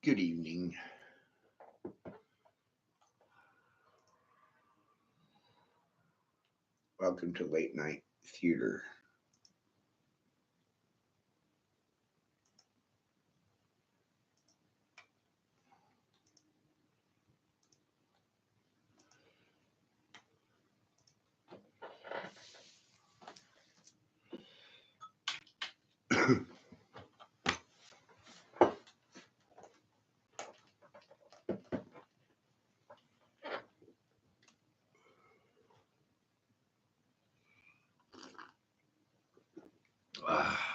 Good evening. Welcome to Late Night Theater. Ah.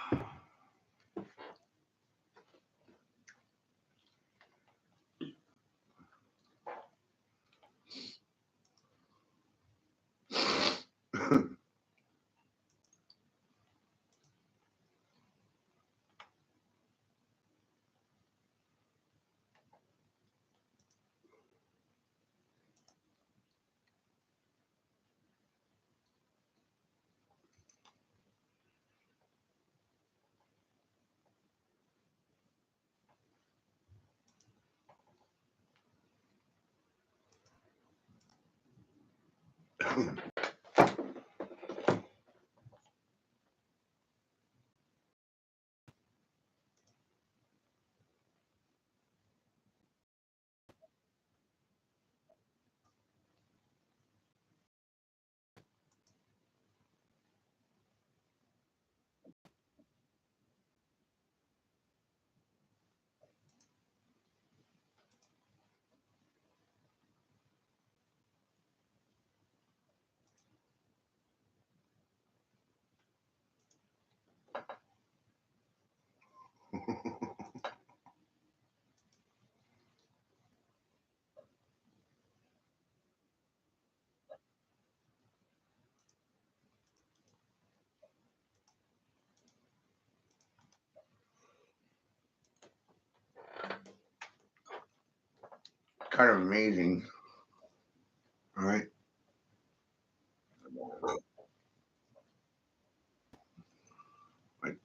Kind of amazing. All right. Like,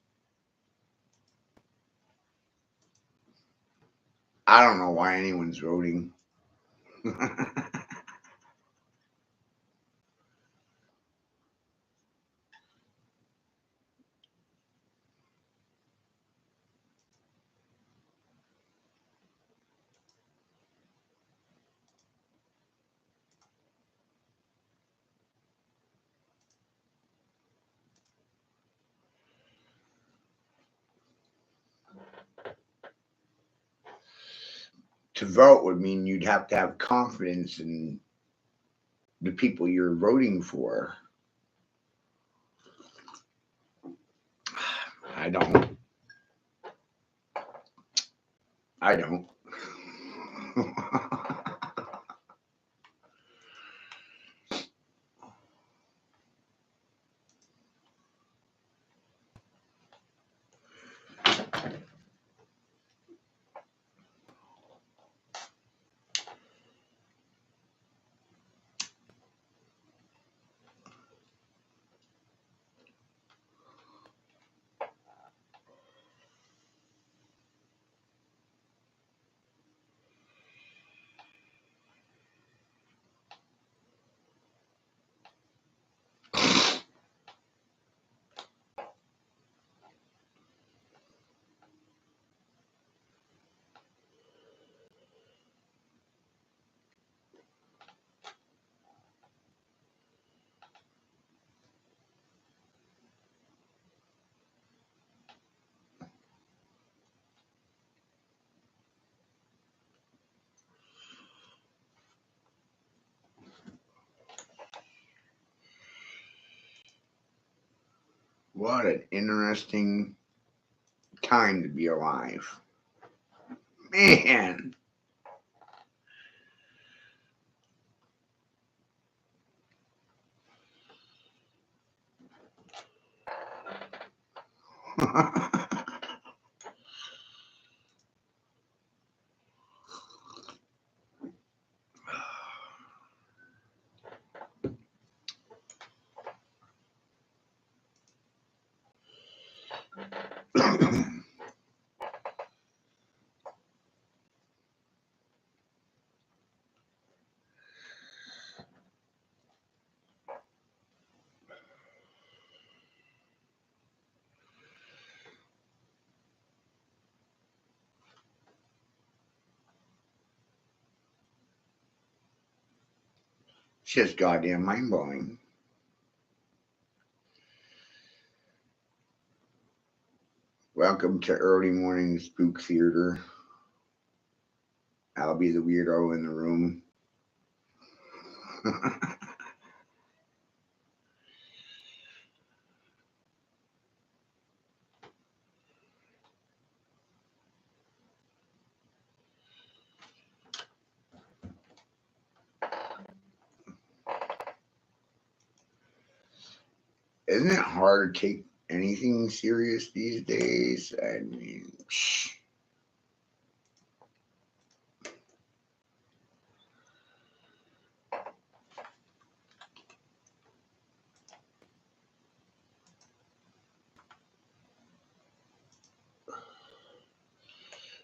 I don't know why anyone's voting. To vote would mean you'd have to have confidence in the people you're voting for. I don't. I don't. What an interesting time to be alive. Man. It's just goddamn mind blowing. Welcome to early morning spook theater. I'll be the weirdo in the room. Isn't it hard to take anything serious these days? I mean,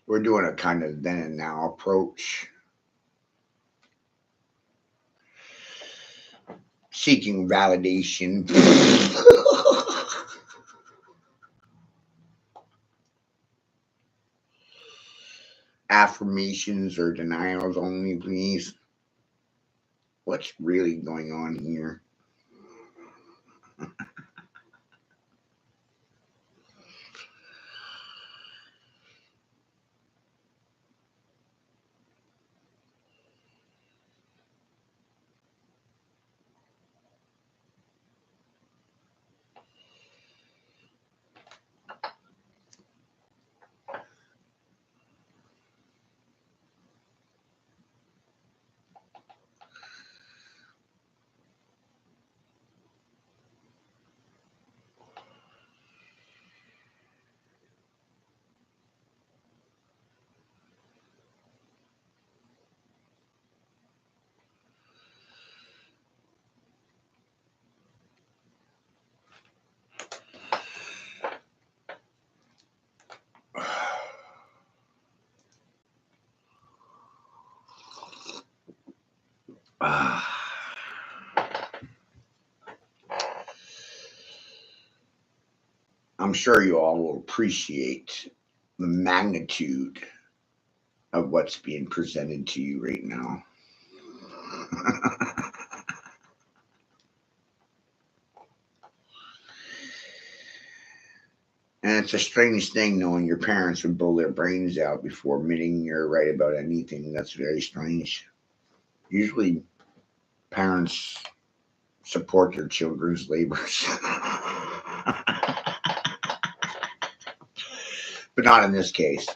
we're doing a kind of then and now approach, seeking validation. Affirmations or denials only, please. What's really going on here? I'm sure you all will appreciate the magnitude of what's being presented to you right now. And it's a strange thing knowing your parents would blow their brains out before admitting you're right about anything. That's very strange. Usually, parents support their children's labors, but not in this case.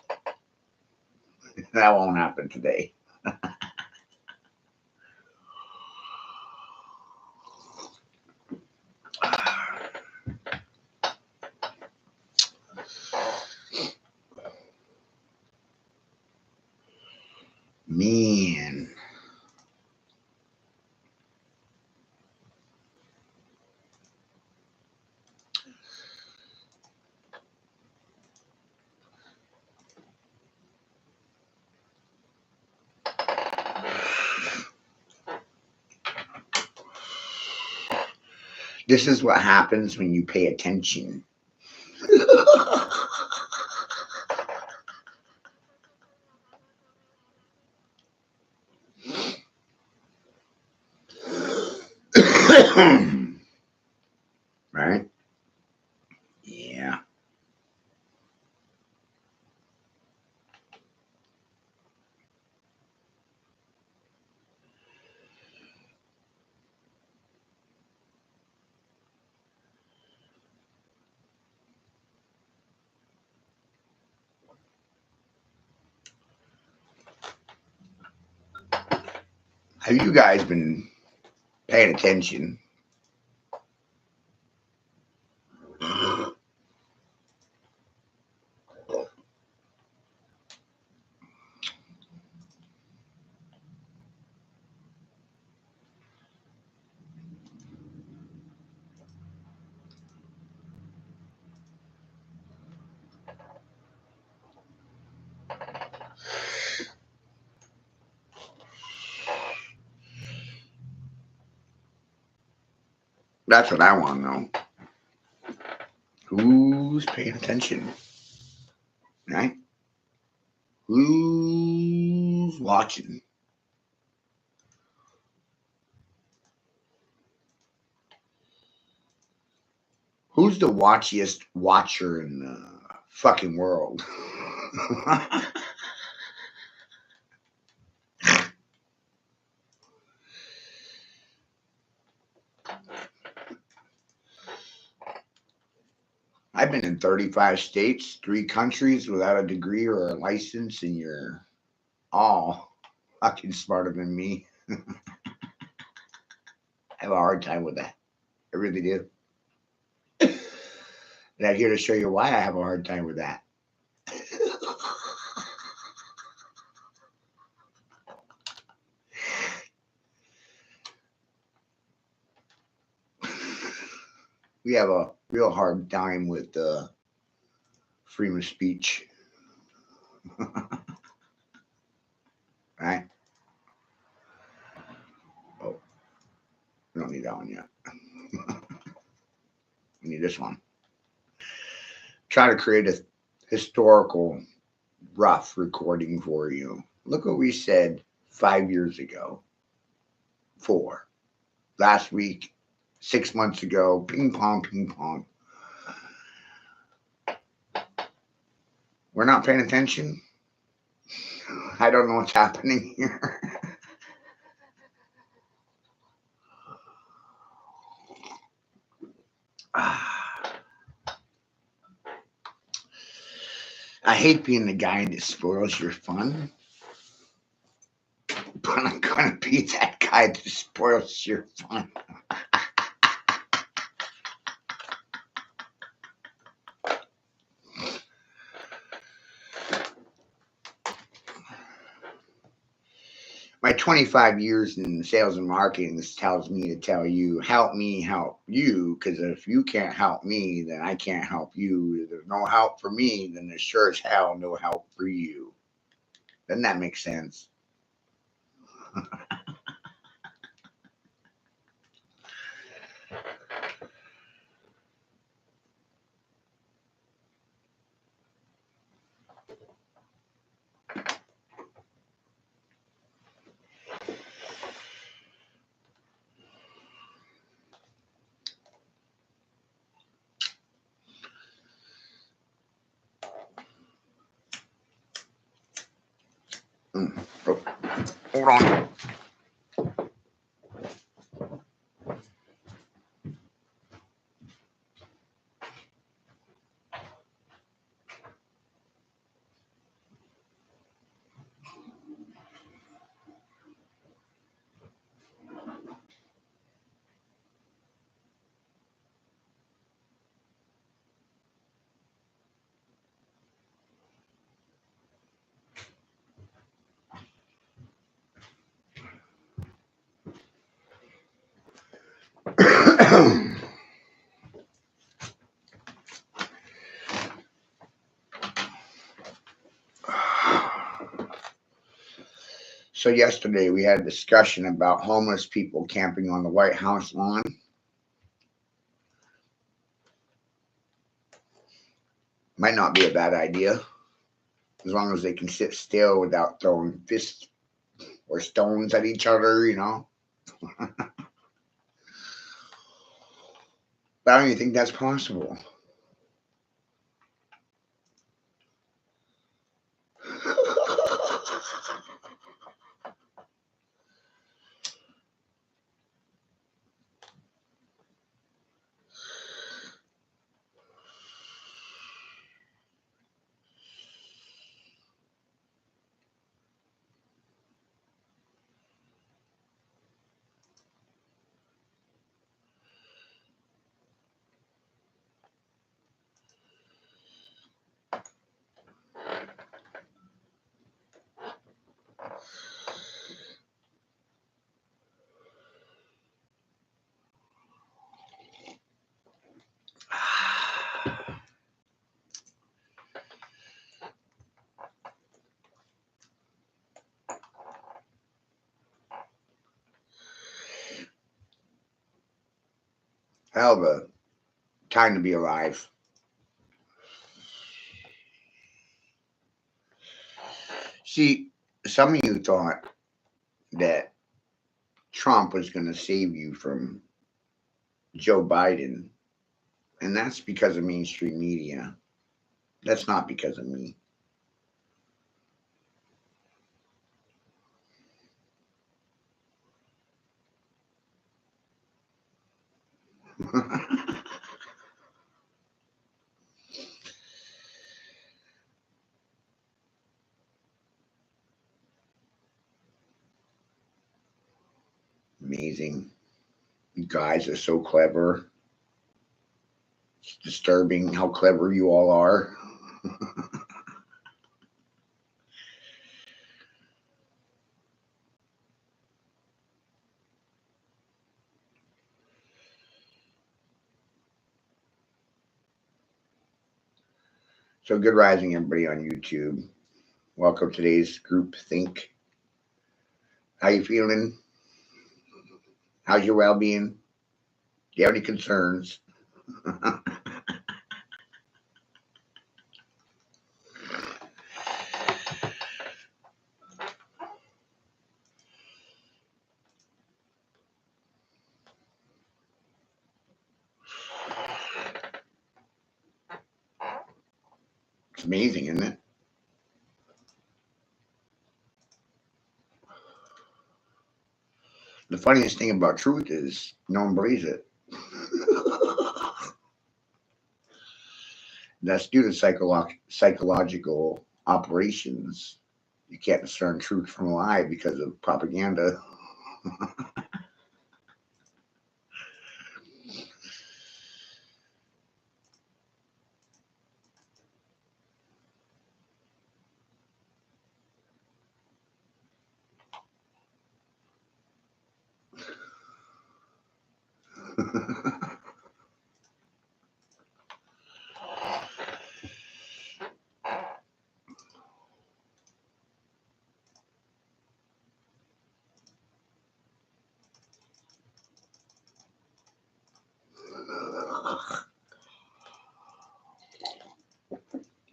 That won't happen today. Man. This is what happens when you pay attention. Right? Yeah. Have you guys been paying attention? That's what I want to know. Who's paying attention? Right? Who's watching? Who's the watchiest watcher in the fucking world? I've been in 35 states, 3 countries without a degree or a license, and you're all fucking smarter than me. I have a hard time with that. I really do. And I'm here to show you why I have a hard time with that. We have a real hard time with freedom of speech. Right? Oh, we don't need that one yet. We need this one. Try to create a historical rough recording for you. Look what we said 5 years ago, 4, last week, 6 months ago, ping pong, ping pong. We're not paying attention. I don't know what's happening here. I hate being the guy that spoils your fun, but I'm gonna be that guy that spoils your fun. My 25 years in sales and marketing, this tells me to tell you, help me help you. Because if you can't help me, then I can't help you. If there's no help for me, then there's sure as hell no help for you. Doesn't that make sense? Oh, hold on. So yesterday we had a discussion about homeless people camping on the White House lawn. Might not be a bad idea, as long as they can sit still without throwing fists or stones at each other, you know. But I don't even think that's possible. Hell of a time to be alive. See, some of you thought that Trump was going to save you from Joe Biden And that's because of mainstream media. That's not because of me. Amazing. You guys are so clever. It's disturbing how clever you all are. So good rising, everybody on YouTube. Welcome to today's group think. How you feeling? How's your well-being? Do you have any concerns? It's amazing, isn't it? The funniest thing about truth is no one believes it. That's due to psychological operations. You can't discern truth from a lie because of propaganda.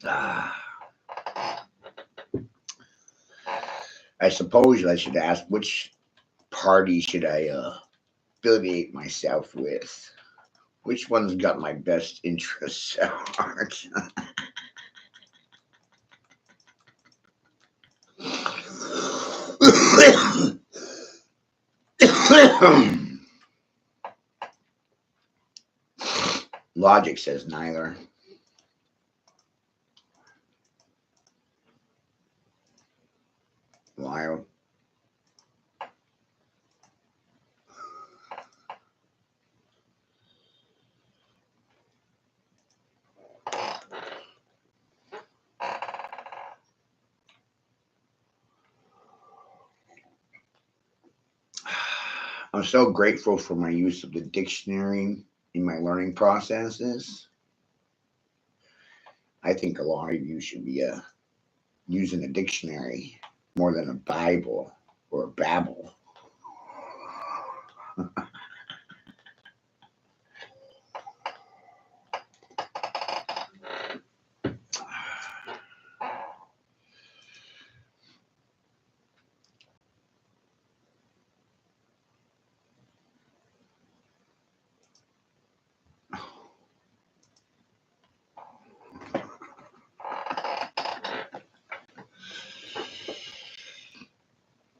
Ah, I suppose I should ask which party should I affiliate myself with? Which one's got my best interests at heart? Logic says neither. Wild. I'm so grateful for my use of the dictionary in my learning processes. I think a lot of you should be using a dictionary more than a Bible or a Babel.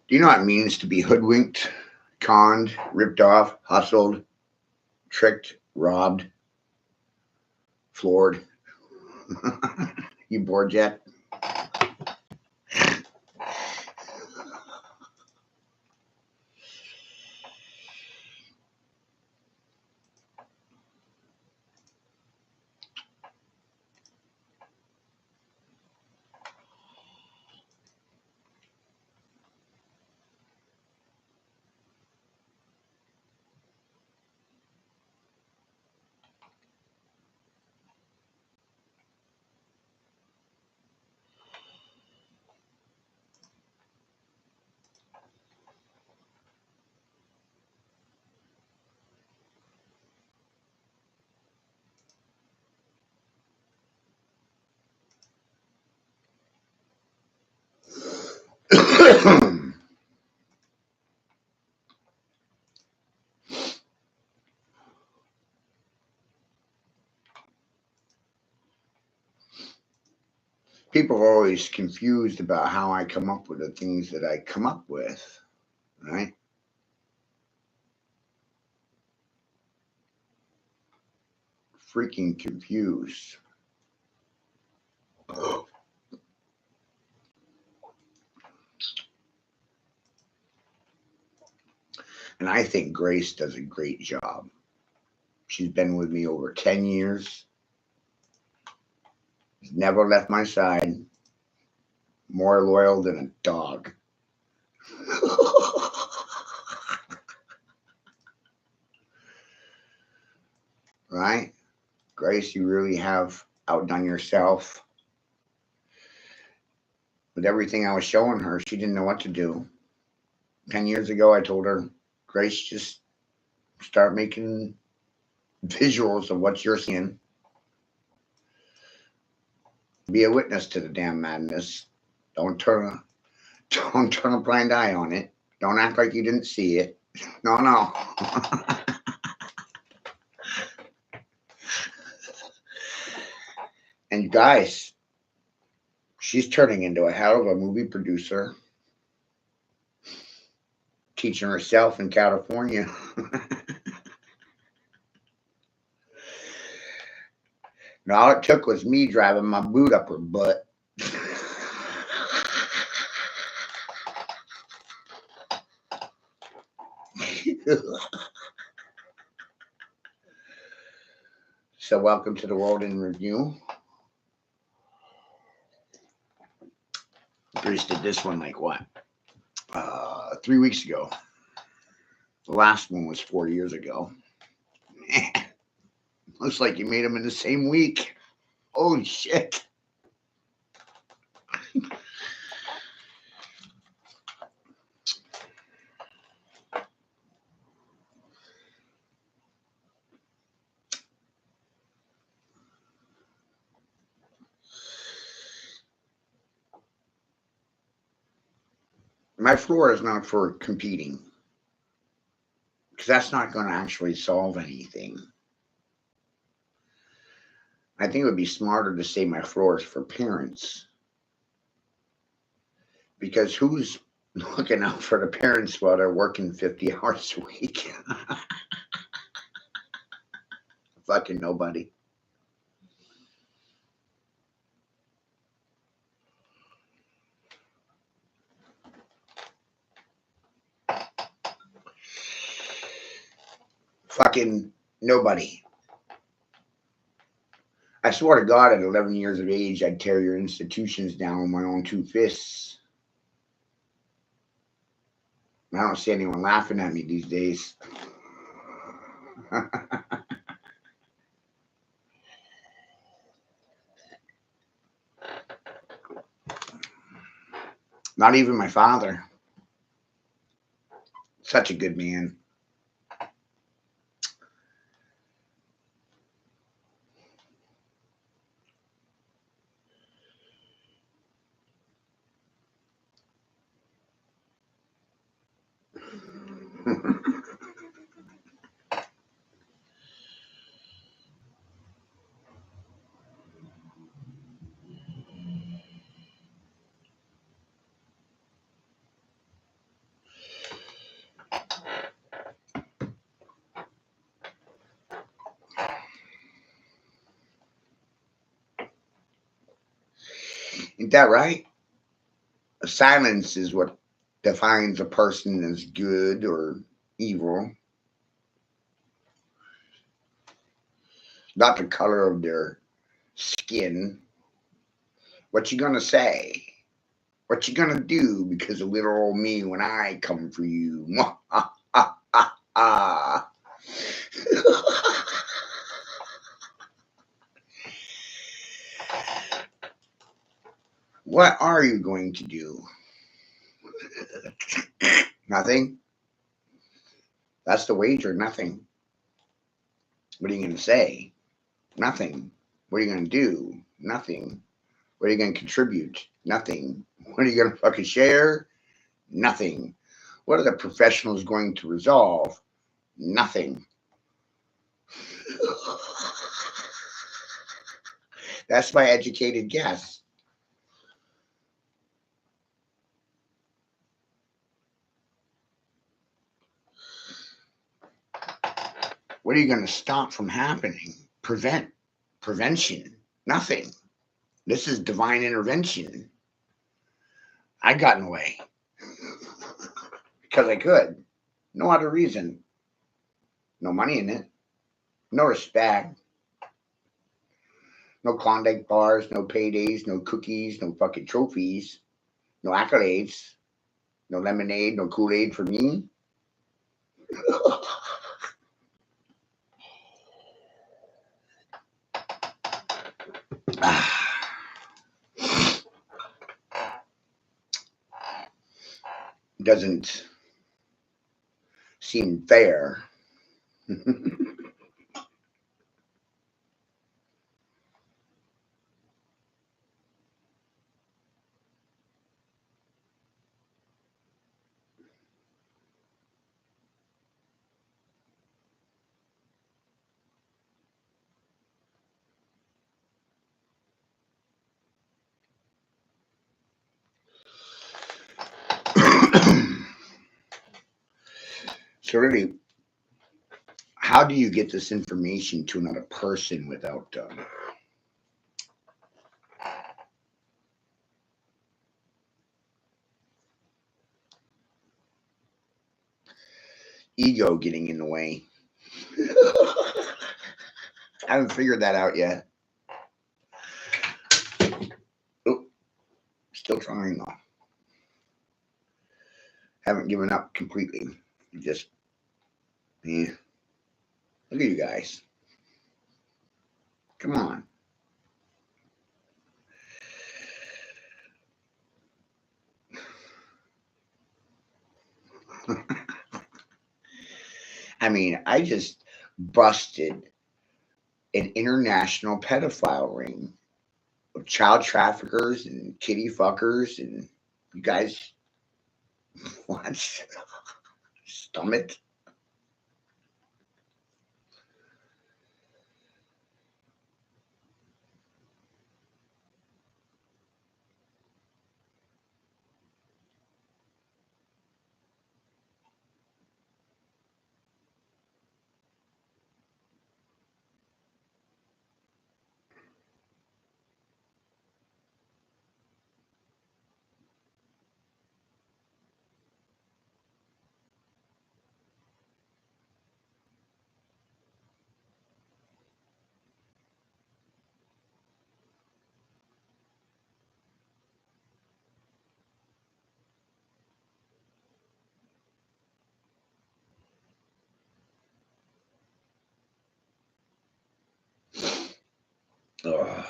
Do you know what it means to be hoodwinked, conned, ripped off, hustled, tricked, robbed, floored? You bored yet? People are always confused about how I come up with the things that I come up with, right? Freaking confused. And I think Grace does a great job. She's been with me over 10 years, never left my side, more loyal than a dog. Right? Grace, you really have outdone yourself. With everything I was showing her, she didn't know what to do. 10 years ago, I told her, Grace, just start making visuals of what you're seeing. Be a witness to the damn madness. Don't turn a, don't turn a blind eye on it. Don't act like you didn't see it. No, no. And guys, she's turning into a hell of a movie producer, teaching herself in California. And all it took was me driving my boot up her butt. So, welcome to the World in Review. Grace did this one like what? 3 weeks ago. The last one was 4 years ago. Looks like you made them in the same week. Holy shit. My floor is not for competing, because that's not going to actually solve anything. I think it would be smarter to say my floor is for parents, because who's looking out for the parents while they're working 50 hours a week? Fucking nobody. Fucking nobody. I swore to God at 11 years of age I'd tear your institutions down with my own two fists. I don't see anyone laughing at me these days. Not even my father. Such a good man. Ain't that right? Silence is what defines a person as good or evil, not the color of their skin. What you gonna say? What you gonna do? Because of little old me when I come for you. What are you going to do? Nothing. That's the wager. Nothing. What are you going to say? Nothing. What are you going to do? Nothing. What are you going to contribute? Nothing. What are you going to fucking share? Nothing. What are the professionals going to resolve? Nothing. That's my educated guess. What are you going to stop from happening? Prevention. Nothing. This is divine intervention. I got in the way because I could. No other reason. No money in it. No respect. No Klondike bars. No paydays. No cookies. No fucking trophies. No accolades. No lemonade. No Kool-Aid for me. Doesn't seem fair. So really, how do you get this information to another person without ego getting in the way? I haven't figured that out yet. Oh, still trying though. Haven't given up completely. Just, yeah. Look at you guys. Come on. I mean, I just busted an international pedophile ring of child traffickers and kitty fuckers, and you guys watch stomach. Ugh.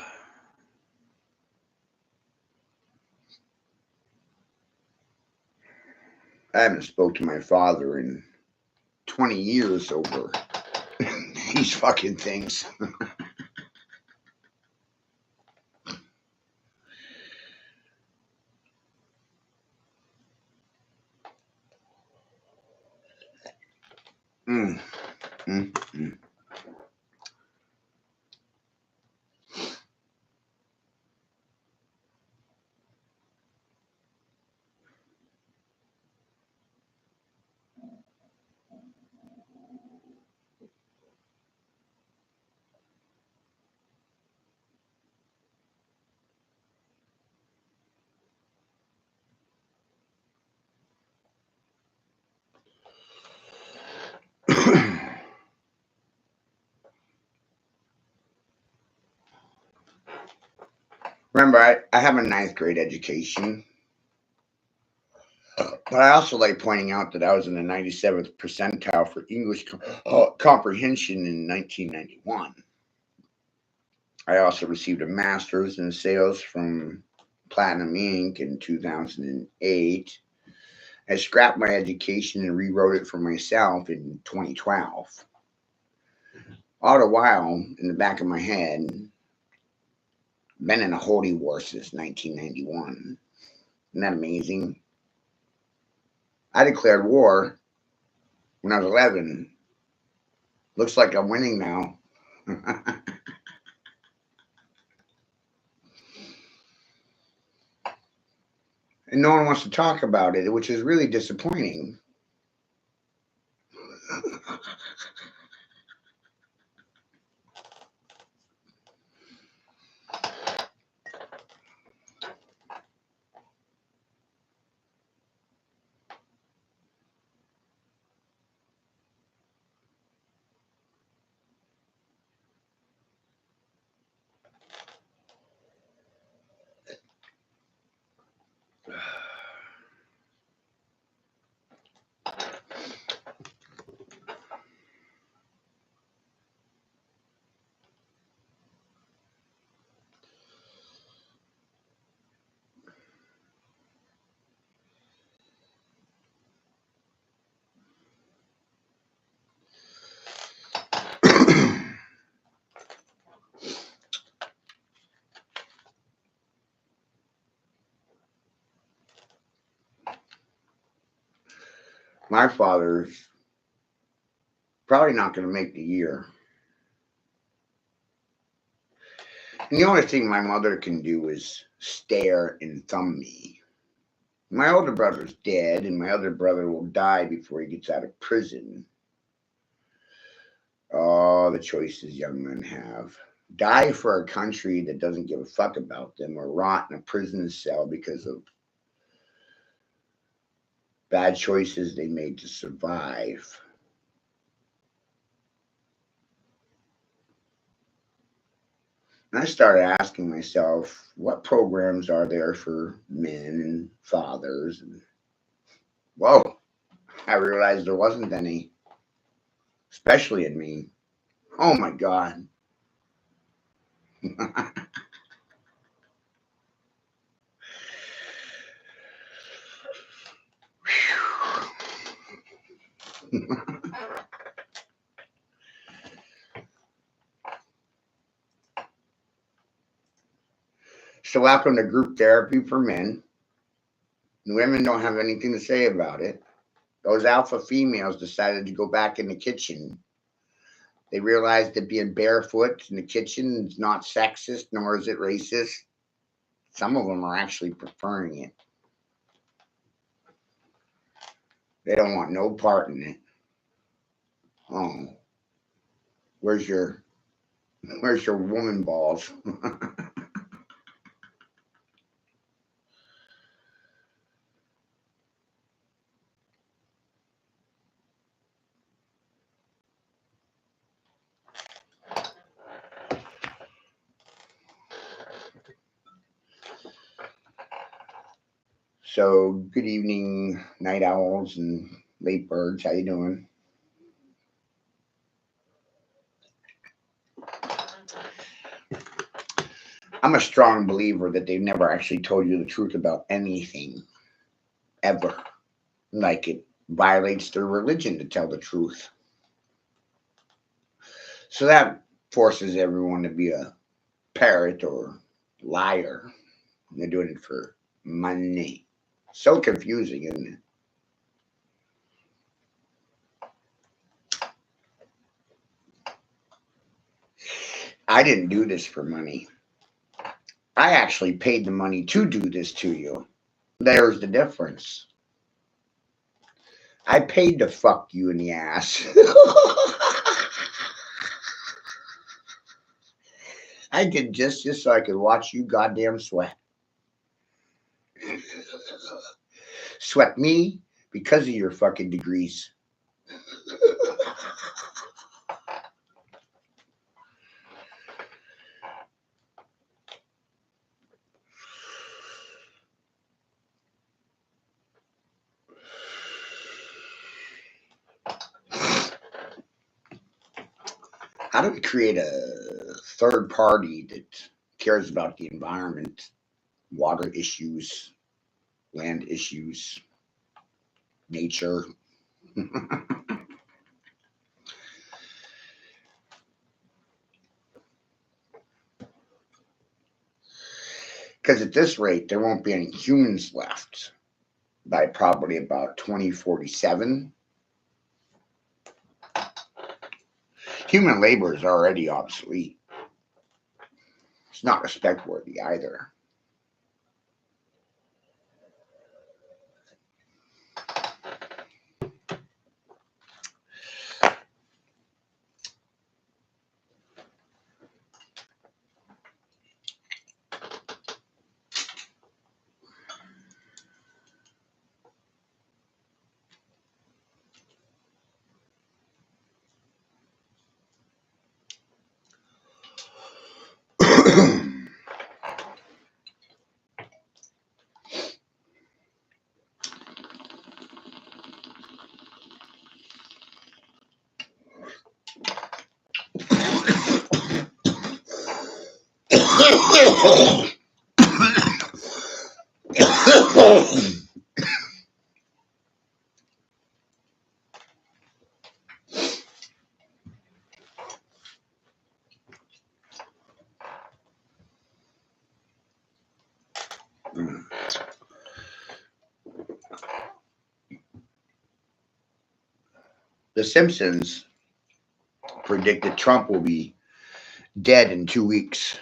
I haven't spoke to my father in 20 years over these fucking things. Mm, mm, mm. Remember, I have a ninth grade education, but I also like pointing out that I was in the 97th percentile for English comprehension in 1991. I also received a master's in sales from Platinum Inc. in 2008. I scrapped my education and rewrote it for myself in 2012. All the while, in the back of my head, been in a holy war since 1991. Isn't that amazing? I declared war when I was 11. Looks like I'm winning now. And no one wants to talk about it, which is really disappointing. my father's probably not going to make the year. And the only thing my mother can do is stare and thumb me. My older brother's dead, and my other brother will die before he gets out of prison. Oh, the choices young men have. Die for a country that doesn't give a fuck about them, or rot in a prison cell because of bad choices they made to survive. And I started asking myself, what programs are there for men and fathers? And whoa, I realized there wasn't any, especially in me. Oh my God. So, welcome to group therapy for men. Women don't have anything to say about it. Those alpha females decided to go back in the kitchen. They realized that being barefoot in the kitchen is not sexist, nor is it racist. Some of them are actually preferring it. They don't want no part in it. Oh, where's your woman balls? So, good evening, night owls and late birds. How you doing? I'm a strong believer that they've never actually told you the truth about anything, ever. Like it violates their religion to tell the truth. So that forces everyone to be a parrot or liar. They're doing it for money. So confusing, isn't it? I didn't do this for money. I actually paid the money to do this to you. There's the difference. I paid to fuck you in the ass. I did just so I could watch you goddamn sweat. Sweat me because of your fucking degrees. How do we create a third party that cares about the environment, water issues, land issues, nature? Because at this rate, there won't be any humans left by probably about 2047. Human labor is already obsolete. It's not respect worthy either. The Simpsons predicted Trump will be dead in 2 weeks.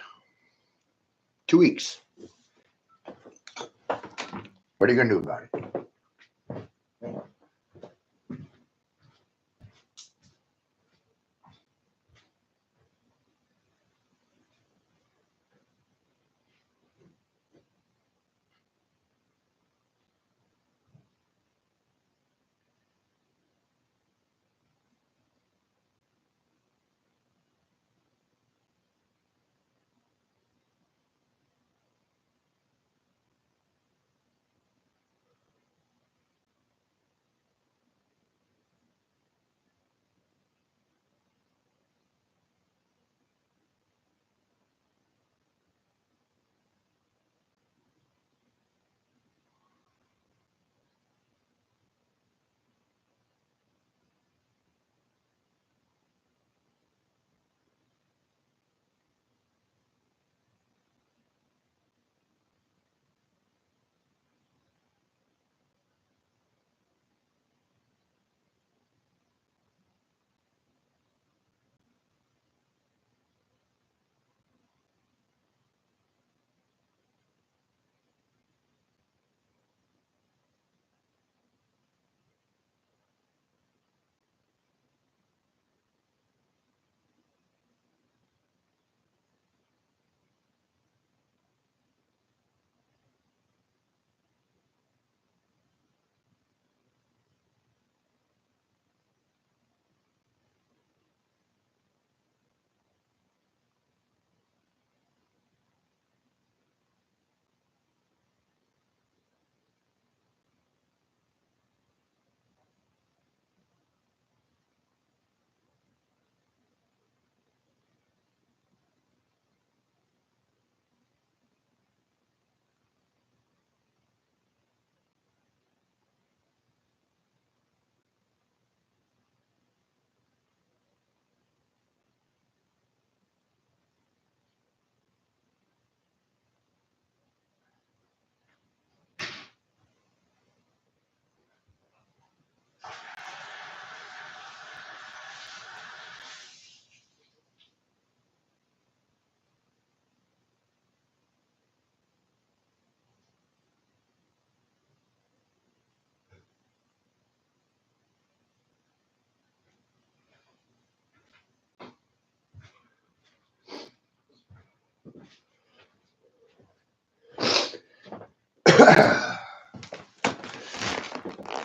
2 weeks. What are you going to do about it?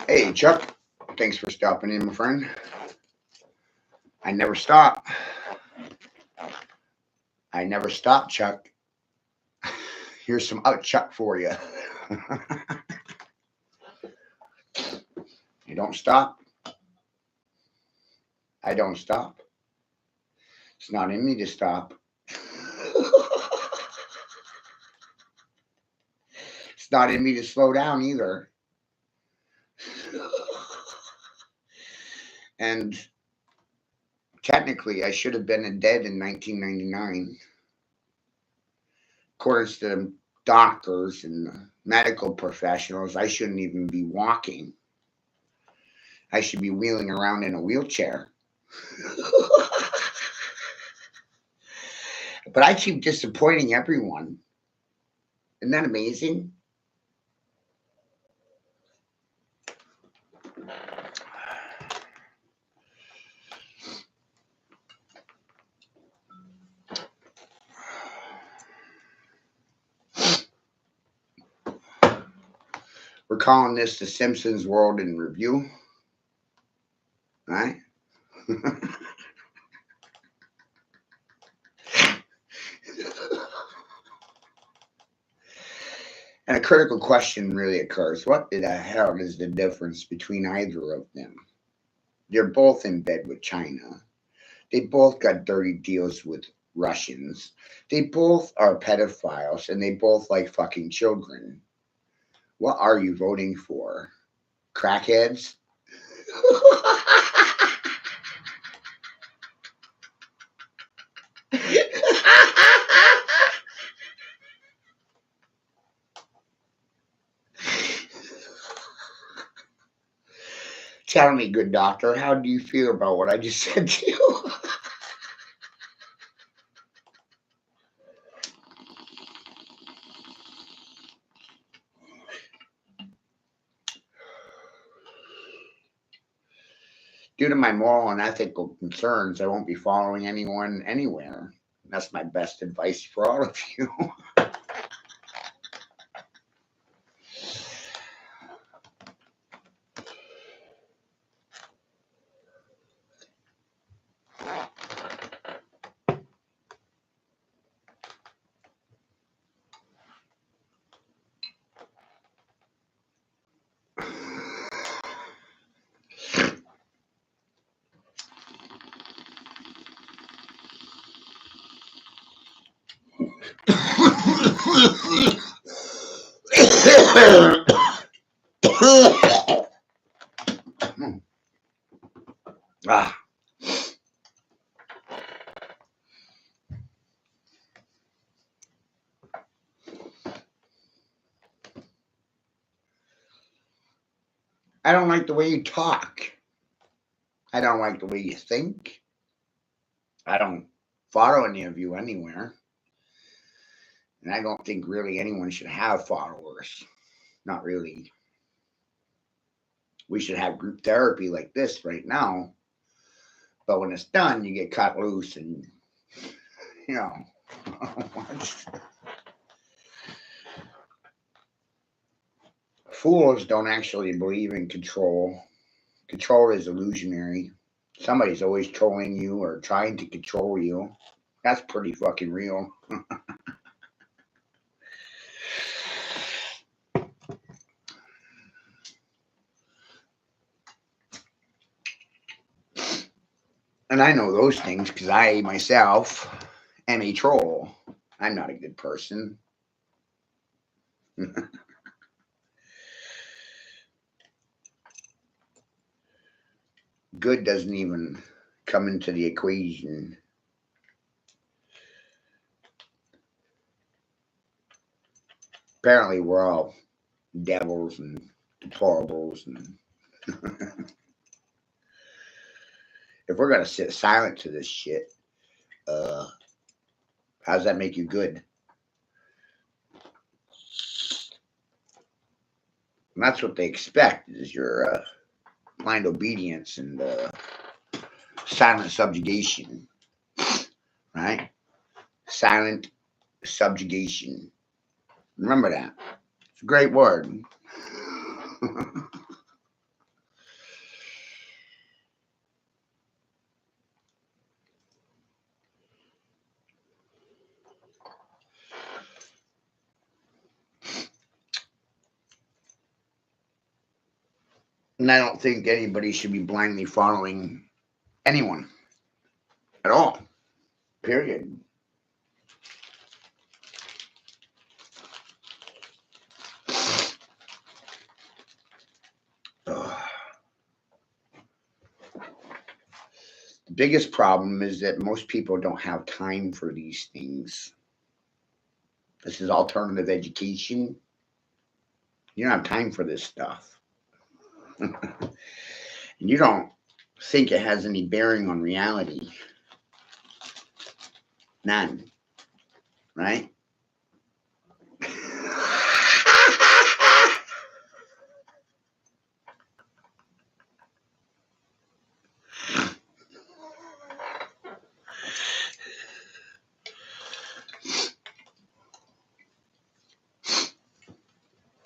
Hey, Chuck. Thanks for stopping in, my friend. I never stop. I never stop, Chuck. Here's some out Chuck for you. You don't stop. I don't stop. It's not in me to stop. It's not in me to slow down either. And technically, I should have been dead in 1999. According to the doctors and medical professionals, I shouldn't even be walking. I should be wheeling around in a wheelchair. But I keep disappointing everyone. Isn't that amazing? We're calling this the Simpsons World in Review. Right? And a critical question really occurs. What the hell is the difference between either of them? They're both in bed with China. They both got dirty deals with Russians. They both are pedophiles and they both like fucking children. What are you voting for? Crackheads? Tell me, good doctor, how do you feel about what I just said to you? Due to my moral and ethical concerns, I won't be following anyone anywhere. That's my best advice for all of you. Ah, I don't like the way you talk. I don't like the way you think. I don't follow any of you anywhere. And I don't think really anyone should have followers. Not really. We should have group therapy like this right now. But when it's done, you get cut loose and, you know. Fools don't actually believe in control. Control is illusionary. Somebody's always trolling you or trying to control you. That's pretty fucking real. And I know those things because I myself am a troll. I'm not a good person. Good doesn't even come into the equation. Apparently, we're all devils and deplorables. And if we're going to sit silent to this shit, how does that make you good? And that's what they expect is your blind obedience and silent subjugation, right? Silent subjugation. Remember that. It's a great word. And I don't think anybody should be blindly following anyone at all. Period. Ugh. The biggest problem is that most people don't have time for these things. This is alternative education. You don't have time for this stuff. And you don't think it has any bearing on reality. None. Right?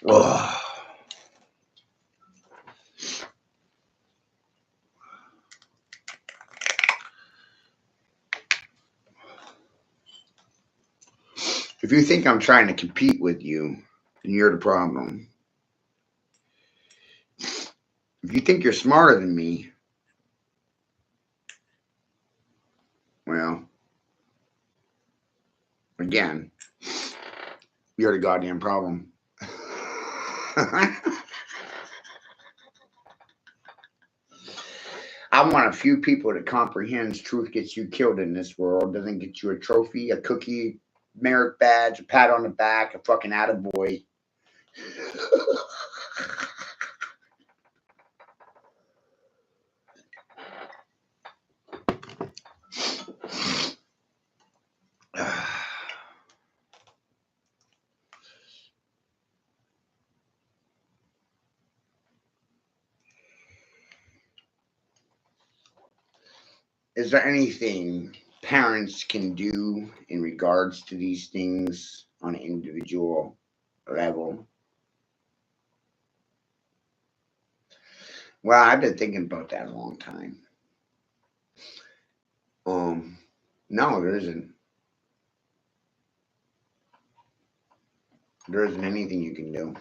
Ugh. If you think I'm trying to compete with you, then you're the problem. If you think you're smarter than me, well, again, you're the goddamn problem. I want a few people that comprehends truth gets you killed in this world, doesn't get you a trophy, a cookie, merit badge, a pat on the back, a fucking attaboy. Is there anything parents can do in regards to these things on an individual level? Well, I've been thinking about that a long time. Um, no, there isn't. There isn't anything you can do.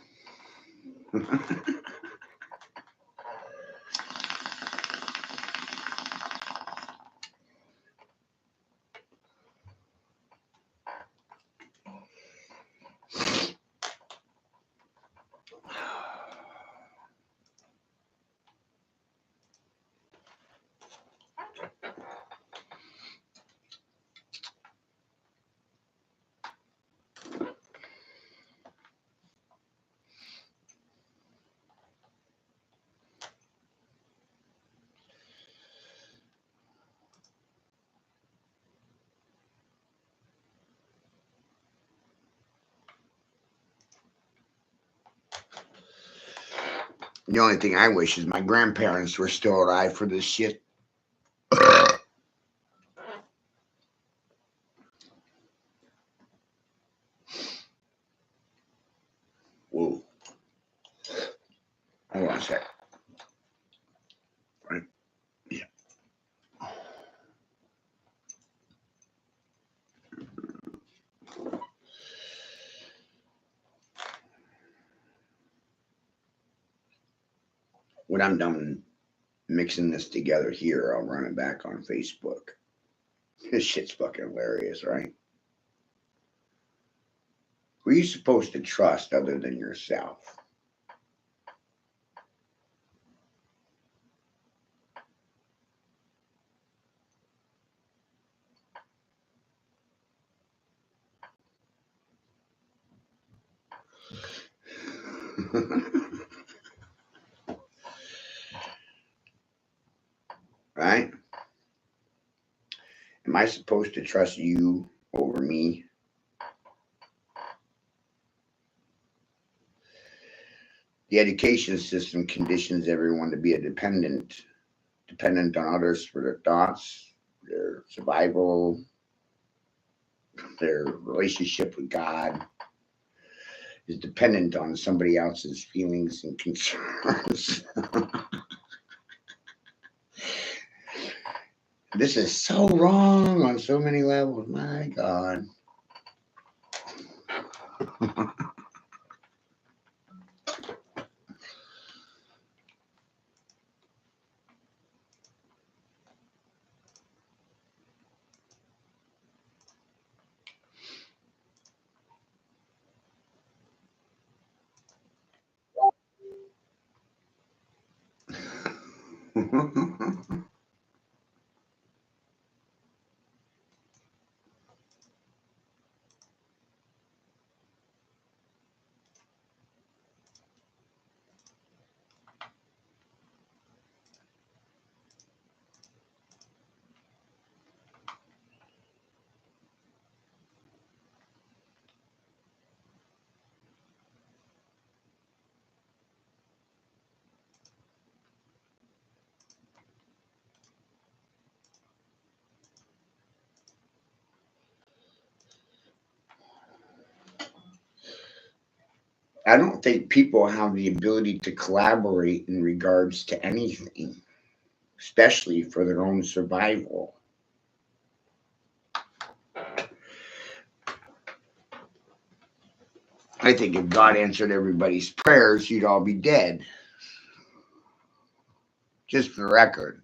The only thing I wish is my grandparents were still alive for this shit. Whoa. Hold on a sec. Right. Yeah. When I'm done mixing this together here, I'll run it back on Facebook. This shit's fucking hilarious, right? Who are you supposed to trust other than yourself? Right? Am I supposed to trust you over me? The education system conditions everyone to be dependent on others for their thoughts, their survival, their relationship with God is dependent on somebody else's feelings and concerns. This is so wrong on so many levels. My God. I don't think people have the ability to collaborate in regards to anything, especially for their own survival. I think if God answered everybody's prayers, you'd all be dead. Just for the record.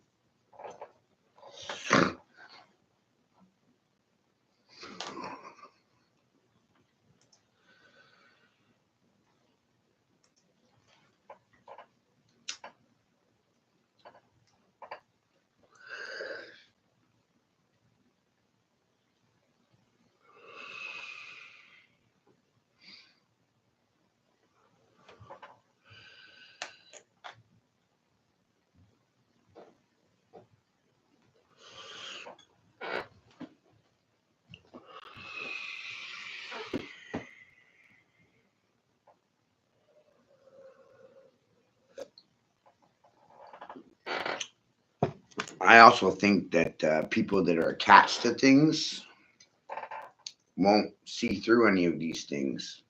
I also think that people that are attached to things won't see through any of these things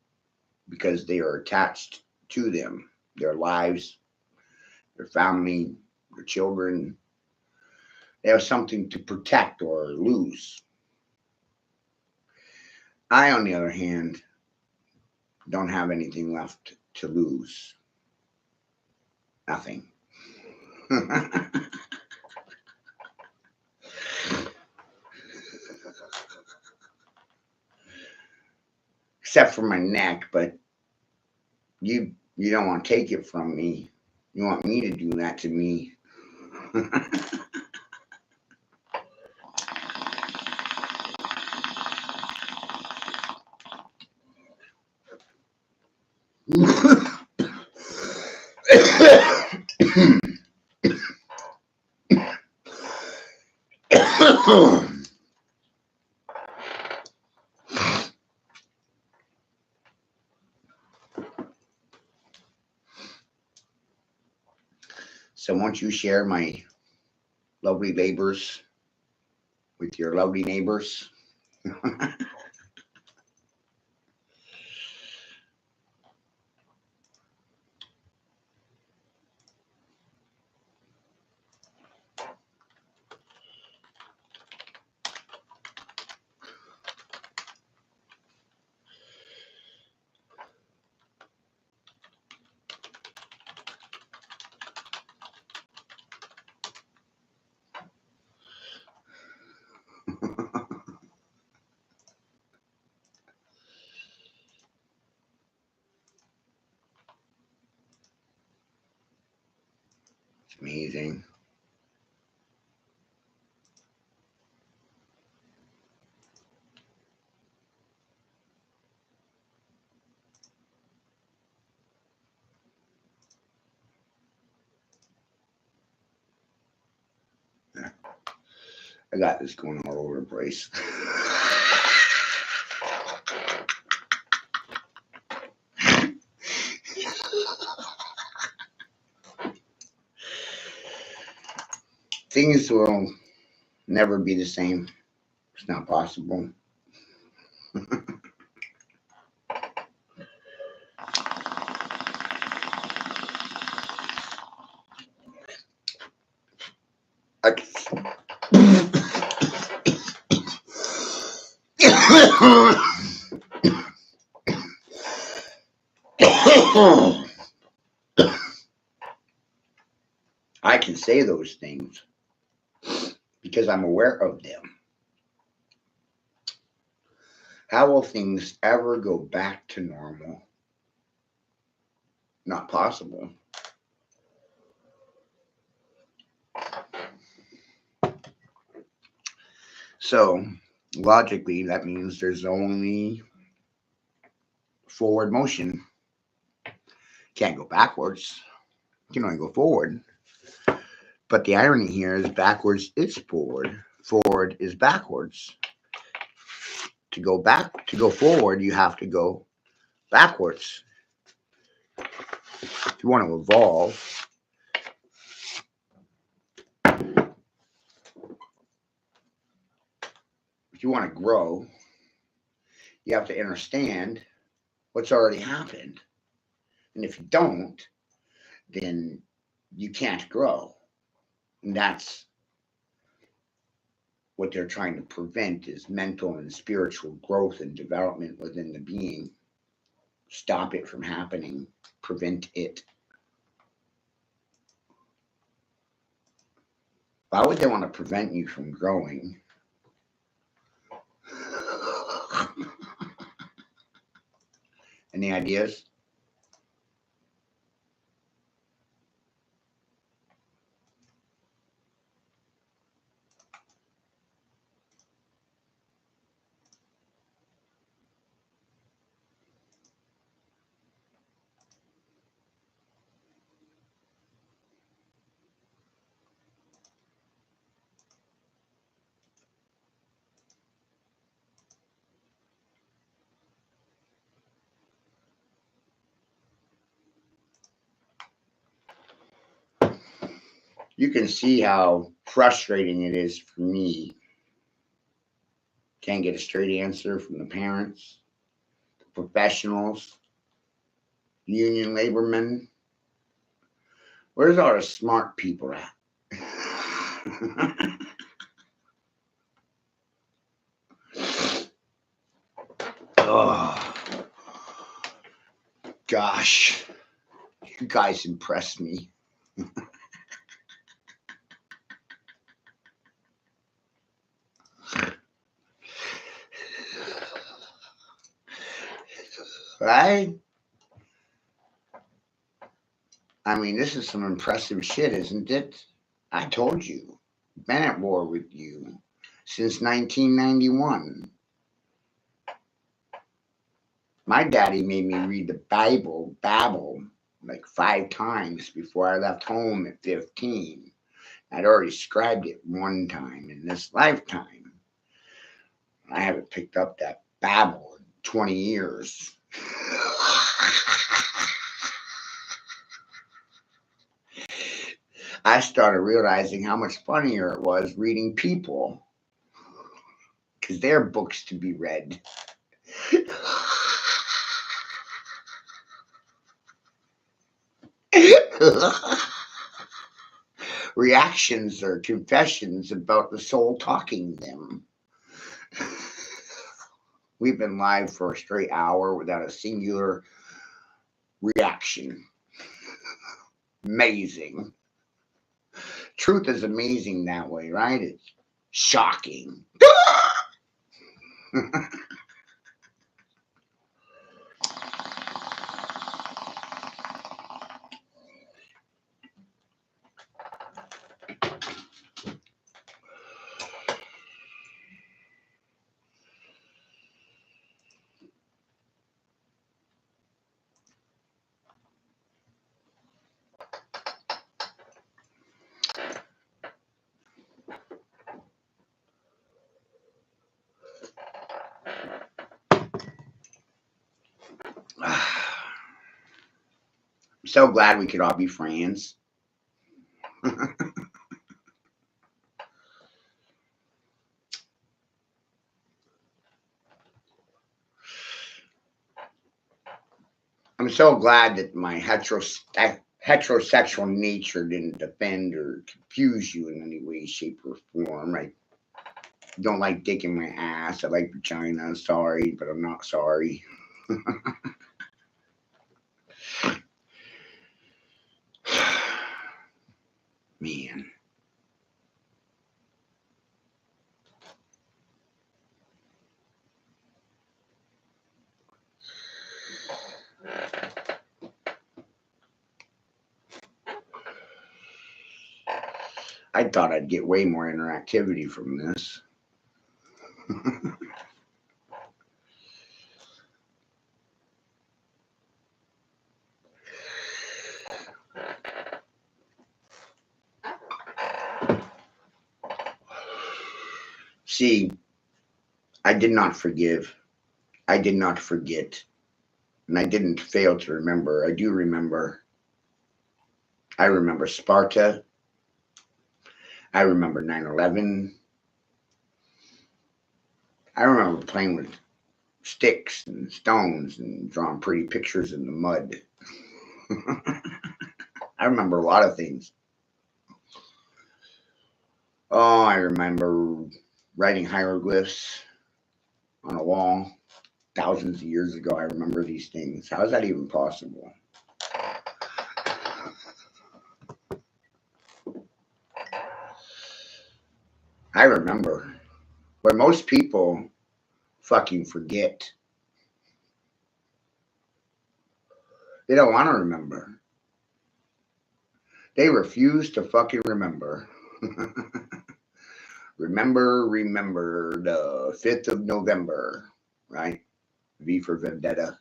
because they are attached to them, their lives, their family, their children. They have something to protect or lose. I, on the other hand, don't have anything left to lose. Nothing. Except for my neck, but you don't want to take it from me. You want me to do that to me. So once you share my lovely labors with your lovely neighbors, it's amazing. I got this going all over the place. Things will never be the same. It's not possible. I, I can say those things because I'm aware of them. How will things ever go back to normal? Not possible. So, logically, that means there's only forward motion. Can't go backwards. You can only go forward. But the irony here is backwards is forward. Forward is backwards. To go forward, you have to go backwards. If you want to evolve, if you want to grow, you have to understand what's already happened. And if you don't, then you can't grow. And that's what they're trying to prevent is mental and spiritual growth and development within the being. Stop it from happening. Prevent it. Why would they want to prevent you from growing? Any ideas? You can see how frustrating it is for me. Can't get a straight answer from the parents, the professionals, union labormen. Where's all the smart people at? Oh, gosh. You guys impress me. Right? I mean, this is some impressive shit, isn't it? I told you. Been at war with you since 1991. My daddy made me read the Babel, like 5 times before I left home at 15. I'd already scribed it one time in this lifetime. I haven't picked up that Babel in 20 years. I started realizing how much funnier it was reading people because they're books to be read. Reactions or confessions about the soul talking them. We've been live for a straight hour without a singular reaction. Amazing. Truth is amazing that way, right? It's shocking. I'm so glad we could all be friends. I'm so glad that my heterosexual nature didn't offend or confuse you in any way, shape, or form. I don't like dick in my ass. I like vagina. Sorry, but I'm not sorry. Man. I thought I'd get way more interactivity from this. See, I did not forgive. I did not forget. And I didn't fail to remember. I do remember. I remember Sparta. I remember 9/11. I remember playing with sticks and stones and drawing pretty pictures in the mud. I remember a lot of things. Oh, I remember writing hieroglyphs on a wall thousands of years ago. I remember these things. How is that even possible? I remember. But most people fucking forget. They don't want to remember. They refuse to fucking remember. remember the 5th of November, right? V for Vendetta.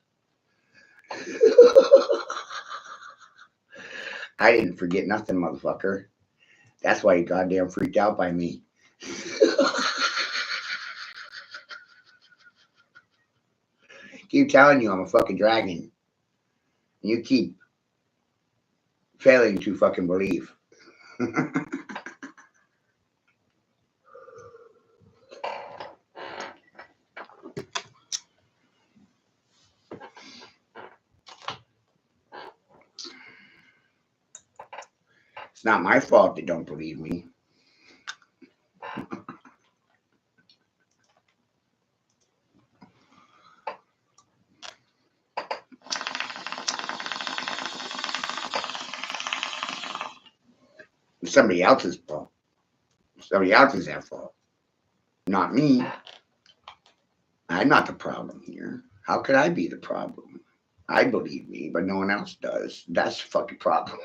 I didn't forget nothing, motherfucker. That's why you goddamn freaked out by me. Keep telling you I'm a fucking dragon. And you keep failing to fucking believe. It's not my fault they don't believe me. It's somebody else's fault. Somebody else is at fault. Not me. I'm not the problem here. How could I be the problem? I believe me, but no one else does. That's a fucking problem.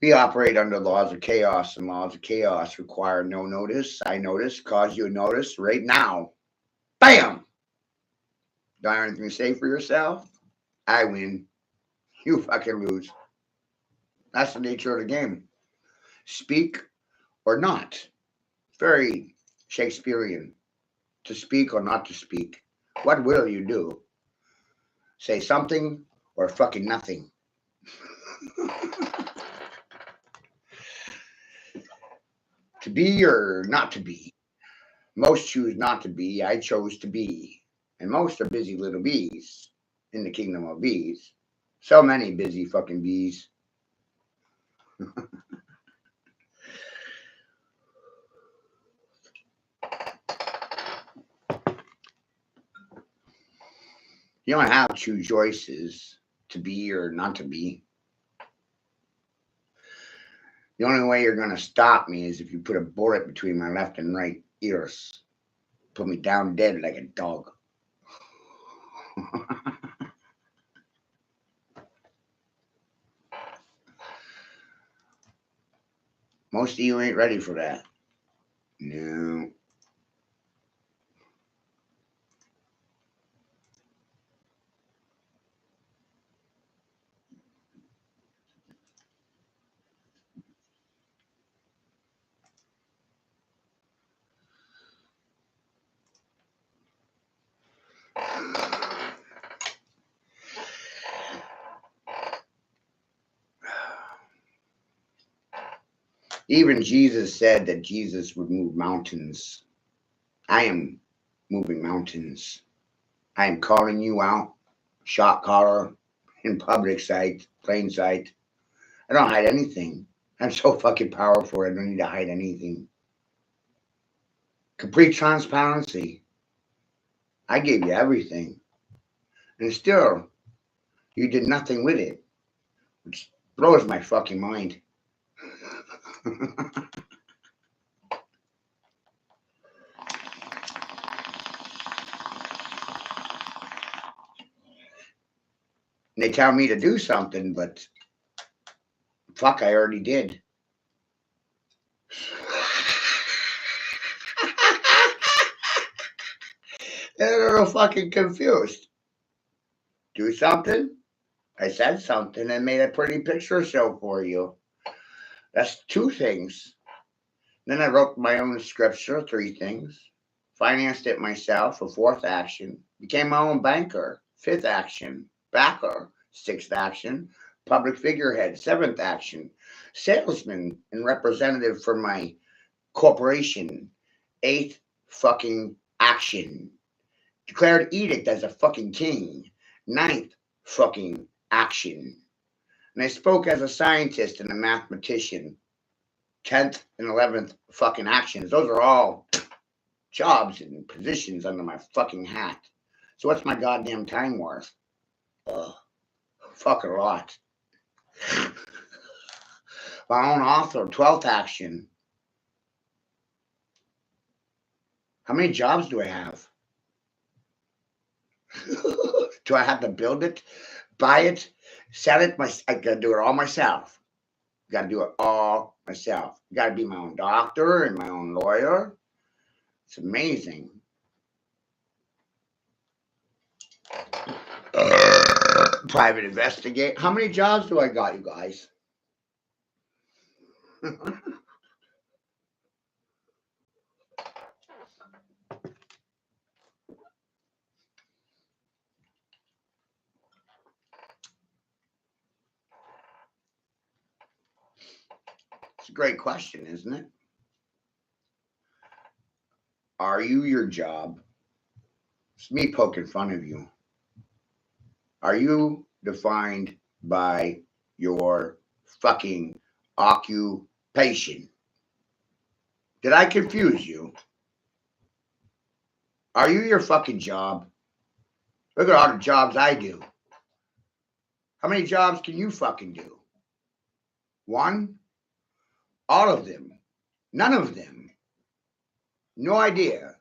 We operate under laws of chaos, and laws of chaos require no notice. I notice, cause you a notice right now. Bam! Don't have anything to say for yourself? I win. You fucking lose. That's the nature of the game. Speak or not. Very Shakespearean. To speak or not to speak. What will you do? Say something or fucking nothing. To be or not to be. Most choose not to be. I chose to be. And most are busy little bees in the kingdom of bees. So many busy fucking bees. You don't have two choices, to be or not to be. The only way you're going to stop me is if you put a bullet between my left and right ears. Put me down dead like a dog. Most of you ain't ready for that. No. Even Jesus said that Jesus would move mountains. I am moving mountains. I am calling you out, shot caller, in public sight, plain sight. I don't hide anything. I'm so fucking powerful, I don't need to hide anything. Complete transparency. I gave you everything. And still, you did nothing with it, which blows my fucking mind. They tell me to do something, but fuck, I already did. They're a little fucking confused. Do something? I said something and made a pretty picture show for you. That's two things. Then I wrote my own scripture, three things. Financed it myself, a fourth action. Became my own banker, fifth action. Backer, sixth action. Public figurehead, seventh action. Salesman and representative for my corporation, eighth fucking action. Declared edict as a fucking king, ninth fucking action. And I spoke as a scientist and a mathematician, 10th and 11th fucking actions. Those are all jobs and positions under my fucking hat. So what's my goddamn time worth? Fuck a lot. My own author, 12th action. How many jobs do I have? Do I have to build it? buy it, sell it. I gotta do it all myself. Gotta do it all myself. Gotta be my own doctor and my own lawyer. It's amazing. Private investigate. How many jobs do I got, you guys? It's a great question, isn't it? Are you your job? It's me poking fun of you. Are you defined by your fucking occupation? Did I confuse you? Are you your fucking job? Look at all the jobs I do. How many jobs can you fucking do? One? All of them? None of them? No idea.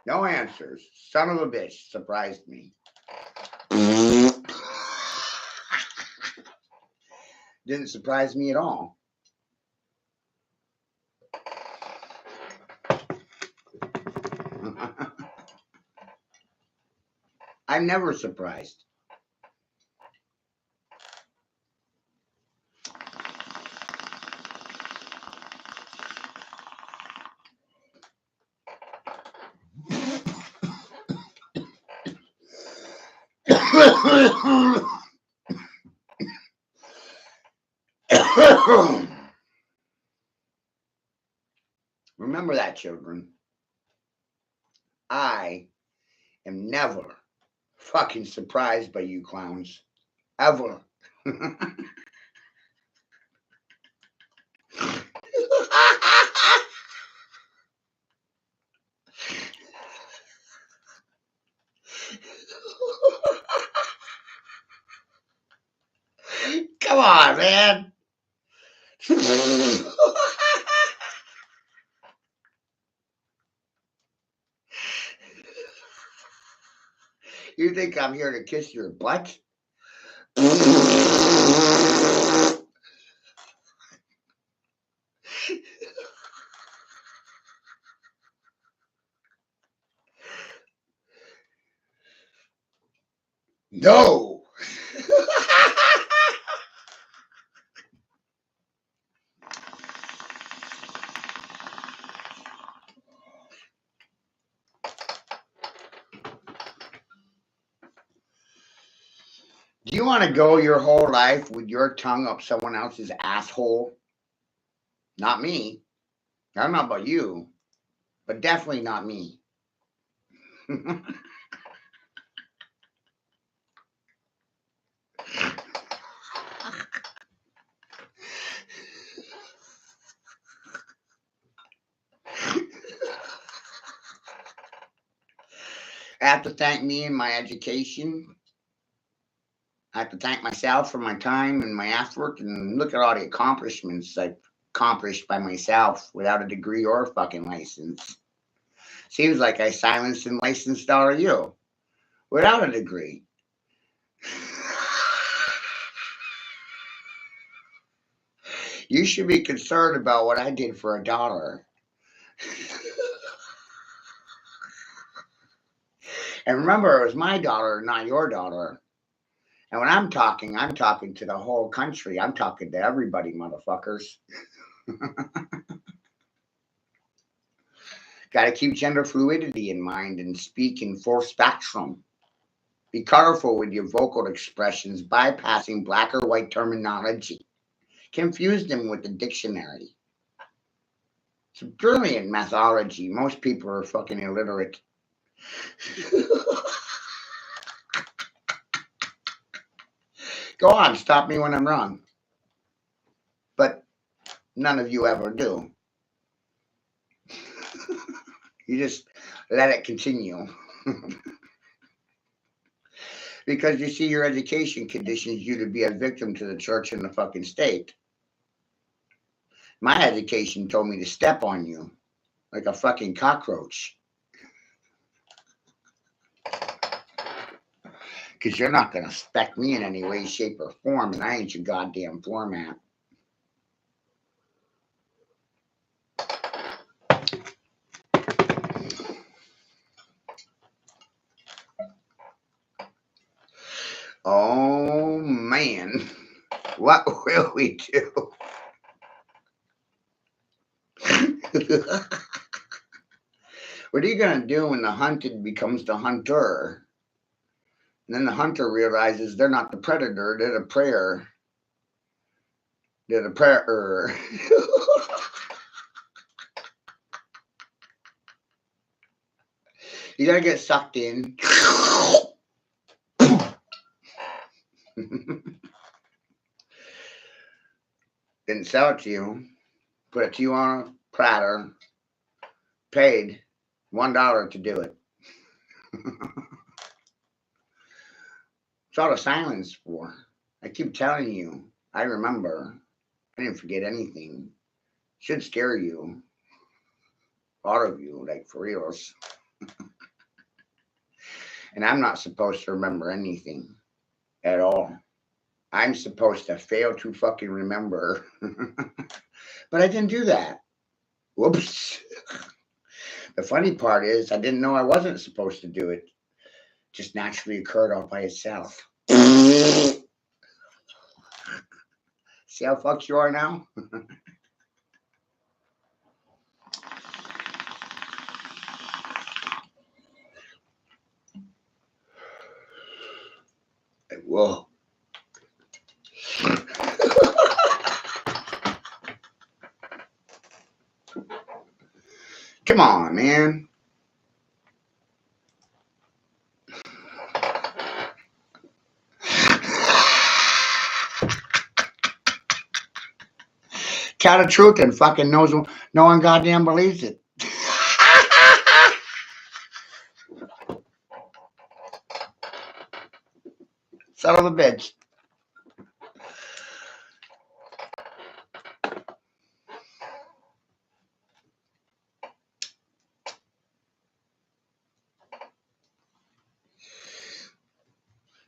No answers. Son of a bitch. Surprised me. Didn't surprise me at all. I'm never surprised. Remember that, children. I am never fucking surprised by you clowns. Ever. Come on, man. You think I'm here to kiss your butt? No. Do you want to go your whole life with your tongue up someone else's asshole? Not me. I don't know about you, but definitely not me. I have to thank me and my education. I have to thank myself for my time and my effort. And look at all the accomplishments I've accomplished by myself without a degree or a fucking license. Seems like I silenced and licensed all of you without a degree. You should be concerned about what I did for $1. And remember, it was my daughter, not your daughter. And when I'm talking to the whole country. I'm talking to everybody, motherfuckers. Got to keep gender fluidity in mind and speak in full spectrum. Be careful with your vocal expressions, bypassing black or white terminology. Confuse them with the dictionary. It's brilliant methodology. Most people are fucking illiterate. Go on, stop me when I'm wrong. But none of you ever do. You just let it continue. Because you see, your education conditions you to be a victim to the church and the fucking state. My education told me to step on you like a fucking cockroach. Because you're not going to spec me in any way, shape, or form, and I ain't your goddamn format. Oh, man. What will we do? What are you going to do when the hunted becomes the hunter? And then the hunter realizes they're not the predator, they're the prayer. They're the prayer. You gotta get sucked in. Didn't sell it to you. Put it to you on a platter. Paid $1 to do it. It's all the silence for. I keep telling you. I remember. I didn't forget anything. Should scare you. All of you, like for reals. And I'm not supposed to remember anything at all. I'm supposed to fail to fucking remember. But I didn't do that. Whoops. The funny part is I didn't know I wasn't supposed to do it. Just naturally occurred all by itself. See how fucked you are now? Whoa. Come on, man. Tell the truth and fucking knows no one goddamn believes it. Son of a bitch.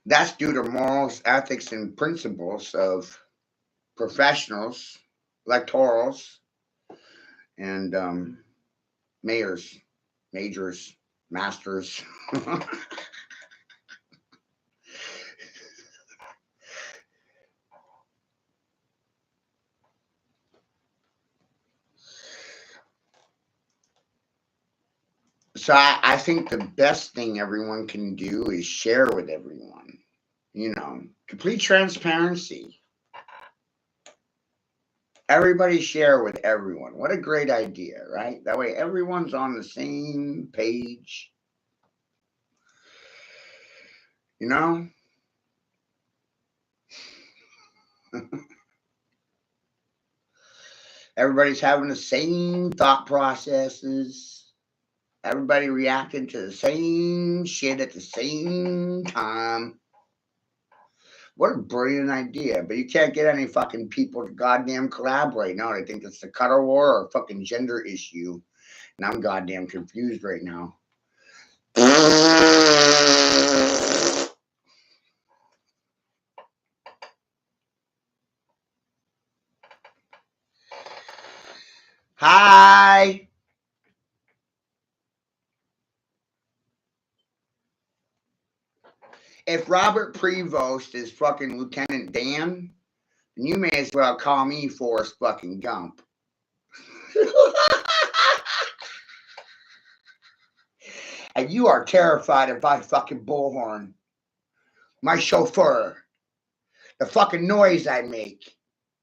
That's due to morals, ethics, and principles of professionals, electorals, and mayors, majors, masters. So I think the best thing everyone can do is share with everyone. Complete transparency. Everybody share with everyone. What a great idea, right? That way everyone's on the same page. You know? Everybody's having the same thought processes. Everybody reacting to the same shit at the same time. What a brilliant idea. But you can't get any fucking people to goddamn collaborate. No, they think it's the cuddle war or a fucking gender issue. And I'm goddamn confused right now. Hi. If Robert Prevost is fucking Lieutenant Dan, then you may as well call me Forrest fucking Gump. And you are terrified of my fucking bullhorn. My chauffeur. The fucking noise I make.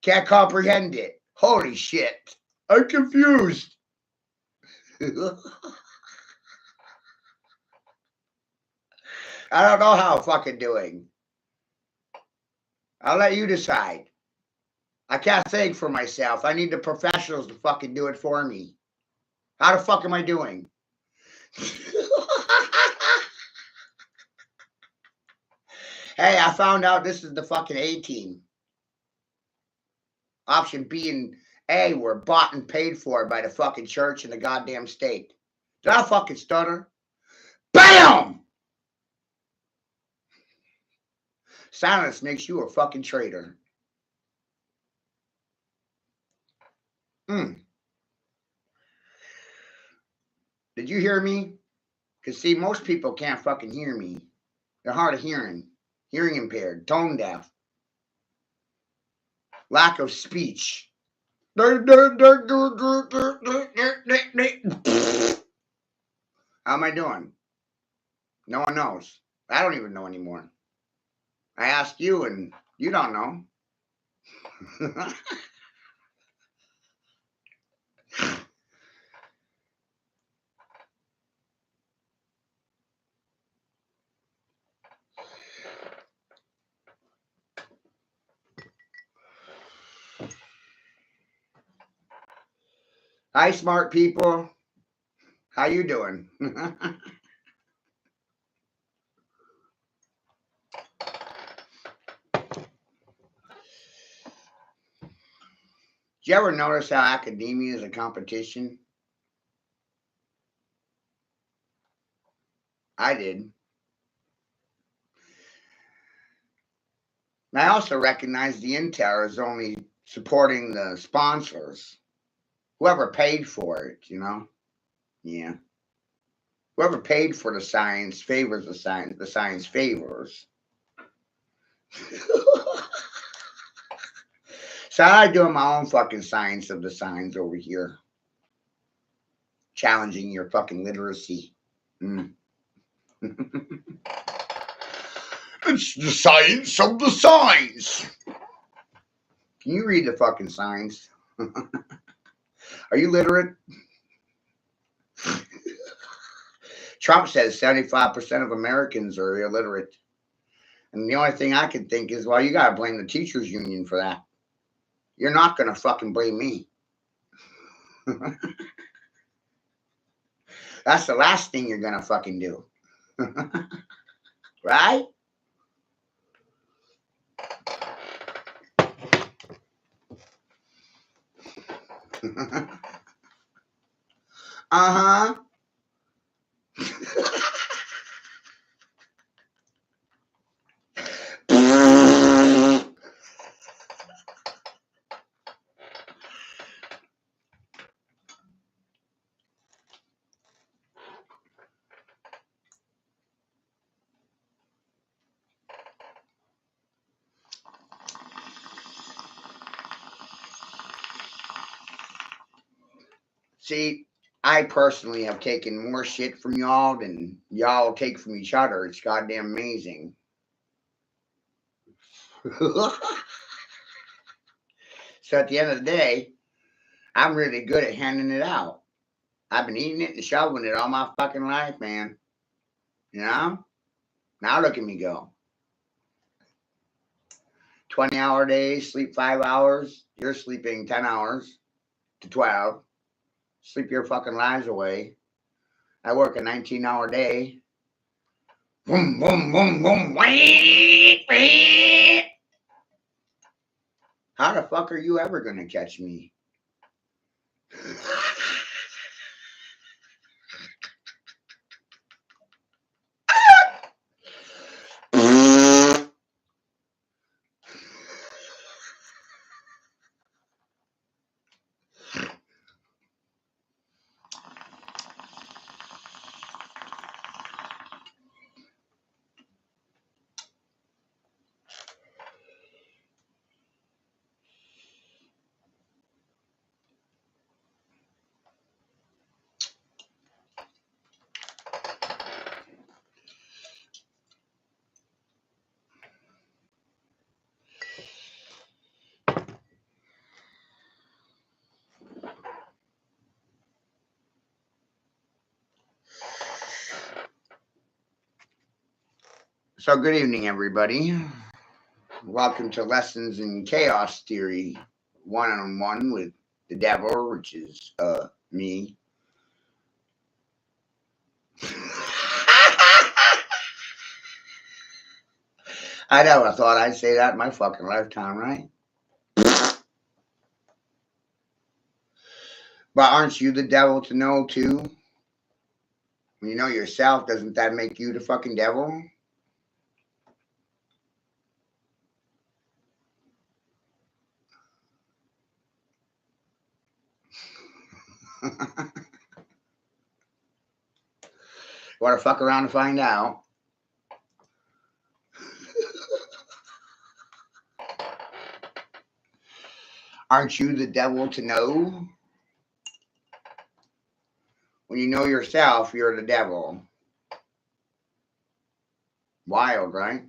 Can't comprehend it. Holy shit. I'm confused. I don't know how I'm fucking doing. I'll let you decide. I can't think for myself. I need the professionals to fucking do it for me. How the fuck am I doing? Hey, I found out this is the fucking A team. Option B and A were bought and paid for by the fucking church and the goddamn state. Did I fucking stutter? BAM! Silence makes you a fucking traitor. Mm. Did you hear me? Because, see, most people can't fucking hear me. They're hard of hearing, hearing impaired, tone deaf, lack of speech. How am I doing? No one knows. I don't even know anymore. I asked you and you don't know. Hi, smart people. How you doing? Did you ever notice how academia is a competition? I did. And I also recognize the Intel is only supporting the sponsors. Whoever paid for it, you know? Yeah. Whoever paid for the science favors the science favors. So I'm doing my own fucking science of the signs over here. Challenging your fucking literacy. Mm. It's the science of the signs. Can you read the fucking signs? Are you literate? Trump says 75% of Americans are illiterate. And the only thing I can think is, well, you got to blame the teachers union for that. You're not going to fucking blame me. That's the last thing you're going to fucking do. Right? Uh-huh. See, I personally have taken more shit from y'all than y'all take from each other. It's goddamn amazing. So at the end of the day, I'm really good at handing it out. I've been eating it and shoveling it all my fucking life, man. You know? Now look at me go. 20-hour days, sleep 5 hours. You're sleeping 10 hours to 12. Sleep your fucking lives away. I work a 19-hour day. Boom, boom, boom, boom. Wait, wait. How the fuck are you ever going to catch me? So, good evening, everybody. Welcome to Lessons in Chaos Theory 1-on-1 with the devil, which is me. I never thought I'd say that in my fucking lifetime, right? But aren't you the devil to know, too? When you know yourself, doesn't that make you the fucking devil? Want to fuck around and find out? Aren't you the devil to know? When you know yourself, you're the devil. Wild, right?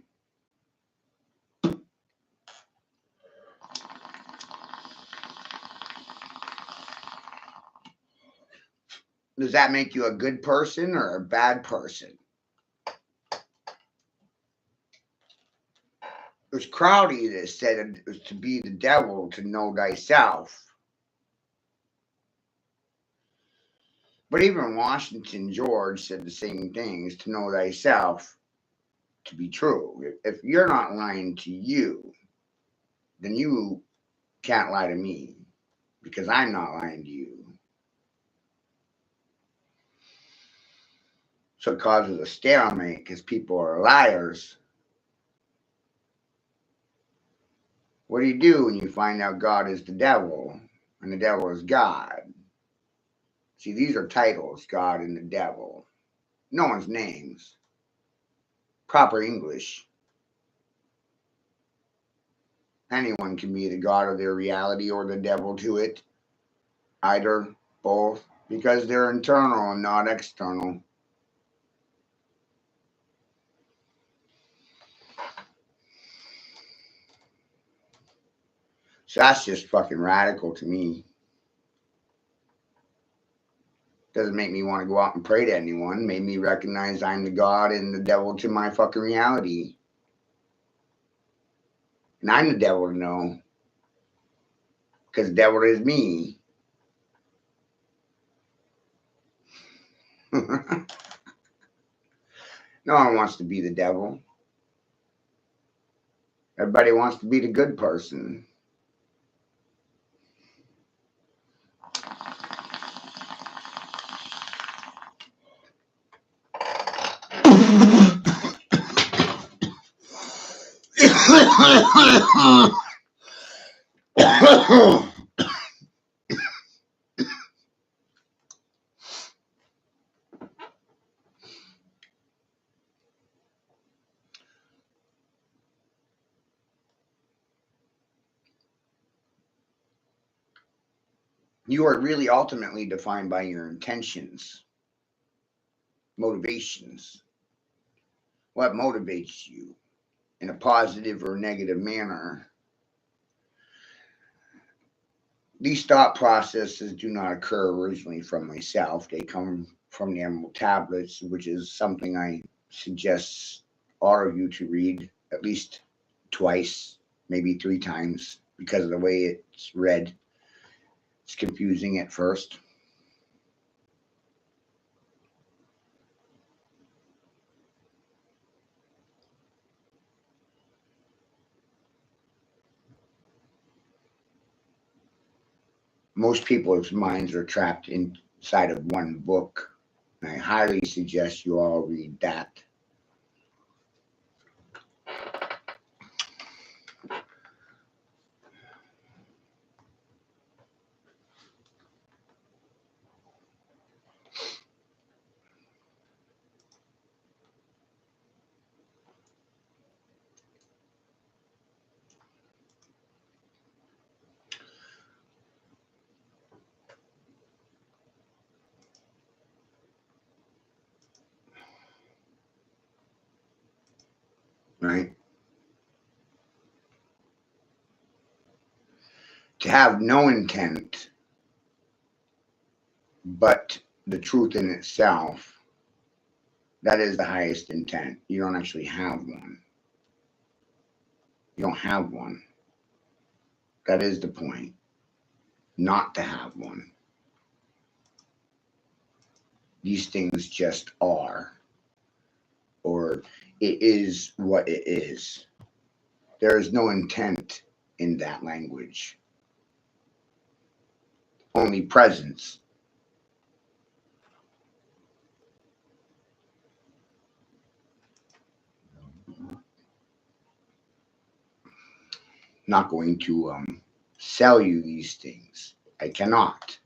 Does that make you a good person or a bad person? It was Crowley that said it was to be the devil to know thyself. But even Washington George said the same things, to know thyself to be true. If you're not lying to you, then you can't lie to me because I'm not lying to you. So it causes a stalemate because people are liars. What do you do when you find out God is the devil and the devil is God? See, these are titles, God and the devil. No one's names. Proper English. Anyone can be the God of their reality or the devil to it. Either, both, because they're internal and not external. So that's just fucking radical to me. Doesn't make me want to go out and pray to anyone. Made me recognize I'm the God and the devil to my fucking reality. And I'm the devil to know. Because the devil is me. No one wants to be the devil. Everybody wants to be the good person. You are really ultimately defined by your intentions, motivations. What motivates you in a positive or negative manner? These thought processes do not occur originally from myself. They come from the Emerald Tablets, which is something I suggest all of you to read at least twice, maybe 3 times, because of the way it's read. It's confusing at first. Most people's minds are trapped inside of one book. I highly suggest you all read that. Right? To have no intent but the truth in itself, that is the highest intent. You don't actually have one. You don't have one. That is the point. Not to have one. These things just are. Or it is what it is. There is no intent in that language. Only presence. Not going to sell you these things. I cannot.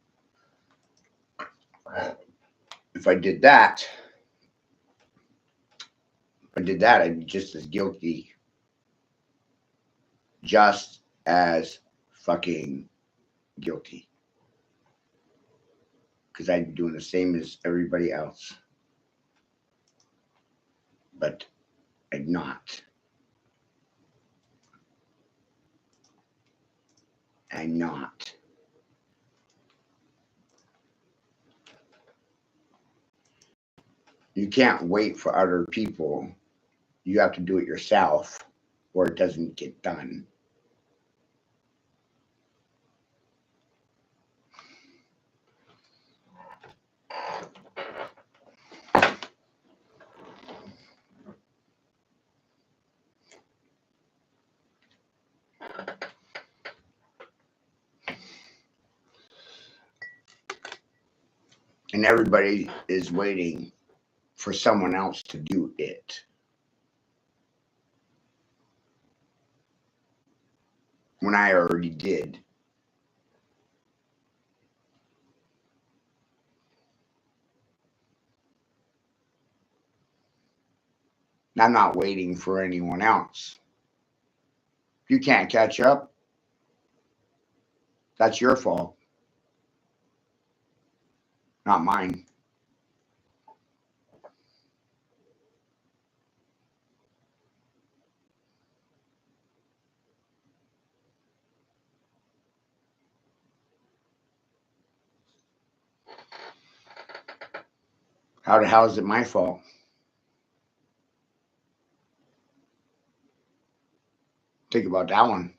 If I did that, I'd be just as guilty. Just as fucking guilty. Because I'd be doing the same as everybody else. But I'd not. I'm not. You can't wait for other people. You have to do it yourself or it doesn't get done. And everybody is waiting for someone else to do it. When I already did. I'm not waiting for anyone else. If you can't catch up, that's your fault, not mine. How the hell is it my fault? Think about that one.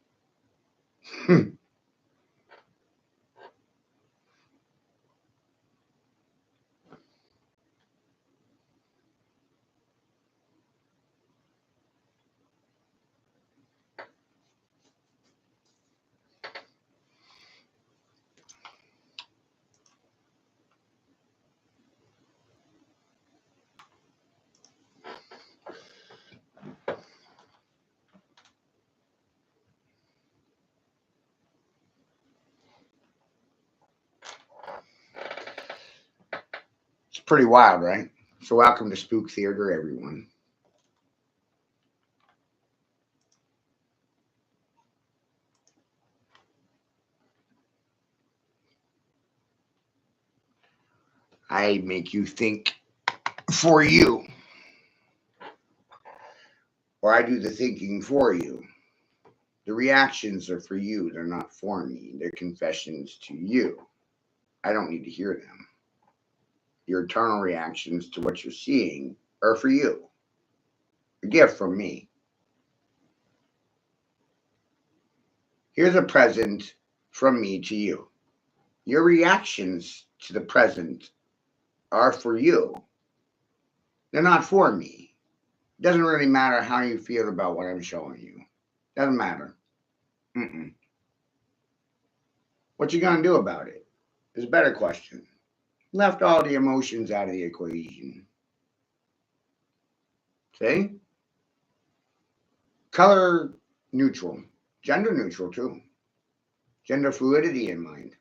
It's pretty wild, right? So welcome to Spook Theater, everyone. I make you think for you. Or I do the thinking for you. The reactions are for you. They're not for me. They're confessions to you. I don't need to hear them. Your eternal reactions to what you're seeing are for you. A gift from me. Here's a present from me to you. Your reactions to the present are for you. They're not for me. It doesn't really matter how you feel about what I'm showing you. Doesn't matter. Mm-mm. What you gonna do about it is a better question. Left all the emotions out of the equation. See? Color neutral. Gender neutral too. Gender fluidity in mind.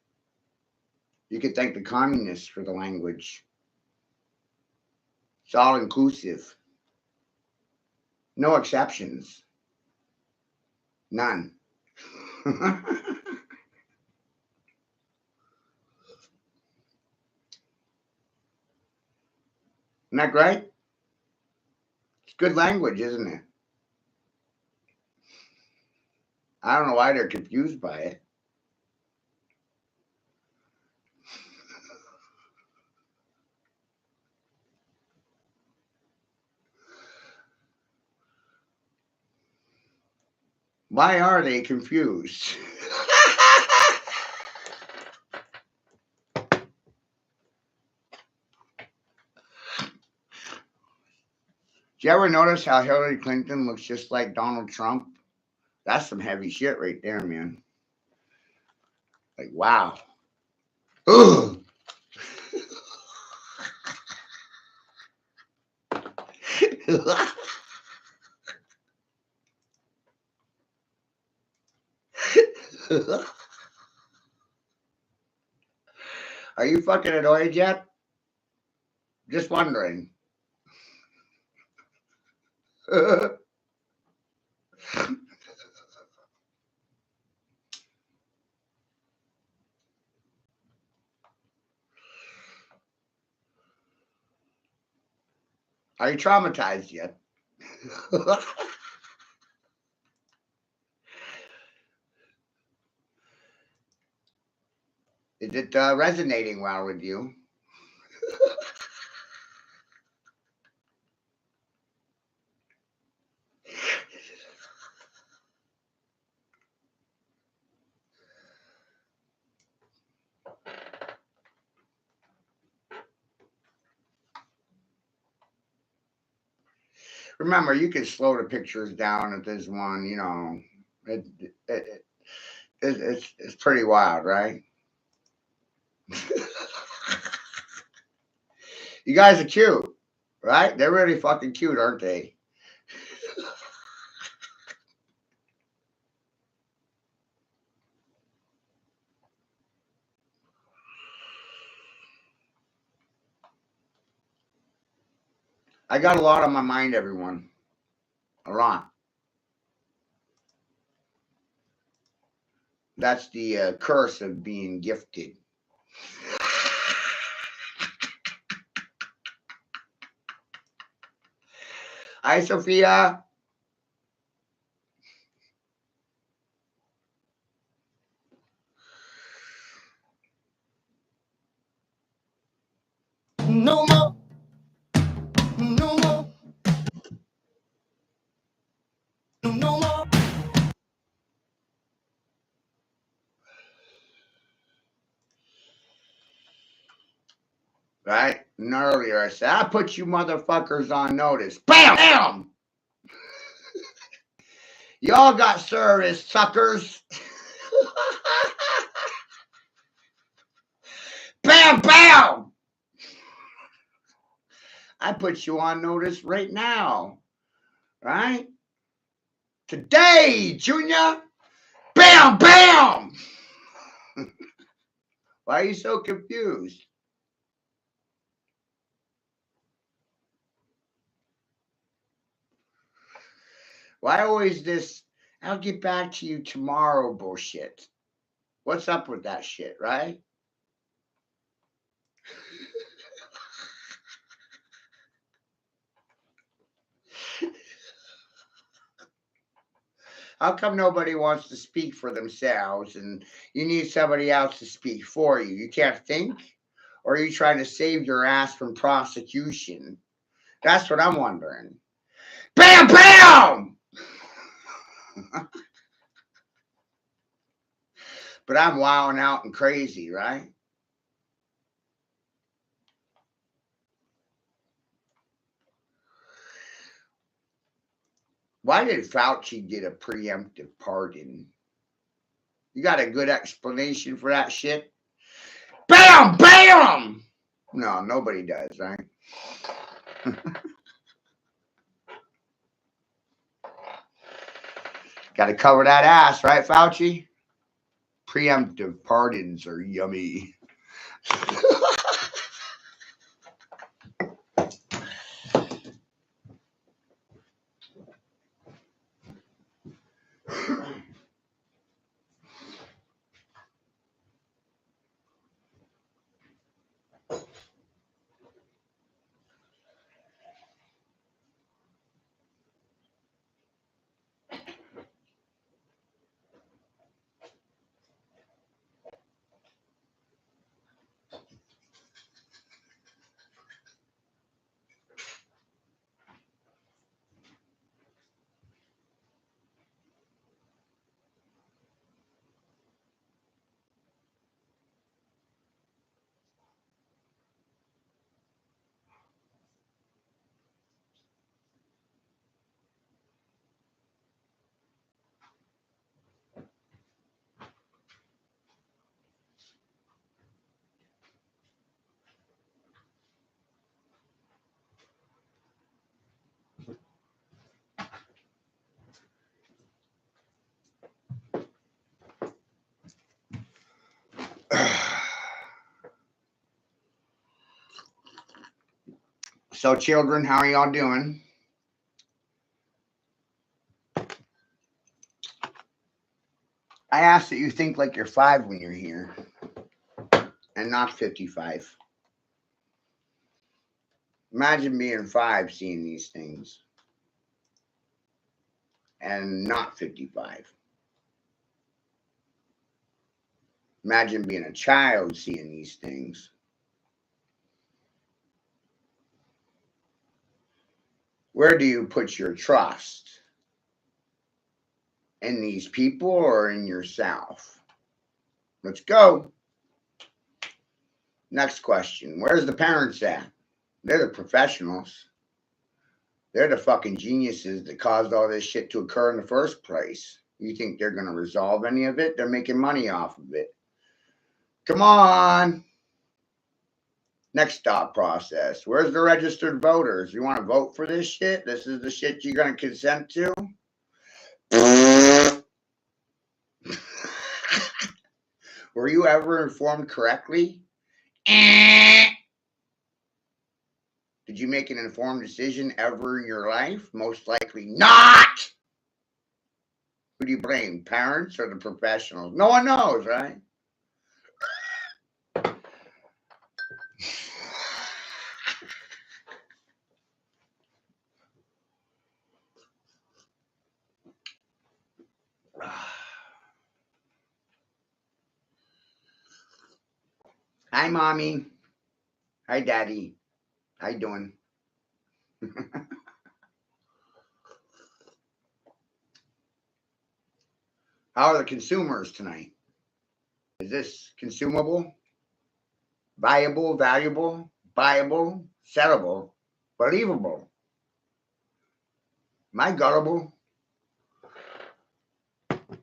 You could thank the communists for the language. It's all inclusive. No exceptions. None. Isn't that great? It's good language, isn't it? I don't know why they're confused by it. Why are they confused? Did you ever notice how Hillary Clinton looks just like Donald Trump? That's some heavy shit right there, man. Like, wow. Ugh. Are you fucking annoyed yet? Just wondering. Are you traumatized yet? Is it resonating well with you? Remember, you can slow the pictures down if there's one. It, it, it, it's pretty wild, right? You guys are cute, right? They're really fucking cute, aren't they? I got a lot on my mind, everyone. A lot. That's the curse of being gifted. Hi, Sophia. No more. No more. No more. Right? And earlier I said, I put you motherfuckers on notice. Bam! Bam! Y'all got service, suckers. Bam! Bam! I put you on notice right now. Right? Today, Junior. Bam! Bam! Why are you so confused? Why always this, I'll get back to you tomorrow bullshit? What's up with that shit, right? How come nobody wants to speak for themselves and you need somebody else to speak for you? You can't think? Or are you trying to save your ass from prosecution? That's what I'm wondering. Bam! Bam! But I'm wilding out and crazy, right? Why did Fauci get a preemptive pardon? You got a good explanation for that shit? Bam! Bam! No, nobody does, right? Got to cover that ass, right, Fauci? Preemptive pardons are yummy. So, children, how are y'all doing? I ask that you think like you're 5 when you're here and not 55. Imagine being 5 seeing these things and not 55. Imagine being a child seeing these things. Where do you put your trust? In these people or in yourself? Let's go. Next question. Where's the parents at? They're the professionals. They're the fucking geniuses that caused all this shit to occur in the first place. You think they're going to resolve any of it? They're making money off of it. Come on. Next thought process. Where's the registered voters? You want to vote for this shit? This is the shit you're going to consent to? Were you ever informed correctly? Did you make an informed decision ever in your life? Most likely not. Who do you blame? Parents or the professionals? No one knows, right? Hi, Mommy. Hi, Daddy. How you doing? How are the consumers tonight? Is this consumable? Viable, valuable, buyable, sellable, believable? Am I gullible?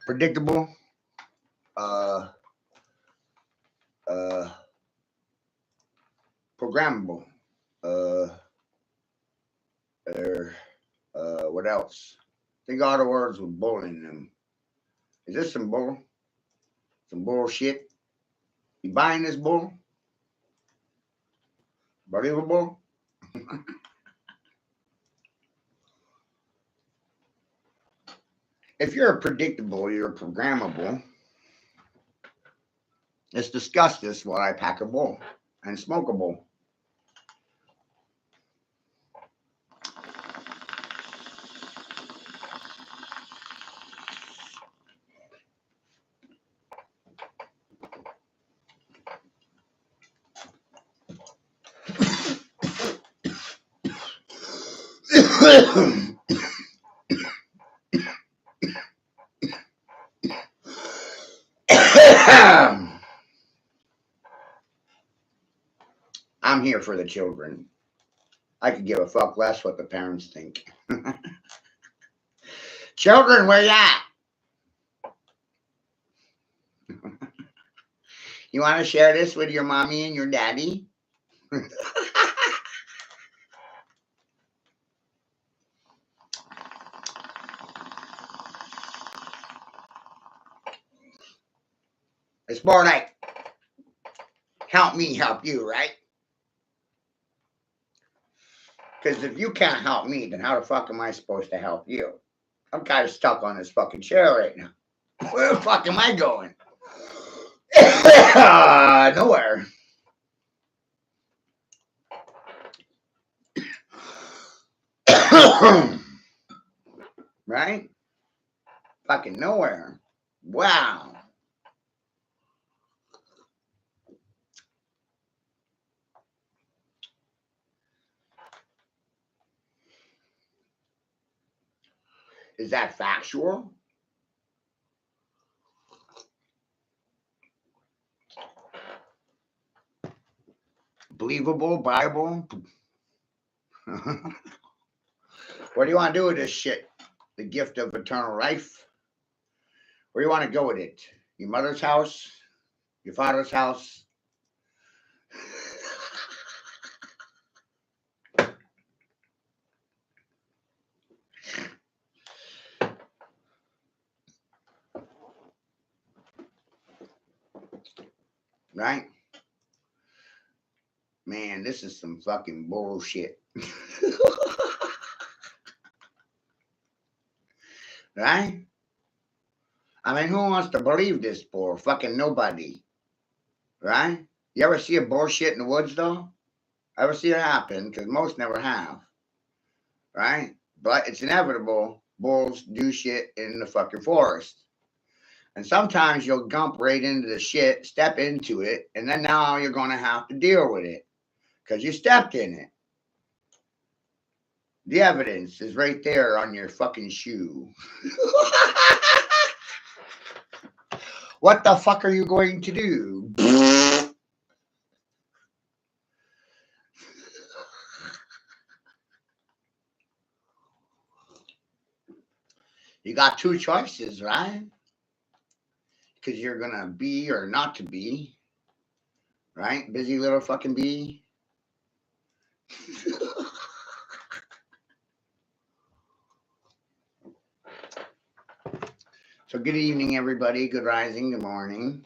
Predictable? Programmable? What else? Think all the words with bull in them. Is this some bull? Some bullshit? You buying this bull? Believable? If you're predictable, you're programmable. Let's discuss this while I pack a bowl and smoke a bowl. I'm here for the children. I could give a fuck less what the parents think. Children, where you at? You want to share this with your mommy and your daddy? It's more like help me help you, right? Because if you can't help me, then how the fuck am I supposed to help you? I'm kind of stuck on this fucking chair right now. Where the fuck am I going? Nowhere. Right? Fucking nowhere. Wow. Is that factual? Believable? Bible? What do you want to do with this shit? The gift of eternal life? Where do you want to go with it? Your mother's house? Your father's house? Right? Man, this is some fucking bullshit. Right? I mean, who wants to believe this bull? Fucking nobody. Right? You ever see a bull shit in the woods, though? Ever see it happen? Because most never have. Right? But it's inevitable. Bulls do shit in the fucking forest. And sometimes you'll gump right into the shit, step into it, and then now you're going to have to deal with it because you stepped in it. The evidence is right there on your fucking shoe. What the fuck are you going to do? You got two choices, right? Because you're going to be or not to be, right? Busy little fucking bee. So good evening, everybody. Good rising. Good morning.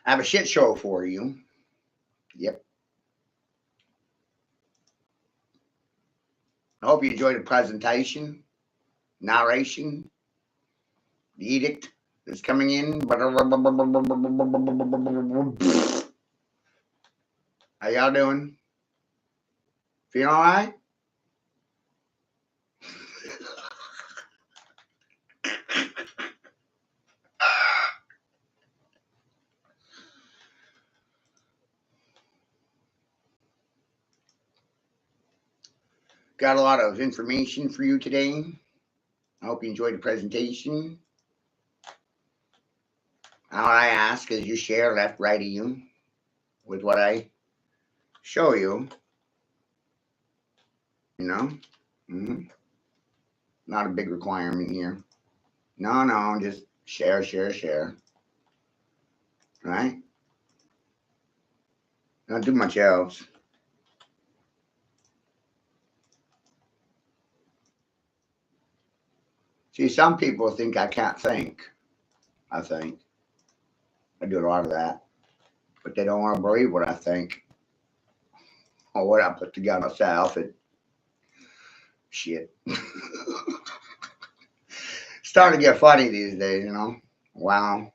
I have a shit show for you. Yep. I hope you enjoyed the presentation, narration, the edict that's coming in. How y'all doing? Feeling all right? Got a lot of information for you today. I hope you enjoyed the presentation. All I ask is you share left, right of you with what I show you. You know? Not a big requirement here. No, just share. Right? Don't do much else. See, some people think I can't think. I think. I do a lot of that. But they don't want to believe what I think or what I put together myself. And shit. Starting to get funny these days, you know? Wow.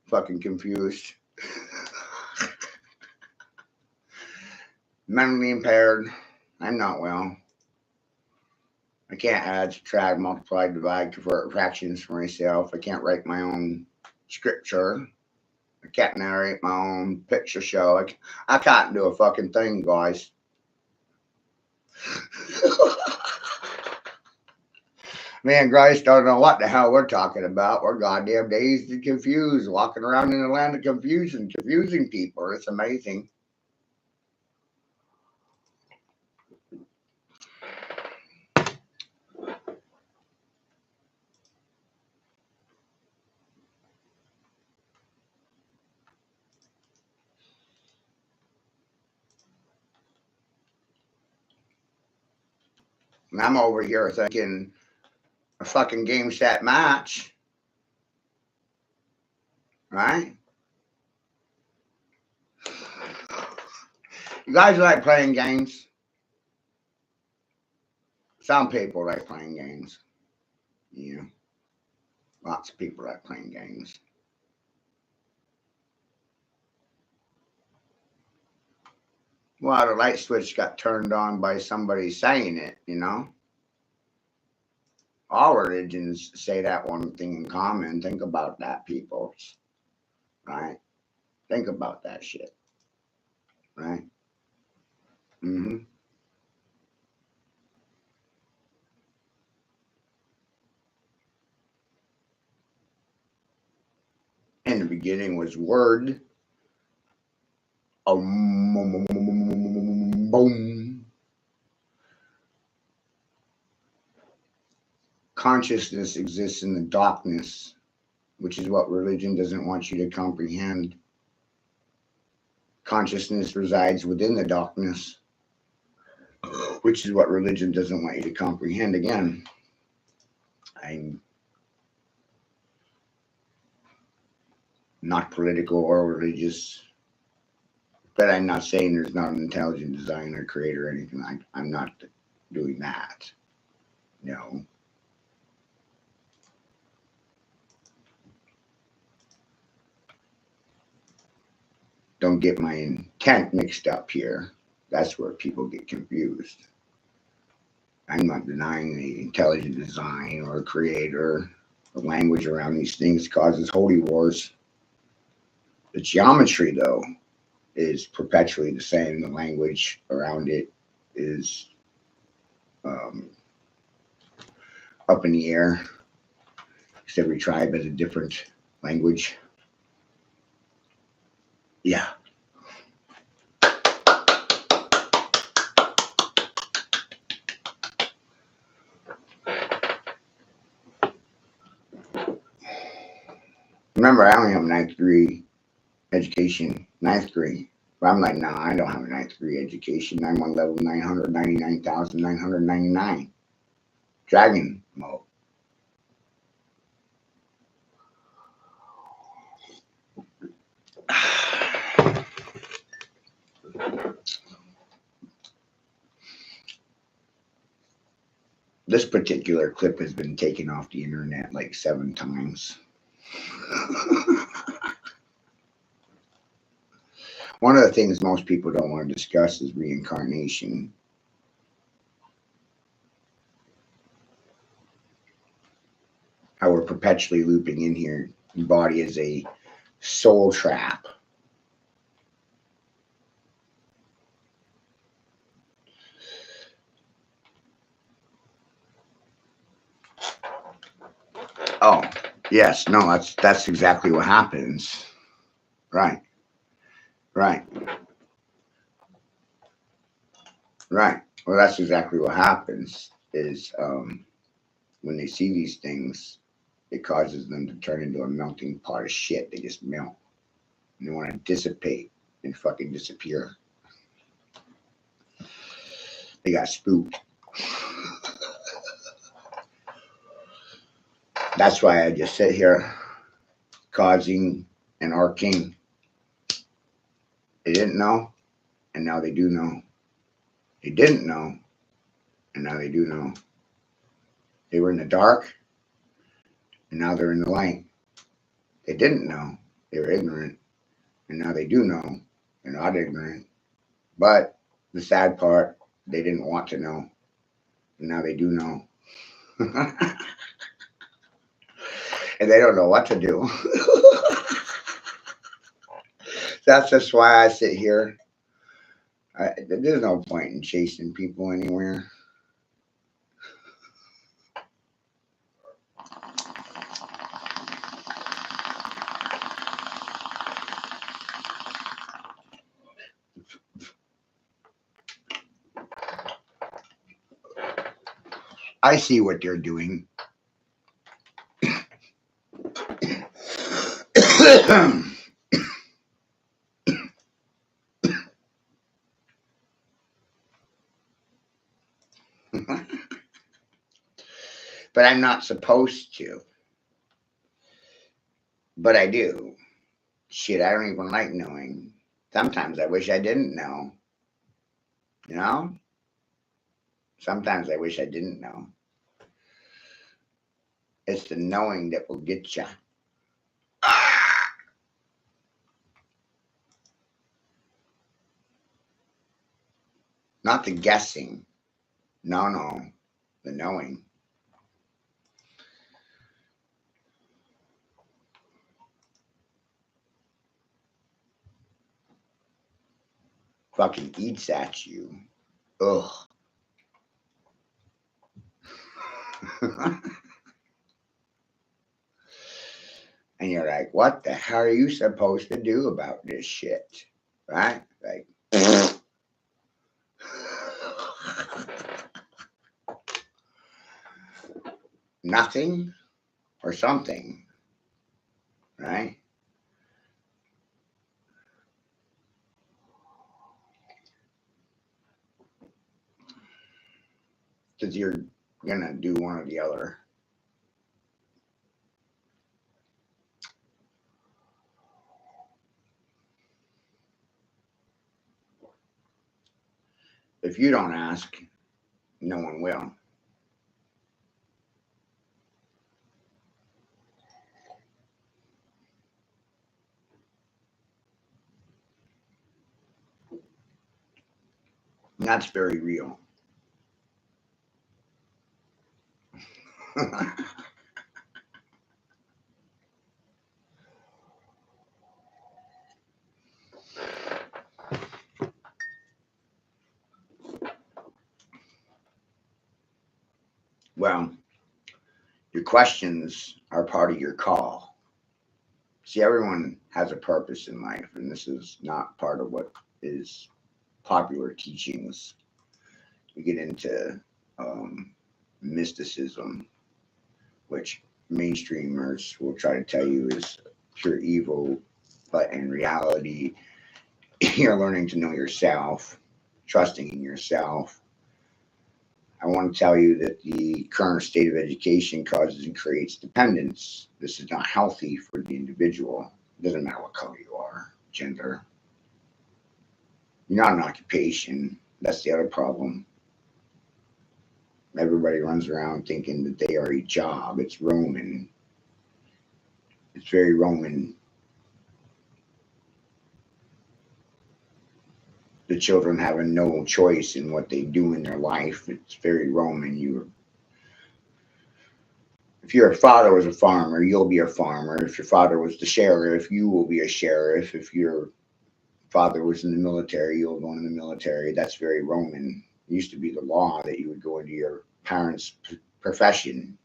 Fucking confused. Mentally impaired. I'm not well. I can't add, subtract, multiply, divide, convert fractions for myself. I can't write my own scripture. I can't narrate my own picture show. I can't do a fucking thing, guys. Me and Grace don't know what the hell we're talking about. We're goddamn dazed and confused, walking around in a land of confusion, confusing people. It's amazing. And I'm over here thinking a fucking game set match. Right? You guys like playing games? Some people like playing games. Yeah. Lots of people like playing games. Well, the light switch got turned on by somebody saying it, you know? All religions say that one thing in common. Think about that, people. Right? Think about that shit. Right? In the beginning was word. Boom. Consciousness exists in the darkness, which is what religion doesn't want you to comprehend. Consciousness resides within the darkness, which is what religion doesn't want you to comprehend. Again, I'm not political or religious. But I'm not saying there's not an intelligent designer, creator, or anything like. I'm not doing that. No. Don't get my intent mixed up here. That's where people get confused. I'm not denying the intelligent design or creator. The language around these things causes holy wars. The geometry, though, is perpetually the same. The language around it is um, up in the air, because every tribe has a different language. Yeah. Remember, I only have a ninth degree education, ninth degree. But I'm like, nah, I don't have a ninth degree education. I'm on level 999,999. Dragon mode. This particular clip has been taken off the internet like 7 times. One of the things most people don't want to discuss is reincarnation. How we're perpetually looping in here. The body is a soul trap. Oh, yes, no, that's exactly what happens. Right, right, right. Well, that's exactly what happens is when they see these things, it causes them to turn into a melting pot of shit. They just melt. And they want to dissipate and fucking disappear. They got spooked. That's why I just sit here causing and arcing. They didn't know, and now they do know. They didn't know, and now they do know. They were in the dark, and now they're in the light. They didn't know. They were ignorant, and now they do know. They're not ignorant. But the sad part, they didn't want to know, and now they do know. And they don't know what to do. That's just why I sit here. There's no point in chasing people anywhere. I see what they're doing. But I'm not supposed to. But I do. Shit, I don't even like knowing. Sometimes I wish I didn't know. You know? Sometimes I wish I didn't know. It's the knowing that will get you. Not the guessing. No, no. The knowing. Fucking eats at you. Ugh. And you're like, what the hell are you supposed to do about this shit? Right? Like, nothing or something. Right? Because you're going to do one or the other. If you don't ask, no one will. And that's very real. Well, your questions are part of your call. See, everyone has a purpose in life, and this is not part of what is popular teachings. We get into mysticism, which mainstreamers will try to tell you is pure evil, but in reality, you're learning to know yourself, trusting in yourself. I want to tell you that the current state of education causes and creates dependence. This is not healthy for the individual. It doesn't matter what color you are, gender. You're not an occupation. That's the other problem. Everybody runs around thinking that they are a job. It's Roman. It's very Roman. The children have a no choice in what they do in their life. It's very Roman. If your father was a farmer, you'll be a farmer. If your father was the sheriff, you will be a sheriff. If your father was in the military, you'll go in the military. That's very Roman. It used to be the law that you would go into your parents' profession.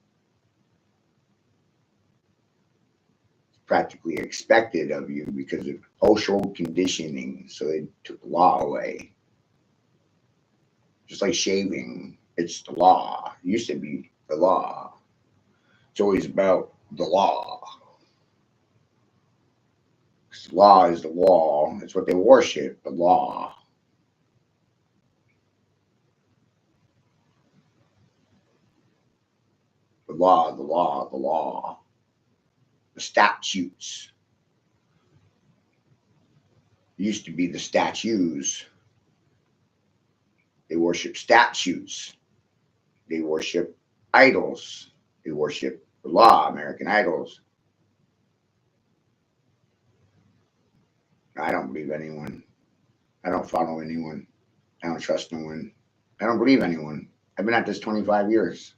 Practically expected of you because of social conditioning. So they took the law away. Just like shaving, it's the law. It used to be the law. It's always about the law. The law is the wall. It's what they worship, the law. The law, the law, the law. The statutes. It used to be the statues. They worship statutes. They worship idols. They worship the law, American idols. I don't believe anyone. I don't follow anyone. I don't trust no one. I don't believe anyone. I've been at this 25 years.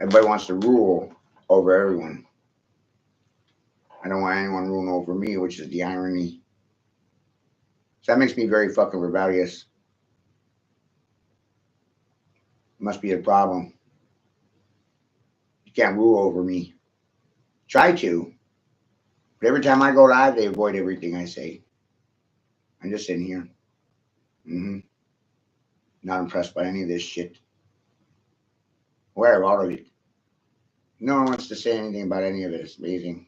Everybody wants to rule over everyone. I don't want anyone ruling over me, which is the irony. So that makes me very fucking rebellious. Must be a problem. You can't rule over me. Try to. But every time I go live, they avoid everything I say. I'm just in here. Not impressed by any of this shit. Aware of all of it. No one wants to say anything about any of it. It's amazing.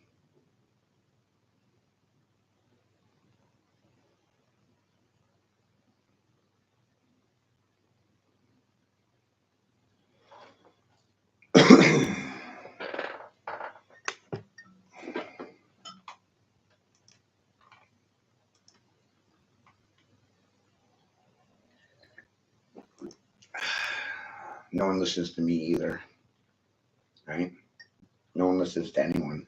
No one listens to me either. Right? No one listens to anyone.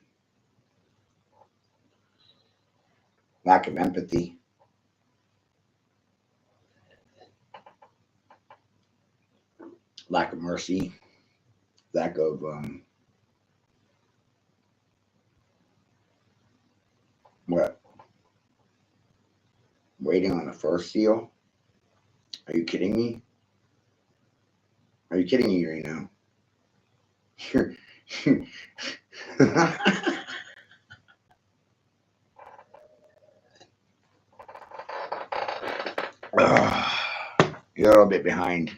Lack of empathy. Lack of mercy. Lack of what? Waiting on the first seal? Are you kidding me? Are you kidding me right now? You're, you're a little bit behind.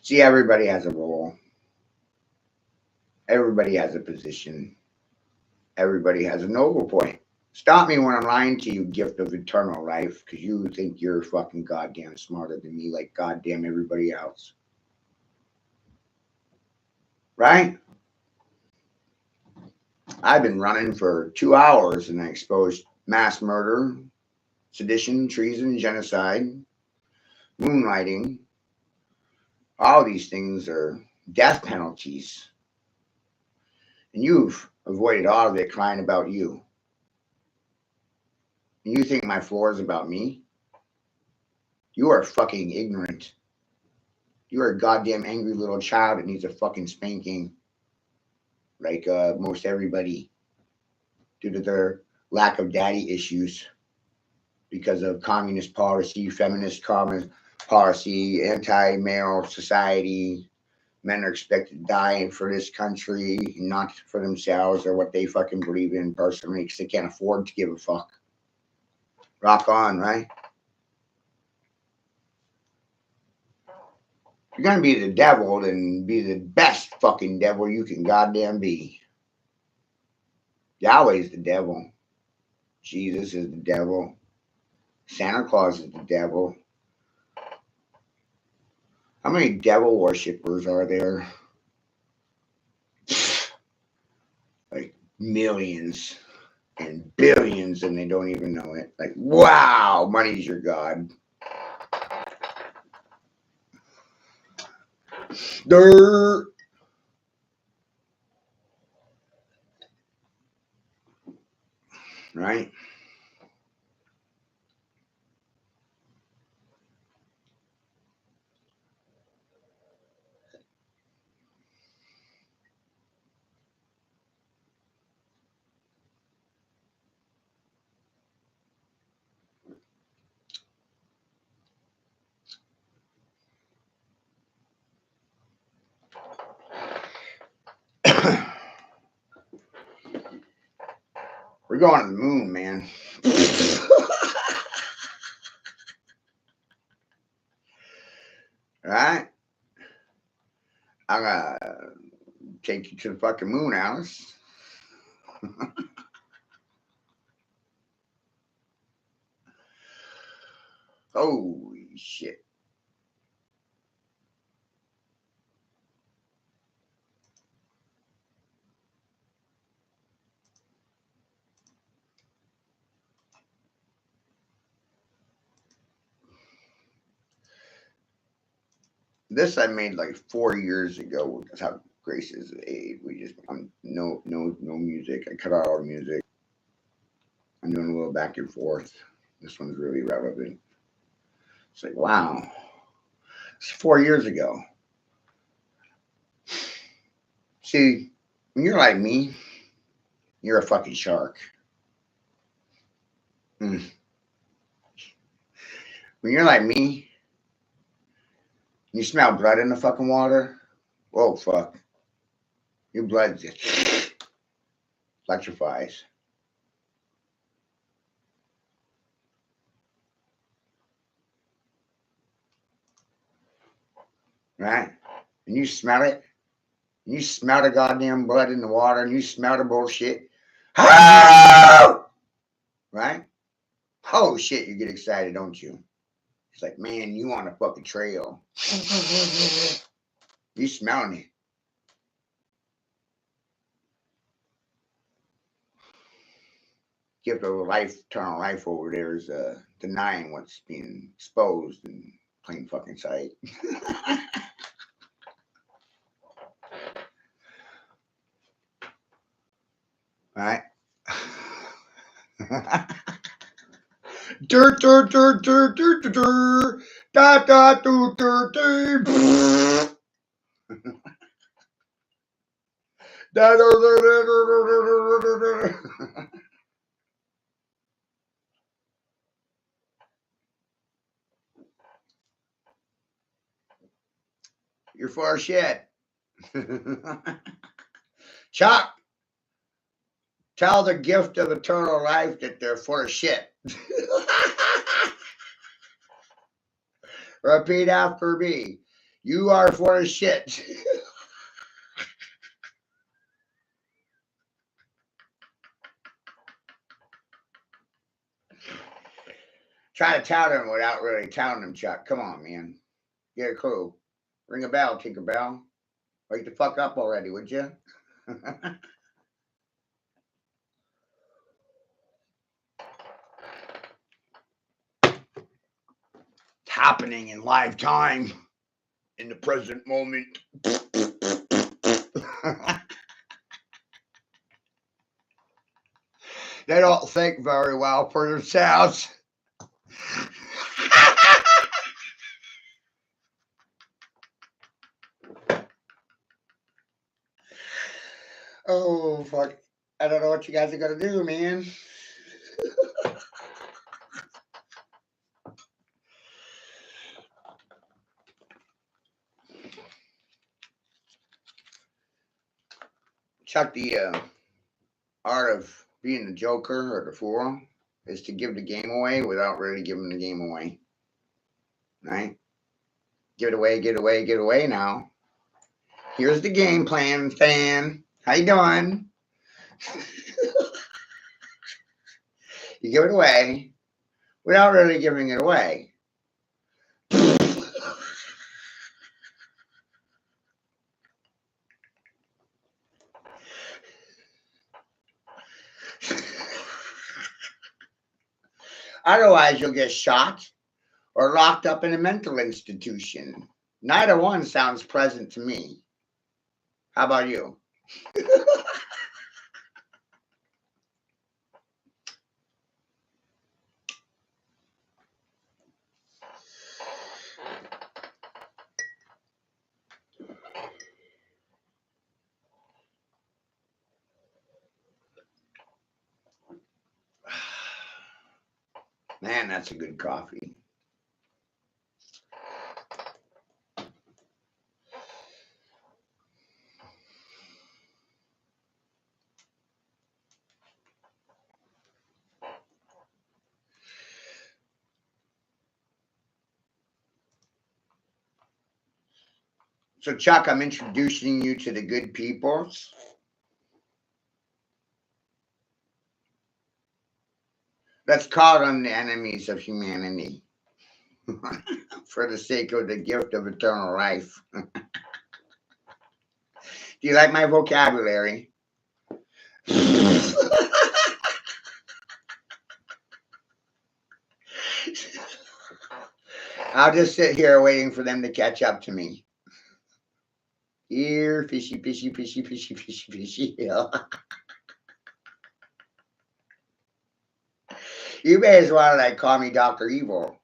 See, everybody has a role. Everybody has a position. Everybody has a noble point. Stop me when I'm lying to you, gift of eternal life, because you think you're fucking goddamn smarter than me, like goddamn everybody else. Right? I've been running for 2 hours and I exposed mass murder, sedition, treason, genocide, moonlighting. All these things are death penalties. And you've avoided all of it crying about you. And you think my floor is about me? You are fucking ignorant. You are a goddamn angry little child that needs a fucking spanking. Like most everybody. Due to their lack of daddy issues. Because of communist policy, feminist policy, anti-male society. Men are expected to die for this country, not for themselves or what they fucking believe in personally, because they can't afford to give a fuck. Rock on, right? If you're gonna be the devil, then be the best fucking devil you can goddamn be. Yahweh's the devil. Jesus is the devil. Santa Claus is the devil. How many devil worshippers are there? Like millions and billions, and they don't even know it. Like, wow, money's your god. Dirt. Right? We're going to the moon, man. Right? I'm gonna take you to the fucking moon, Alice. Holy shit. This I made like 4 years ago. That's how Grace's age. We just no music. I cut out all the music. I'm doing a little back and forth. This one's really relevant. It's like, wow. It's 4 years ago. See, when you're like me, you're a fucking shark. Mm. When you're like me, you smell blood in the fucking water. Whoa, fuck. Your blood just electrifies. Right? And you smell it. And you smell the goddamn blood in the water and you smell the bullshit. Oh! Right? Oh shit, you get excited, don't you? It's like, man, you on a fucking trail. You smelling it. Gift of life, eternal life over there is denying what's being exposed in plain fucking sight. Right? Dirt, dirt, dirt, dirt, dirt, dirt, dirt, da, da, do, dirt, dirt. You're full of shit. Chuck, tell the gift of eternal life that they're full of shit. Repeat after me. You are full of shit. Try to tell them without really telling them, Chuck. Come on, man. Get a clue. Ring a bell, Tinkerbell. Wake the fuck up already, would you? Happening in live time in the present moment. They don't think very well for themselves. Oh, fuck. I don't know what you guys are going to do, man. Chuck, the art of being the joker or the fool is to give the game away without really giving the game away. Right? Give it away, get away, get away now. Here's the game plan, fan. How you doing? You give it away without really giving it away. Otherwise, you'll get shot or locked up in a mental institution. Neither one sounds pleasant to me. How about you? Man, that's a good coffee. So, Chuck, I'm introducing you to the good peoples. Let's call them the enemies of humanity for the sake of the gift of eternal life. Do you like my vocabulary? I'll just sit here waiting for them to catch up to me. Here, fishy, fishy, fishy, fishy, fishy, fishy. You may as well like call me Dr. Evil.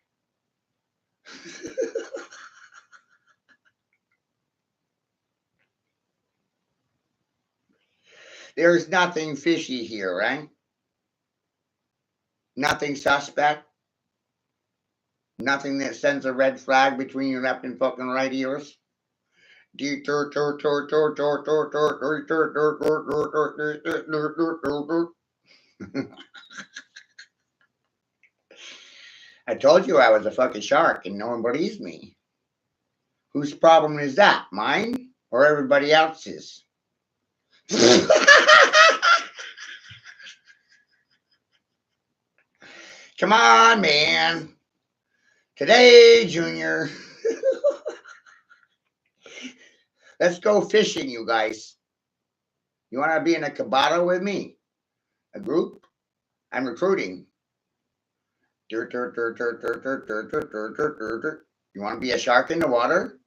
There's nothing fishy here, right? Nothing suspect. Nothing that sends a red flag between your left and fucking right ears. I told you I was a fucking shark and no one believes me. Whose problem is that? Mine or everybody else's? Come on, man. Today, Junior. Let's go fishing, you guys. You want to be in a cabana with me? A group? I'm recruiting. You want to be a shark in the water?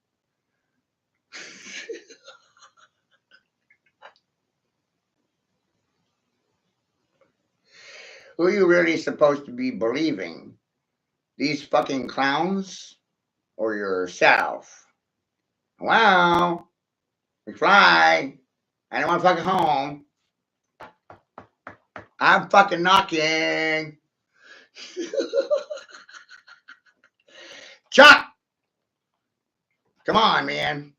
Who are you really supposed to be believing? These fucking clowns or yourself? Wow. McFly. I don't want to fucking home. I'm fucking knocking. Chuck! Come on, man.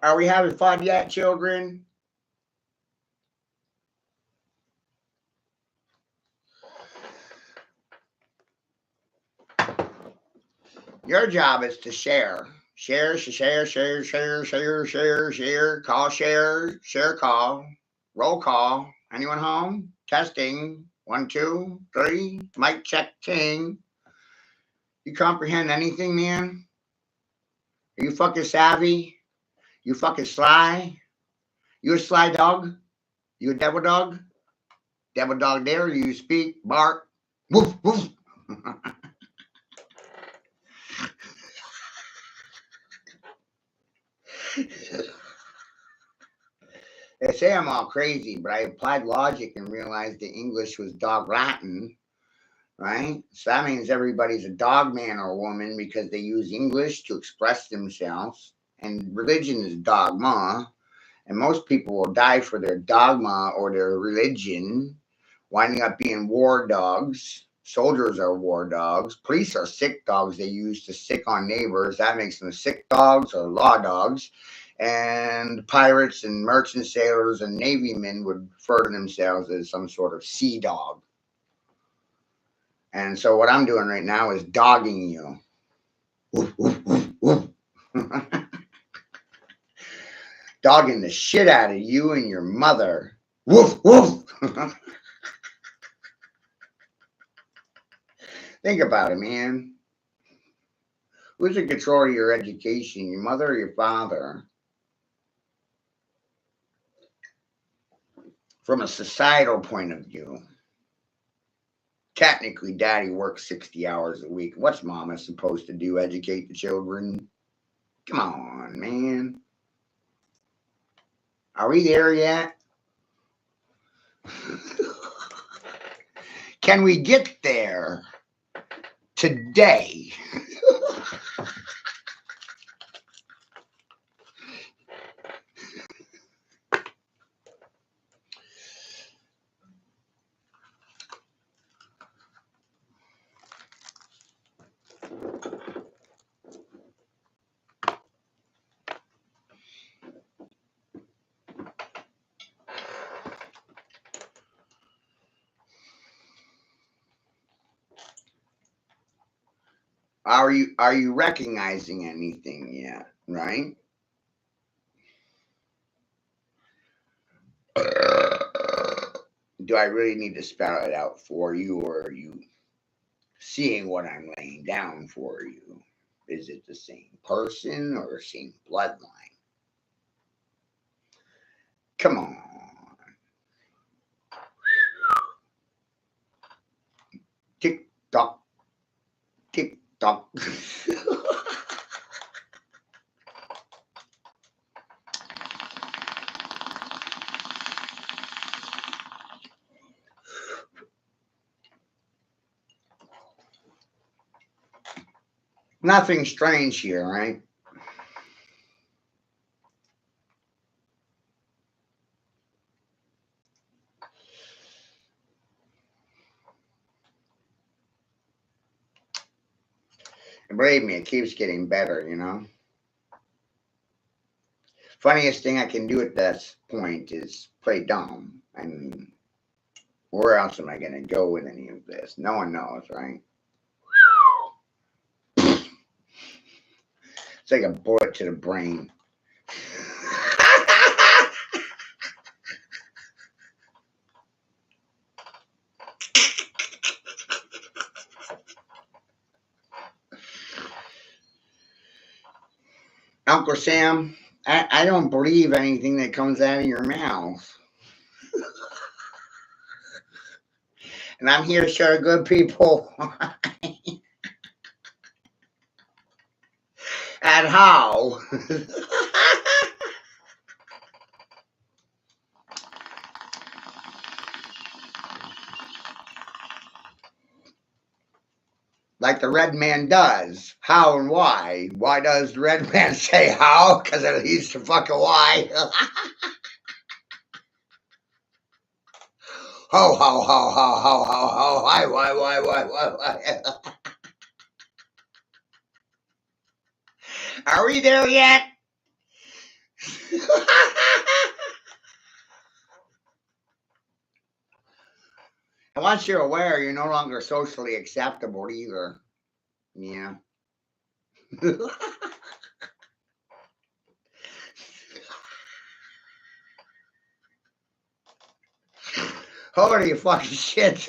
Are we having fun yet, children? Your job is to share Share, share, share, share, share, share, share, call, share, call, roll call. Anyone home? Testing. 1, 2, 3. Mic check, ting. You comprehend anything, man? Are you fucking savvy? You fucking sly? You a sly dog? You a devil dog? Devil dog there, you speak, bark, woof, woof. They say I'm all crazy, but I applied logic and realized that English was dog Latin, right? So that means everybody's a dog man or woman because they use English to express themselves. And religion is dogma. And most people will die for their dogma or their religion, winding up being war dogs. Soldiers are war dogs. Police are sick dogs they use to sick on neighbors. That makes them sick dogs or law dogs. And pirates and merchant sailors and navy men would refer to themselves as some sort of sea dog. And so what I'm doing right now is dogging you. Woof, woof, woof, woof. Dogging the shit out of you and your mother. Woof, woof. Think about it, man. Who's in control of your education, your mother or your father? From a societal point of view, technically, daddy works 60 hours a week. What's mama supposed to do? Educate the children? Come on, man. Are we there yet? Can we get there today? Are you recognizing anything yet? Right? Do I really need to spell it out for you, or are you seeing what I'm laying down for you? Is it the same person or the same bloodline? Come on. Tick tock, tick tock. Nothing strange here, right? And believe me, it keeps getting better, you know? Funniest thing I can do at this point is play dumb. I mean, where else am I going to go with any of this? No one knows, right? It's like a bullet to the brain. Uncle Sam, I don't believe anything that comes out of your mouth. And I'm here to show good people at how. Like the red man does. How and why? Why does the red man say how? Because it leads to fucking why. Ho, ho, ho, ho, ho, ho, ho, why. Are we there yet? And once you're aware, you're no longer socially acceptable either. Yeah. Holy fucking shit.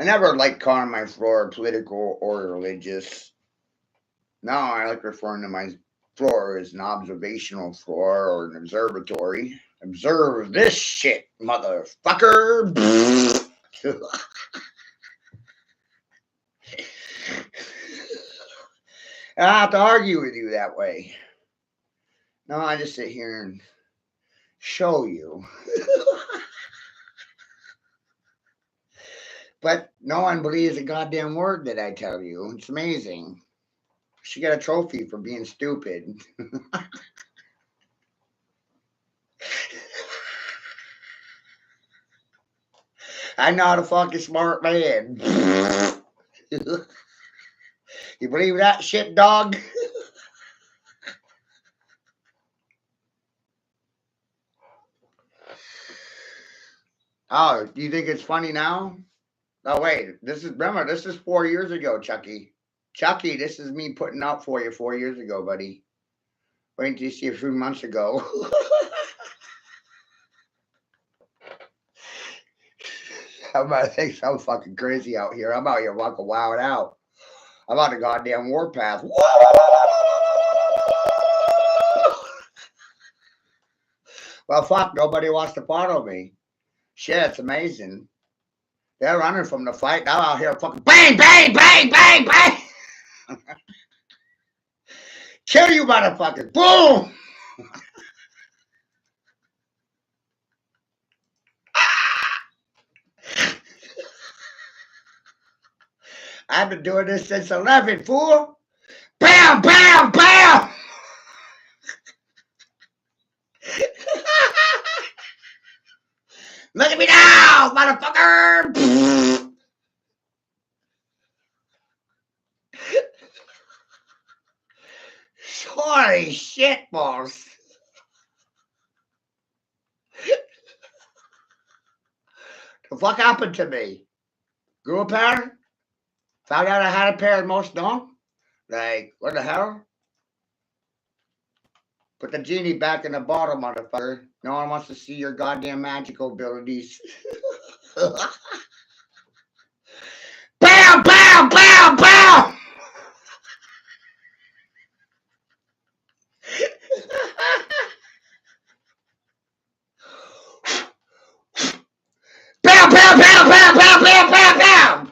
I never liked calling my floor political or religious. Now I like referring to my floor as an observational floor or an observatory. Observe this shit, motherfucker. I don't have to argue with you that way. No, I just sit here and show you. But no one believes a goddamn word that I tell you. It's amazing. She got a trophy for being stupid. I'm not a fucking smart man. You believe that shit, dog? Oh, do you think it's funny now? Oh wait, this is 4 years ago, Chucky. Chucky, this is me putting out for you 4 years ago, buddy. Wait until you see a few months ago. I'm about to think I'm fucking crazy out here. I'm out here fucking wild out. I'm on the goddamn warpath. Well, fuck, nobody wants to follow me. Shit, it's amazing. They're running from the fight. I'm out here fucking bang, bang, bang, bang, bang. Kill you, motherfuckers. Boom. I've been doing this since 11, fool. Bam, bam, bam. Look at me now, motherfucker. Holy shit, balls. The fuck happened to me? Grew a pair? Found out I had a pair and most don't? Like, what the hell? Put the genie back in the bottle, motherfucker. No one wants to see your goddamn magical abilities. Bam, bam, bam, bam! Bam, bam, bam, bam, bam, bam, bam, bam!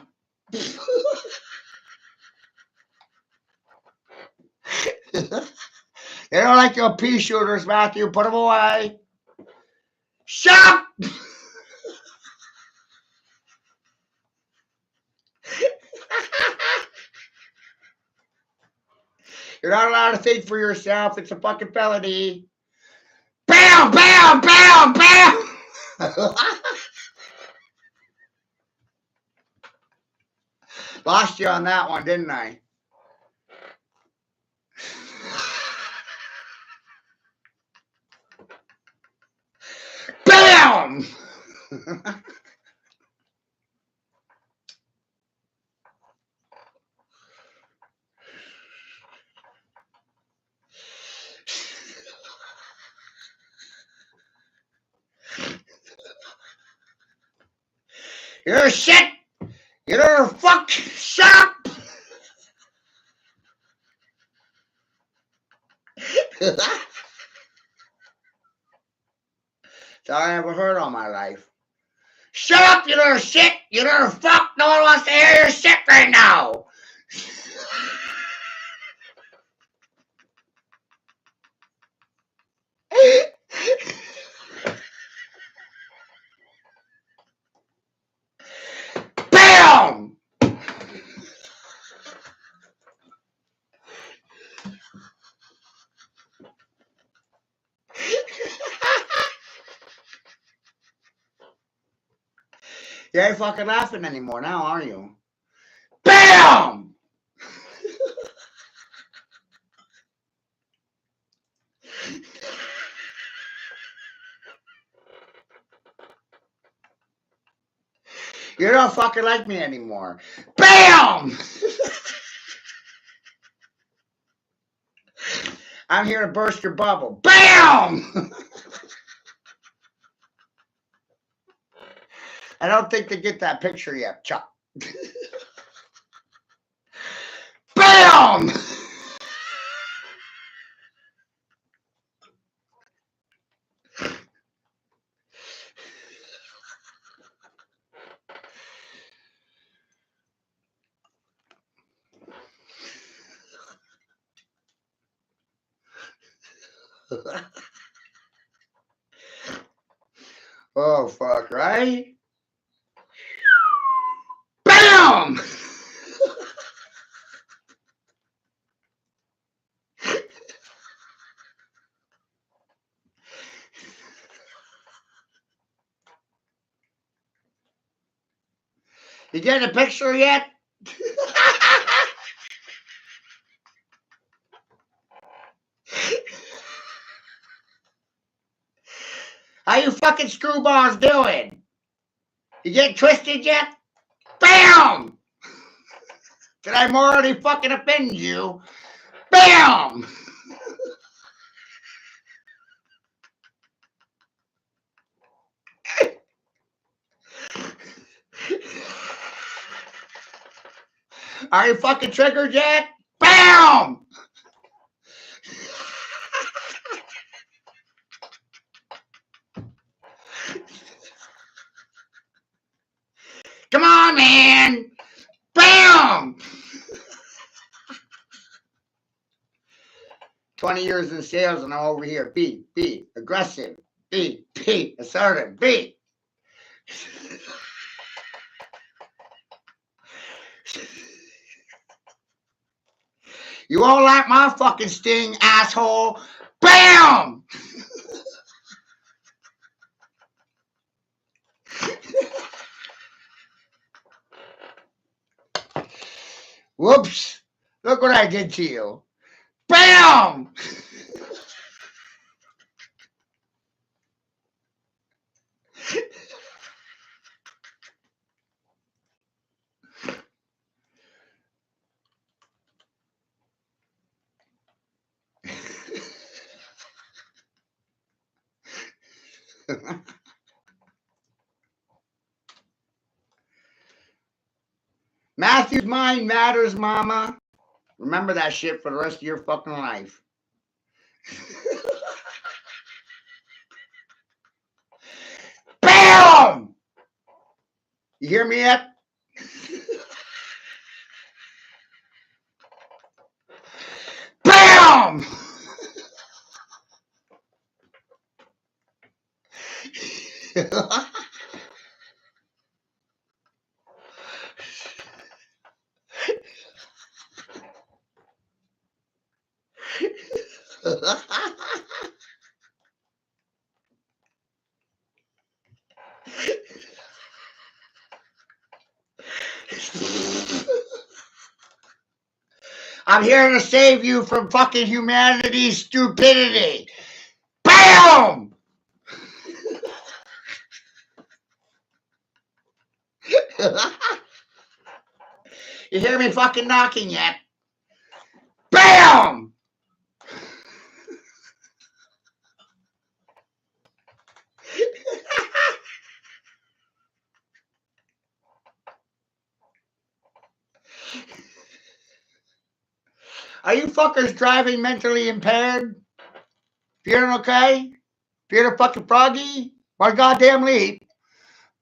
You don't like your pea shooters, Matthew. Put them away. Shut up! You're not allowed to think for yourself. It's a fucking felony. Bam, bam, bam, bam! Lost you on that one, didn't I? Bam! You're shit! You're fuck! Shut up! That's all I ever heard all my life. Shut up, you little shit! You little fuck! No one wants to hear your shit right now! BAM! You ain't fucking laughing anymore now, are you? BAM! You don't fucking like me anymore. BAM! I'm here to burst your bubble. BAM! I don't think they get that picture yet, Chuck. BAM! Oh, fuck, right? BAM! You getting a picture yet? How you fucking screwballs doing? You getting twisted yet? BAM! Did I already fucking offend you? BAM! Are you fucking triggered yet? BAM! Come on, man! BAM! 20 years in sales and I'm over here. Be aggressive. Be assertive. Be. You won't like my fucking sting, asshole. BAM! Whoops. Look what I did to you. BAM! Matthew's mind matters, mama. Remember that shit for the rest of your fucking life. BAM! You hear me yet? BAM! I'm here to save you from fucking humanity's stupidity. BAM! You hear me fucking knocking yet? BAM! Are you fuckers driving mentally impaired? Feeling okay? Feeling fucking froggy? My goddamn leap.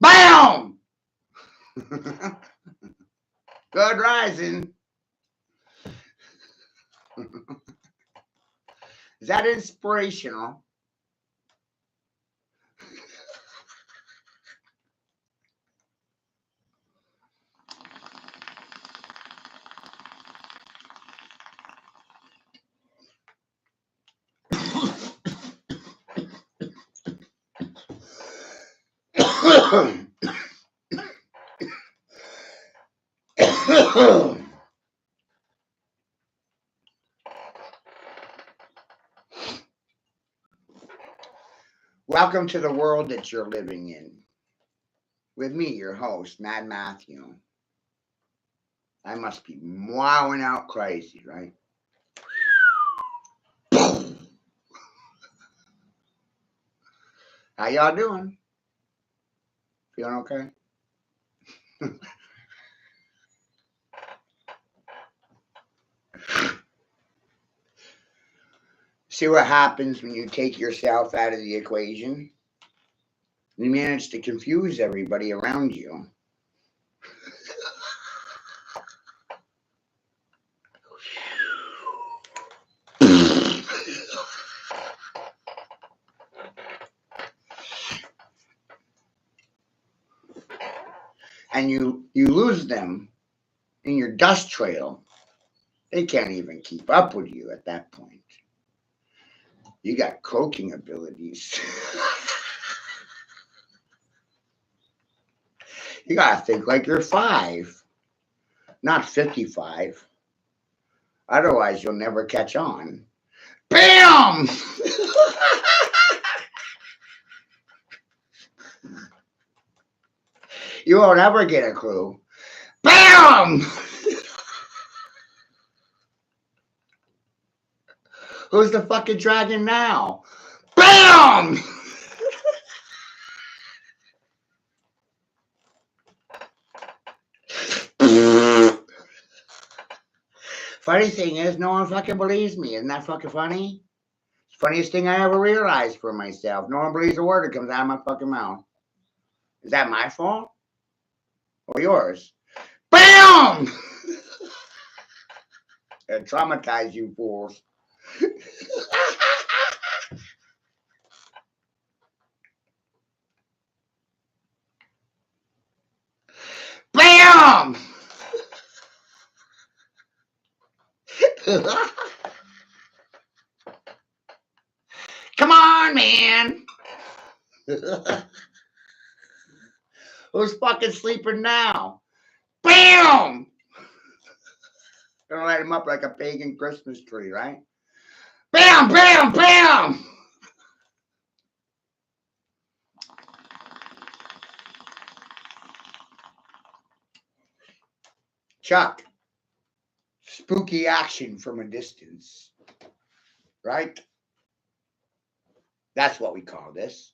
BAM! Good rising. Is that inspirational? Welcome to the world that you're living in. With me, your host, Mad Matthew. I must be wowing out crazy, right? How y'all doing? Feeling okay? See what happens when you take yourself out of the equation? You manage to confuse everybody around you. And you lose them in your dust trail. They can't even keep up with you at that point. You got cloaking abilities. You gotta think like you're 5, not 55. Otherwise, you'll never catch on. BAM! You won't ever get a clue. BAM! Who's the fucking dragon now? BAM! Funny thing is, no one fucking believes me. Isn't that fucking funny? It's the funniest thing I ever realized for myself. No one believes a word that comes out of my fucking mouth. Is that my fault? Or yours? BAM! It traumatized you fools. BAM! Come on, man. Who's fucking sleeping now? BAM! Gonna light him up like a pagan Christmas tree, right? BAM! BAM! BAM! Chuck, spooky action from a distance, right? That's what we call this.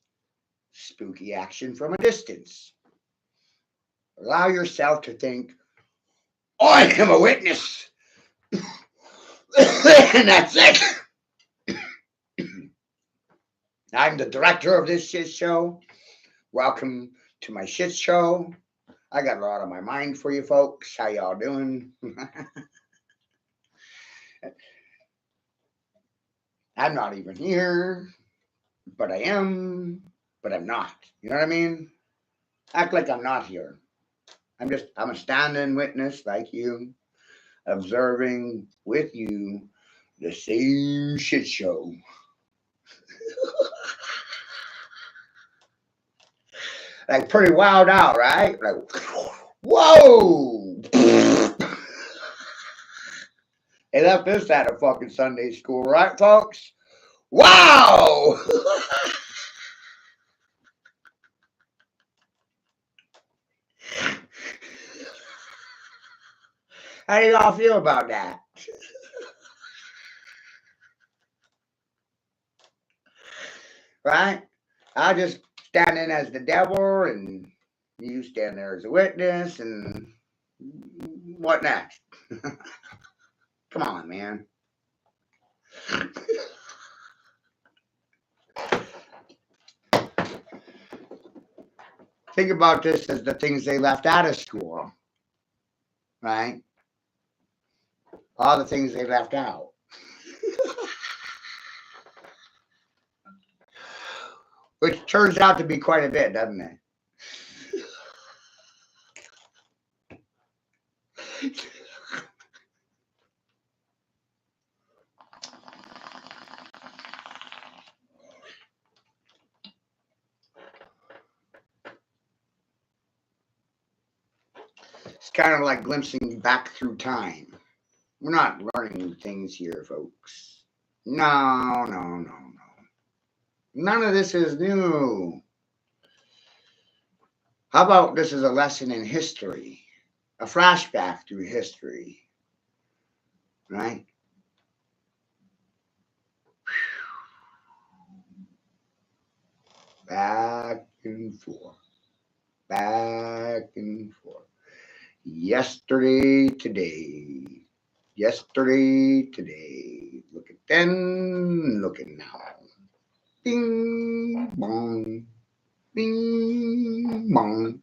Spooky action from a distance. Allow yourself to think, I am a witness. And that's it. I'm the director of this shit show. Welcome to my shit show. I got a lot on my mind for you folks. How y'all doing? I'm not even here, but I am, but I'm not. You know what I mean? Act like I'm not here. I'm a standing witness like you, observing with you the same shit show. Like pretty wild out, right? Like, whoa! They left this at a fucking Sunday school, right, folks? Wow! How do y'all feel about that? Right? I'll just stand in as the devil and you stand there as a witness and what next? Come on, man. Think about this as the things they left out of school, right? All the things they left out. Which turns out to be quite a bit, doesn't it? It's kind of like glimpsing back through time. We're not learning new things here, folks. No, no, no, no. None of this is new. How about this is a lesson in history, a flashback through history, right? Back and forth, back and forth. Yesterday, today. Yesterday, today. Look at then, look at now. Bing, bong, bing, bong.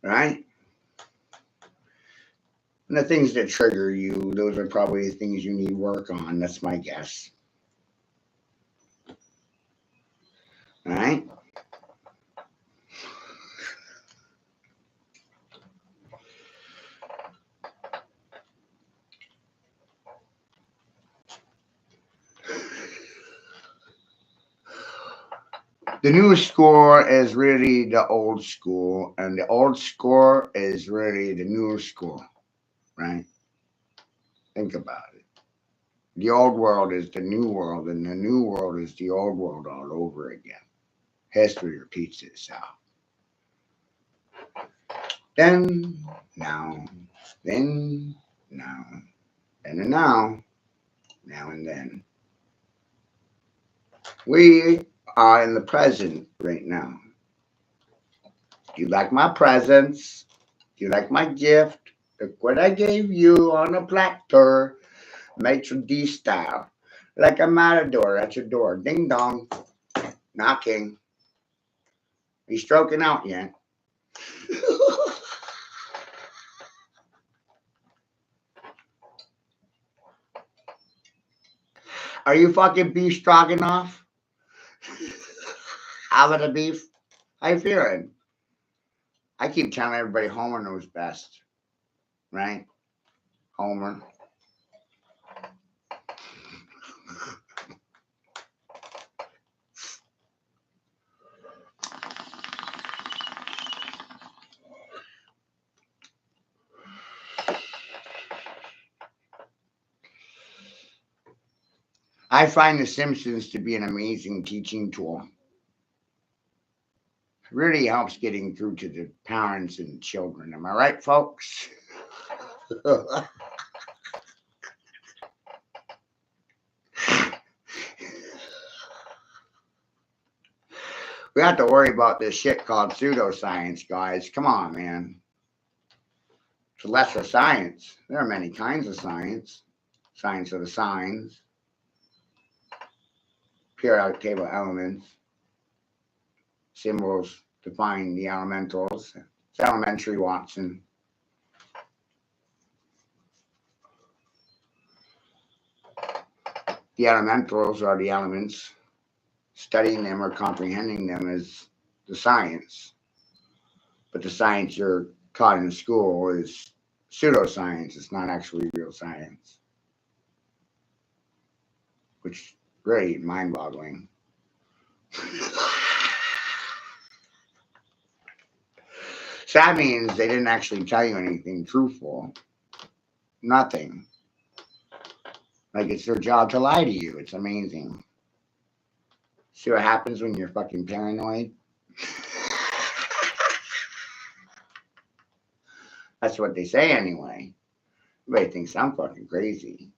Right? And the things that trigger you, those are probably the things you need work on. That's my guess. All right? The new score is really the old school, and the old score is really the new school, right? Think about it. The old world is the new world, and the new world is the old world all over again. History repeats itself. Then, now, then, now, and now, now and then. We are in the present right now. Do you like my presents? Do you like my gift? Look what I gave you on a platter, maitre d' style, like a matador at your door. Ding dong, knocking. Are you stroking out yet? Are you fucking beef stroganoff? Having a beef? How you feeling? I keep telling everybody Homer knows best, right? Homer. I find The Simpsons to be an amazing teaching tool. It really helps getting through to the parents and children. Am I right, folks? We have to worry about this shit called pseudoscience, guys. Come on, man. It's a lesser science. There are many kinds of science. Science of the signs, periodic table elements, symbols define the elementals. It's elementary, Watson. The elementals are the elements. Studying them or comprehending them is the science. But the science you're taught in school is pseudoscience. It's not actually real science, which is really mind-boggling. So that means they didn't actually tell you anything truthful. Nothing. Like it's their job to lie to you. It's amazing. See what happens when you're fucking paranoid? That's what they say anyway. Everybody thinks I'm fucking crazy.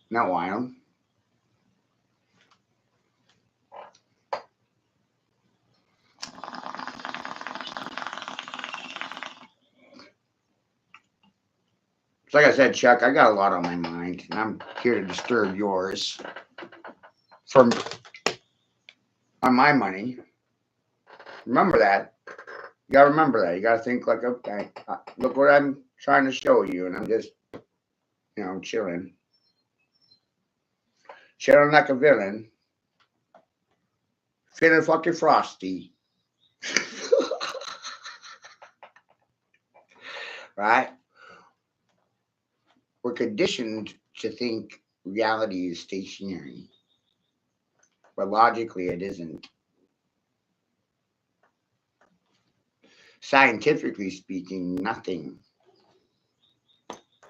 Not wild. So like I said, Chuck, I got a lot on my mind, and I'm here to disturb yours from on my money. Remember that. You gotta remember that. You gotta think like, okay, look what I'm trying to show you, and I'm just, chilling, chilling like a villain, feeling fucking frosty, right? We're conditioned to think reality is stationary, but logically it isn't. Scientifically speaking, nothing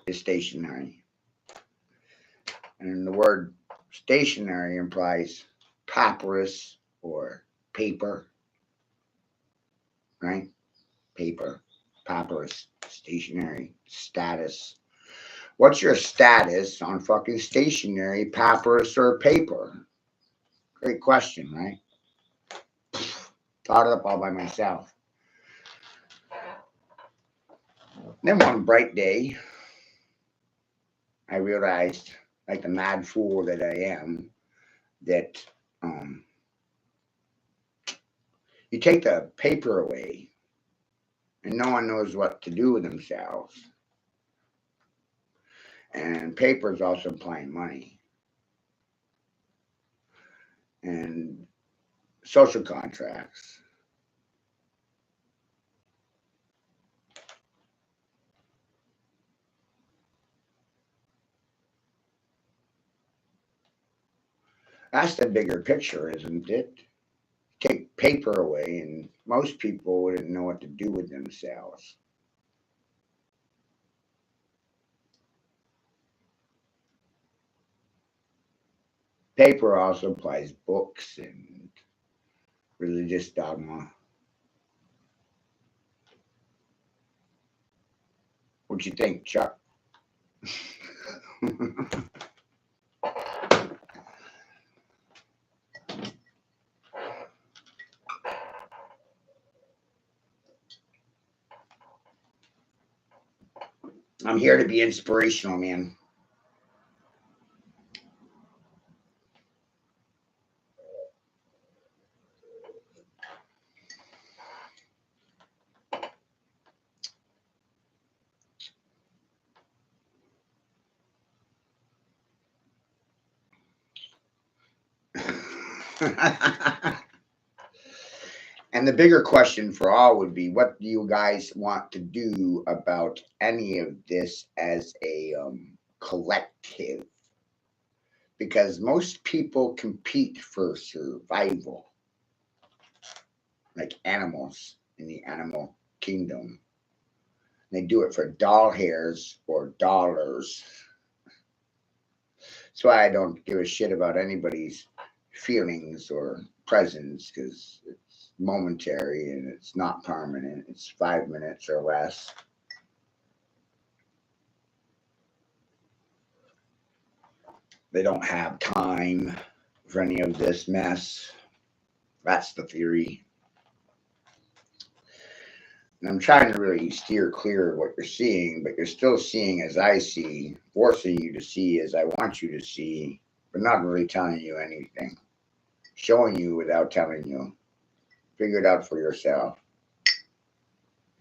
is stationary. And the word stationary implies papyrus or paper, right? Paper, papyrus, stationary, status. What's your status on fucking stationary, papyrus, or paper? Great question, right? Thought it up all by myself. Then one bright day, I realized, like the mad fool that I am, that you take the paper away and no one knows what to do with themselves. And paper is also implying money and social contracts. That's the bigger picture, isn't it? Take paper away, and most people wouldn't know what to do with themselves. Paper also applies books and religious dogma. What you think, Chuck? I'm here to be inspirational, man. And the bigger question for all would be, what do you guys want to do about any of this as a collective? Because most people compete for survival, like animals in the animal kingdom. They do it for doll hairs or dollars. That's why I don't give a shit about anybody's feelings or presence, because it's momentary and it's not permanent. It's 5 minutes or less. They don't have time for any of this mess. That's the theory. And I'm trying to really steer clear of what you're seeing, but you're still seeing as I see, forcing you to see as I want you to see, but not really telling you anything. Showing you without telling you. Figure it out for yourself.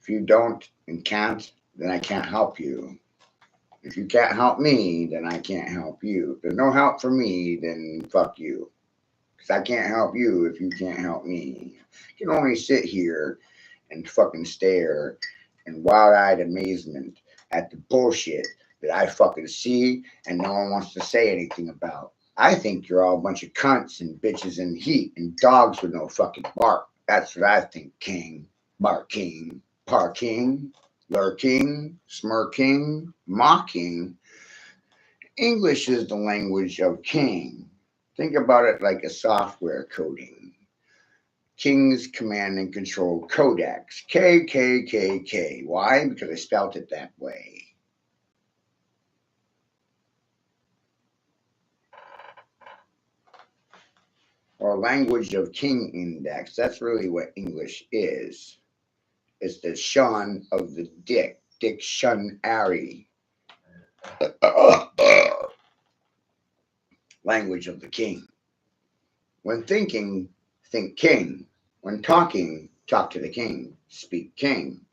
If you don't and can't, then I can't help you. If you can't help me, then I can't help you. If there's no help for me, then fuck you. Because I can't help you if you can't help me. You can only sit here and fucking stare in wild-eyed amazement at the bullshit that I fucking see and no one wants to say anything about. I think you're all a bunch of cunts and bitches in heat and dogs with no fucking bark. That's what I think, King. Barking, parking, lurking, smirking, mocking. English is the language of king. Think about it like a software coding. King's Command and Control Codex. KKKK. Why? Because I spelt it that way. Or language of king index. That's really what English is. It's the shun of the dick. Dictionary. Language of the king. When thinking, think king. When talking, talk to the king. Speak king.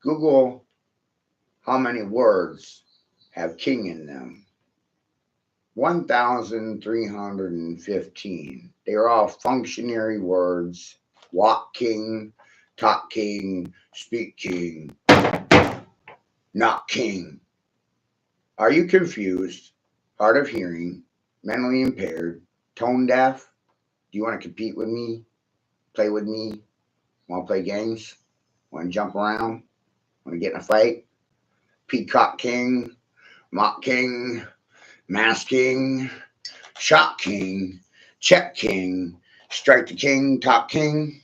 Google how many words have king in them. 1,315. They are all functionary words. Walk king, talk king, speak king, not king. Are you confused, hard of hearing, mentally impaired, tone deaf? Do you want to compete with me? play with me? Want to play games? Want to jump around? Want to get in a fight? Peacock King, Mock King, Mask King, Shot King, Check King, Strike the King, Top King.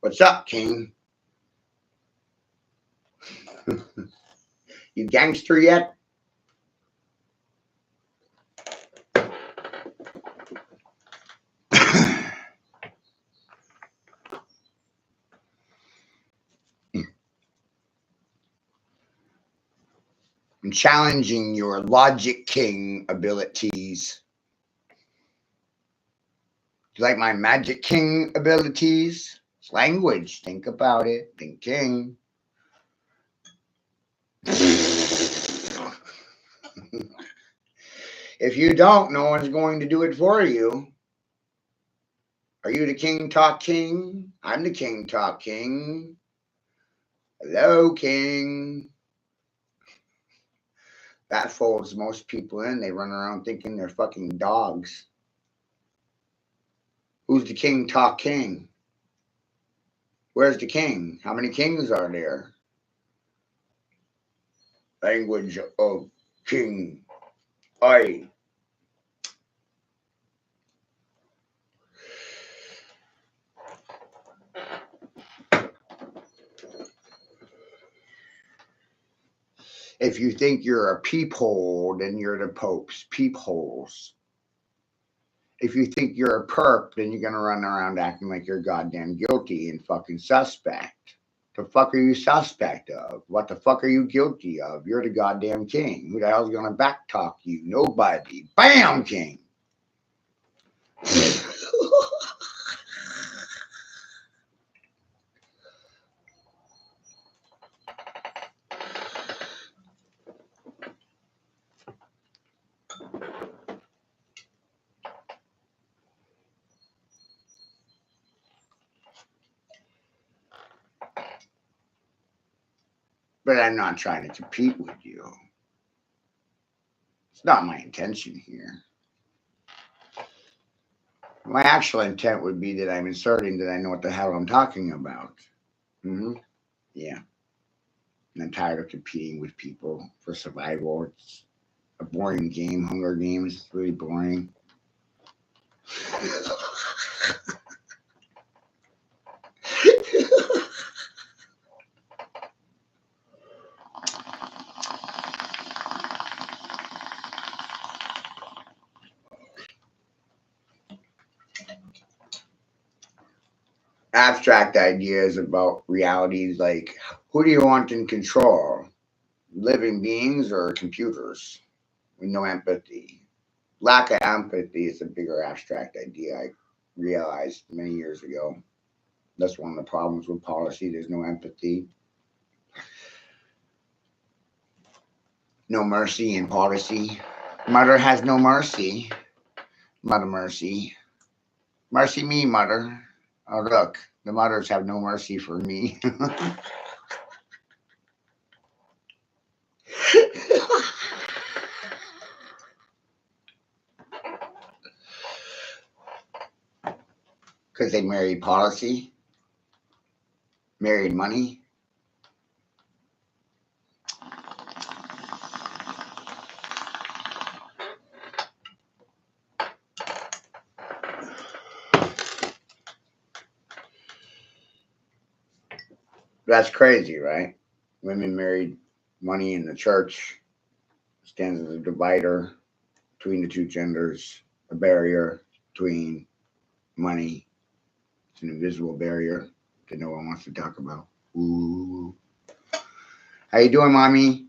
What's up, King? You gangster yet? I'm challenging your Logic King abilities. Do you like my Magic King abilities? It's language. Think about it. Think King. If you don't, no one's going to do it for you. Are you the King Talk King? I'm the King Talk King. Hello, King. That folds most people in. They run around thinking they're fucking dogs. Who's the King Talk King? Where's the king? How many kings are there? Language of King. I. If you think you're a peephole, then you're the Pope's peepholes. If you think you're a perp, then you're going to run around acting like you're goddamn guilty and fucking suspect. The fuck are you suspect of? What the fuck are you guilty of? You're the goddamn king. Who the hell's going to backtalk you? Nobody. Bam, king. But I'm not trying to compete with you. It's not my intention here. My actual intent would be that I'm inserting that I know what the hell I'm talking about. Yeah. And I'm tired of competing with people for survival. It's a boring game. Hunger Games is really boring. Abstract ideas about realities like who do you want in control? Living beings or computers with no empathy? Lack of empathy is a bigger abstract idea I realized many years ago. That's one of the problems with policy. There's no empathy. No mercy in policy. Mother has no mercy. Mother mercy. Mercy me, mother. Oh, look, the mothers have no mercy for me. Because they married policy, married money. That's crazy, right? Women married money in the church stands as a divider between the two genders, a barrier between money. It's an invisible barrier that no one wants to talk about. Ooh. How you doing, mommy?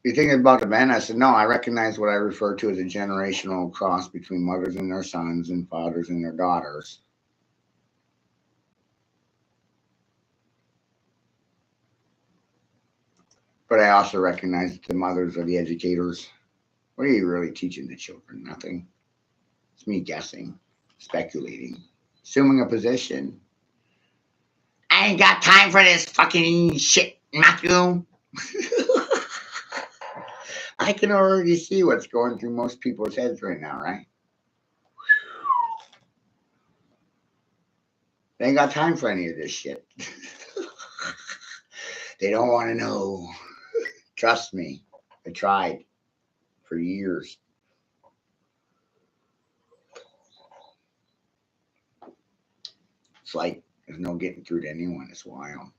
You thinking about the men? I said, no, I recognize what I refer to as a generational cross between mothers and their sons and fathers and their daughters. But I also recognize that the mothers are the educators. What are you really teaching the children? Nothing. It's me guessing, speculating, assuming a position. I ain't got time for this fucking shit, Matthew. I can already see what's going through most people's heads right now, right? They ain't got time for any of this shit. They don't want to know. Trust me. I tried for years. It's like there's no getting through to anyone. It's wild.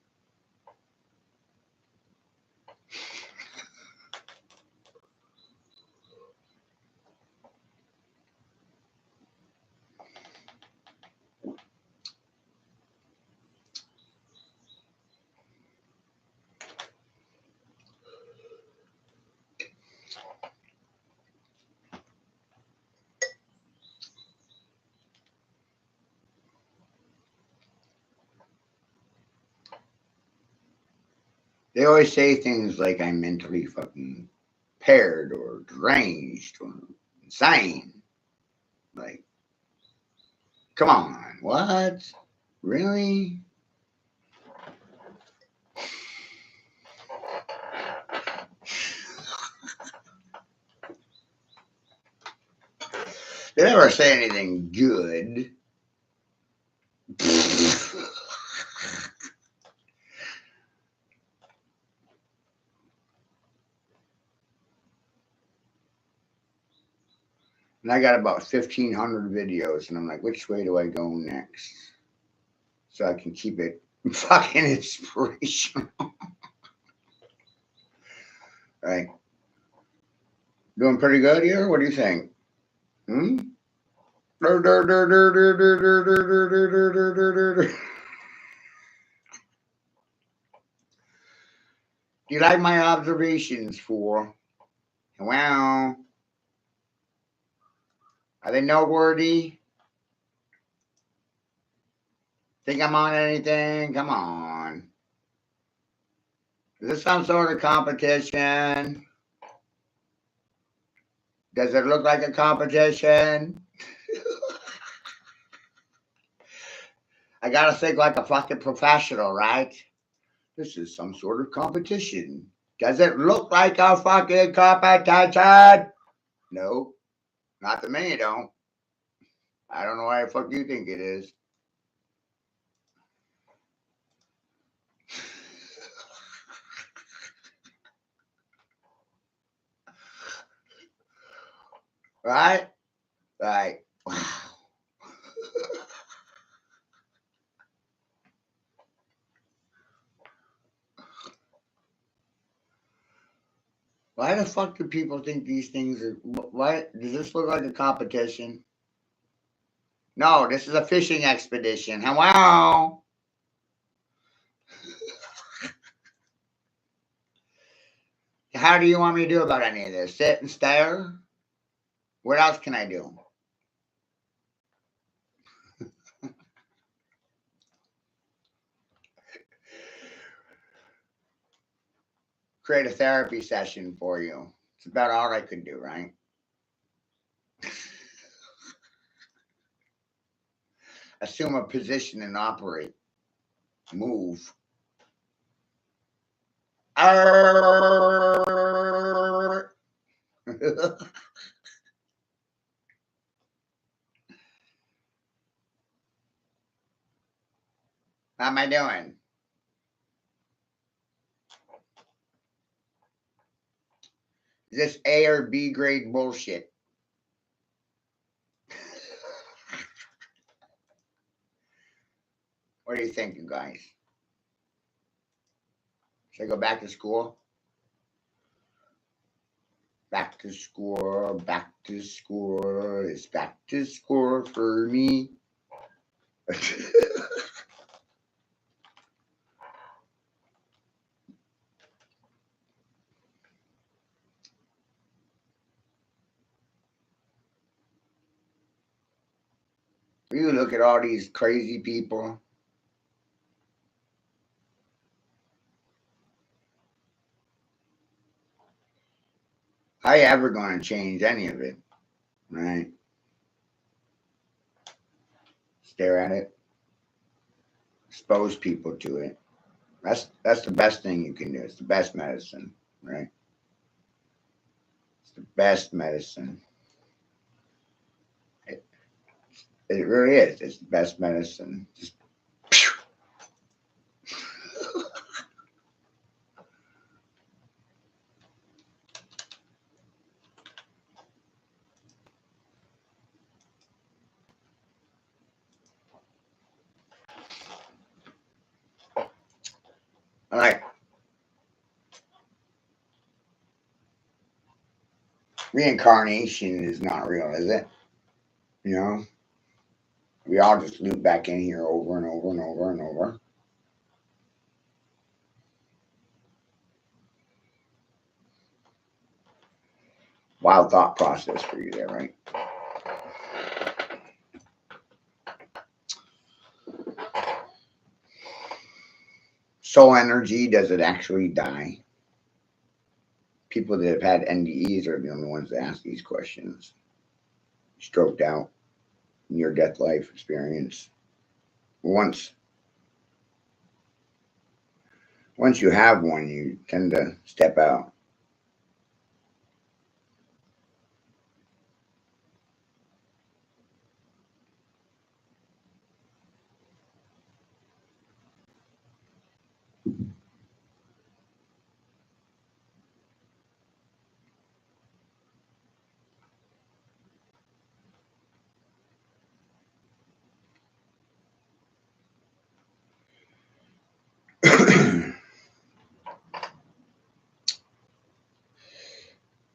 They always say things like I'm mentally fucking impaired or deranged or insane. Like, come on, what? Really? They never say anything good. And I got about 1,500 videos, and I'm like, which way do I go next? So I can keep it fucking inspirational. Right? Doing pretty good here? What do you think? Hmm? Do you like my observations, fool? Well, are they noteworthy? Think I'm on anything? Come on. Is this some sort of competition? Does it look like a competition? I gotta think like a fucking professional, right? This is some sort of competition. Does it look like a fucking competition? No, not to me, it don't. I don't know why the fuck you think it is. Right? Right. Wow. Why the fuck do people think these things are? Why does this look like a competition? No, this is a fishing expedition. Hello. How do you want me to do about any of this? Sit and stare? What else can I do? Create a therapy session for you. It's about all I could do, right? Assume a position and operate. Move. How am I doing? Is this A or B grade bullshit? What do you think, you guys? Should I go back to school? Back to school, back to school. It's back to school for me. You look at all these crazy people. How you ever going to change any of it, right? Stare at it, expose people to it. That's the best thing you can do. It's the best medicine, right? the best medicine. It, it really is. It's the best medicine. Just like reincarnation is not real, is it? You know, we all just loop back in here over and over and over and over. Wild thought process for you there, right? Soul energy, does it actually die? People that have had NDEs are the only ones that ask these questions. Stroked out, near death life experience. Once once you have one, you tend to step out.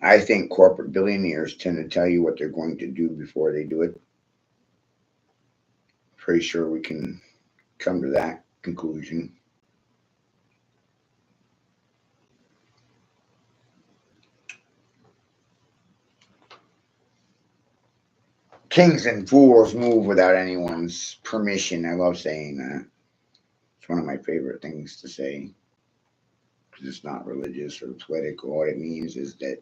I think corporate billionaires tend to tell you what they're going to do before they do it. Pretty sure we can come to that conclusion. Kings and fools move without anyone's permission. I love saying that. It's one of my favorite things to say because it's not religious or political. What it means is that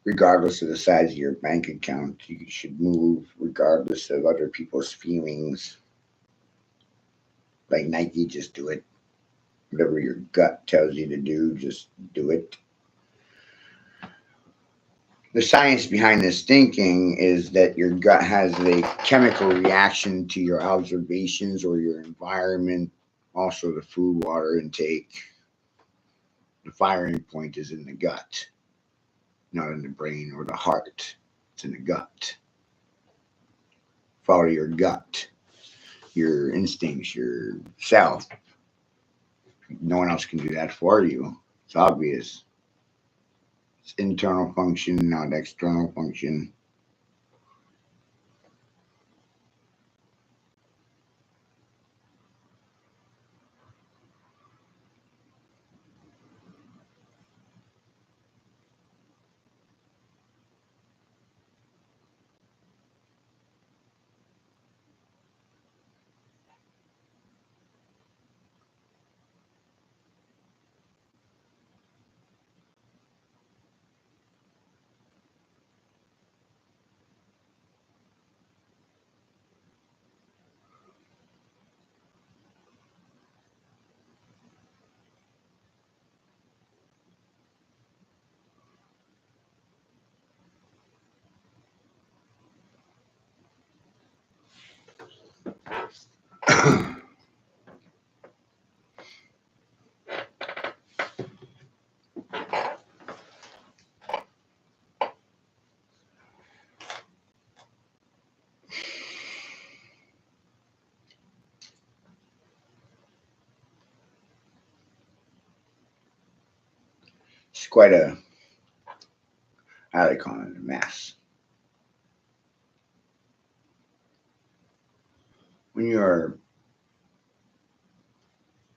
regardless of the size of your bank account, you should move regardless of other people's feelings. Like Nike, just do it. Whatever your gut tells you to do, just do it. The science behind this thinking is that your gut has a chemical reaction to your observations or your environment, also the food, water intake. The firing point is in the gut, not in the brain or the heart. It's in the gut. Follow your gut, your instincts, your self. No one else can do that for you. It's obvious. It's internal function, not external function. It's quite a, how do they call it, a mess. When you're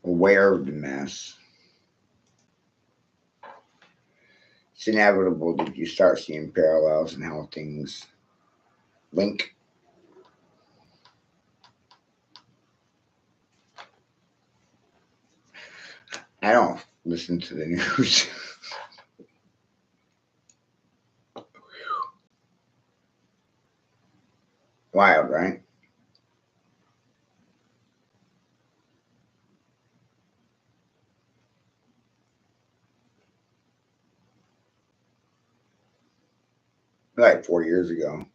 aware of the mess, it's inevitable that you start seeing parallels in how things link. I don't listen to the news. Wild, right? like 4 years ago.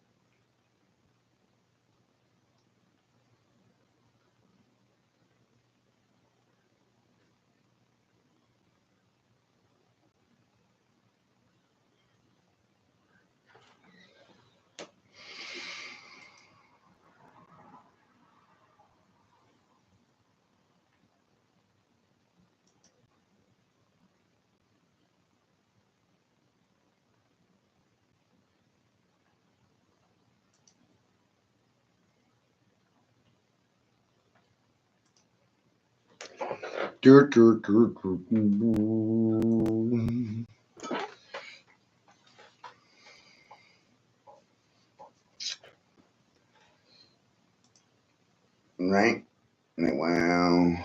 Right? Like, well,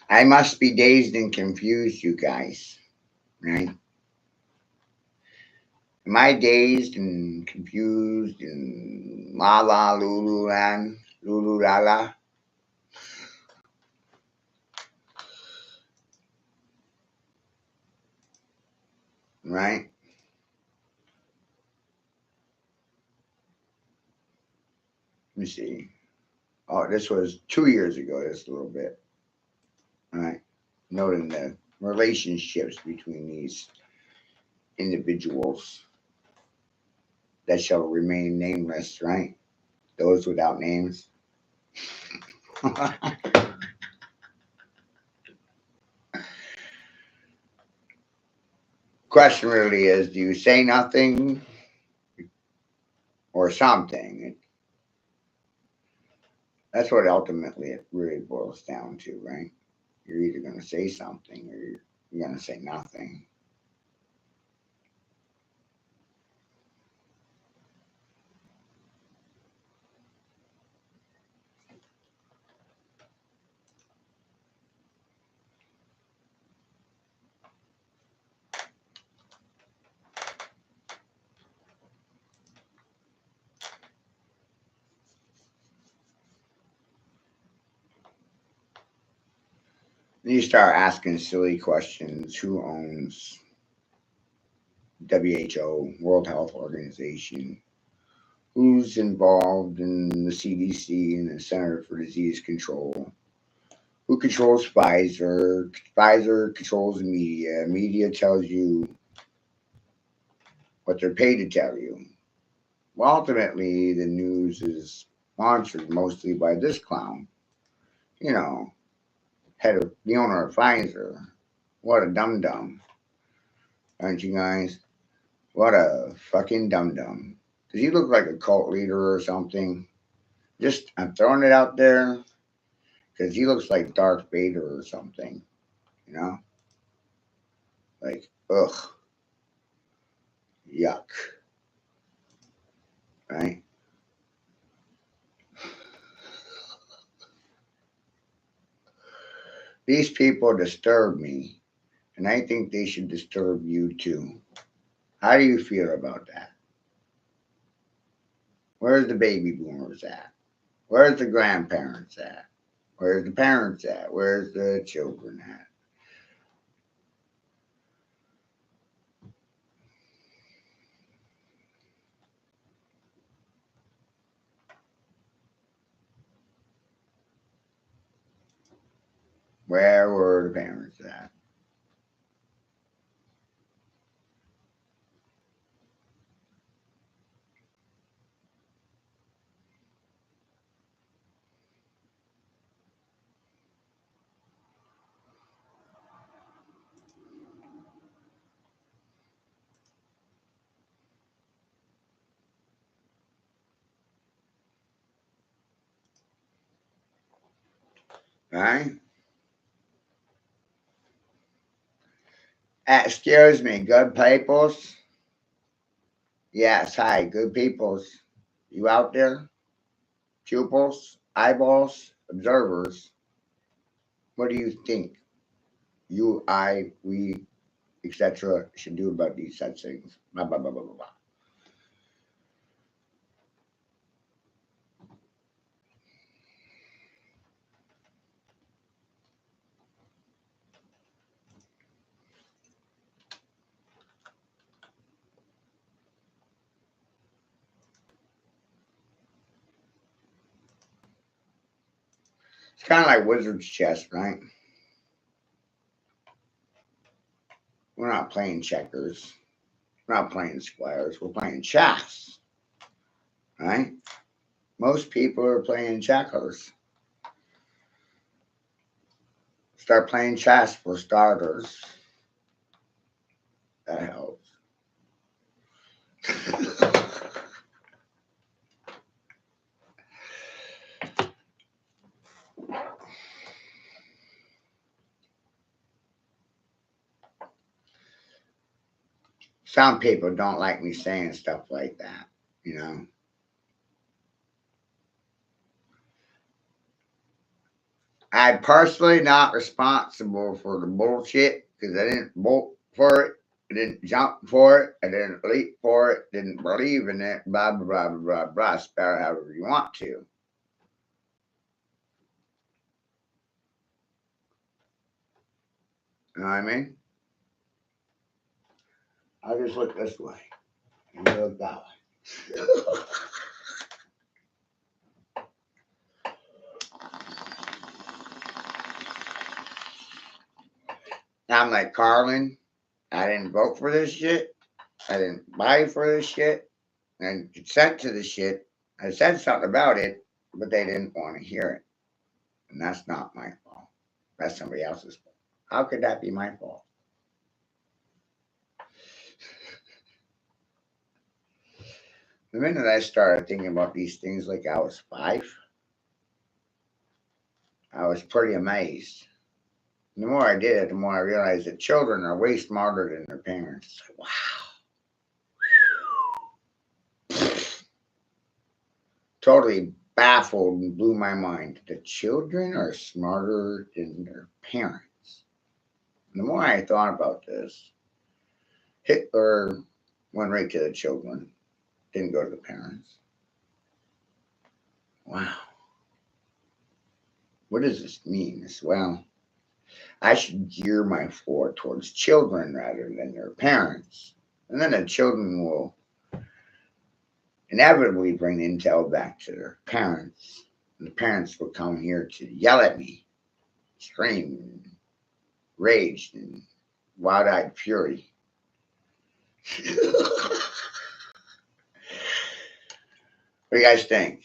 I must be dazed and confused, you guys. Right? Am I dazed and confused and la la lulu lan lulu la la? Right? Let me see. Oh, this was 2 years ago, just a little bit. Right? Noting the relationships between these individuals that shall remain nameless, right? Those without names. Question really is, do you say nothing or something? That's what ultimately it really boils down to, right? You're either going to say something or you're going to say nothing. Then you start asking silly questions. Who owns WHO, World Health Organization? Who's involved in the CDC and the Center for Disease Control? Who controls Pfizer? Pfizer controls the media. Media tells you what they're paid to tell you. Well, ultimately, the news is sponsored mostly by this clown. You know, head of the owner of Pfizer. What a dum dum, aren't you guys? What a fucking dum dum. Does he look like a cult leader or something? Just I'm throwing it out there because he looks like Darth Vader or something. You know, like ugh, yuck, right? These people disturb me, and I think they should disturb you too. How do you feel about that? Where's the baby boomers at? Where's the grandparents at? Where's the parents at? Where's the children at? Where were the parents at? Right? Excuse me, good peoples? Yes, hi, good peoples. You out there? Pupils, eyeballs, observers. What do you think you, I, we, etc. should do about these such things? Blah, blah, blah, blah, blah, blah. It's kind of like wizard's chess, right? We're not playing checkers. We're not playing squares. We're playing chess, right? Most people are playing checkers. Start playing chess for starters. That helps. Some people don't like me saying stuff like that, you know. I'm personally not responsible for the bullshit because I didn't vote for it. I didn't jump for it. I didn't leap for it. Didn't believe in it. Blah, blah, blah, blah, blah, blah. Spell it however you want to. You know what I mean? I just look this way. And you look that way. I'm like, Carlin, I didn't vote for this shit. I didn't buy for this shit. And consent to the shit. I said something about it, but they didn't want to hear it. And that's not my fault. That's somebody else's fault. How could that be my fault? The minute I started thinking about these things like I was 5, I was pretty amazed. And the more I did it, the more I realized that children are way smarter than their parents. It's like, wow. Totally baffled and blew my mind. The children are smarter than their parents. And the more I thought about this, Hitler went right to the children, didn't go to the parents. Wow. What does this mean? Well, I should gear my thought towards children rather than their parents. And then the children will inevitably bring intel back to their parents. And the parents will come here to yell at me, scream, and rage, and wild eyed fury. What do you guys think?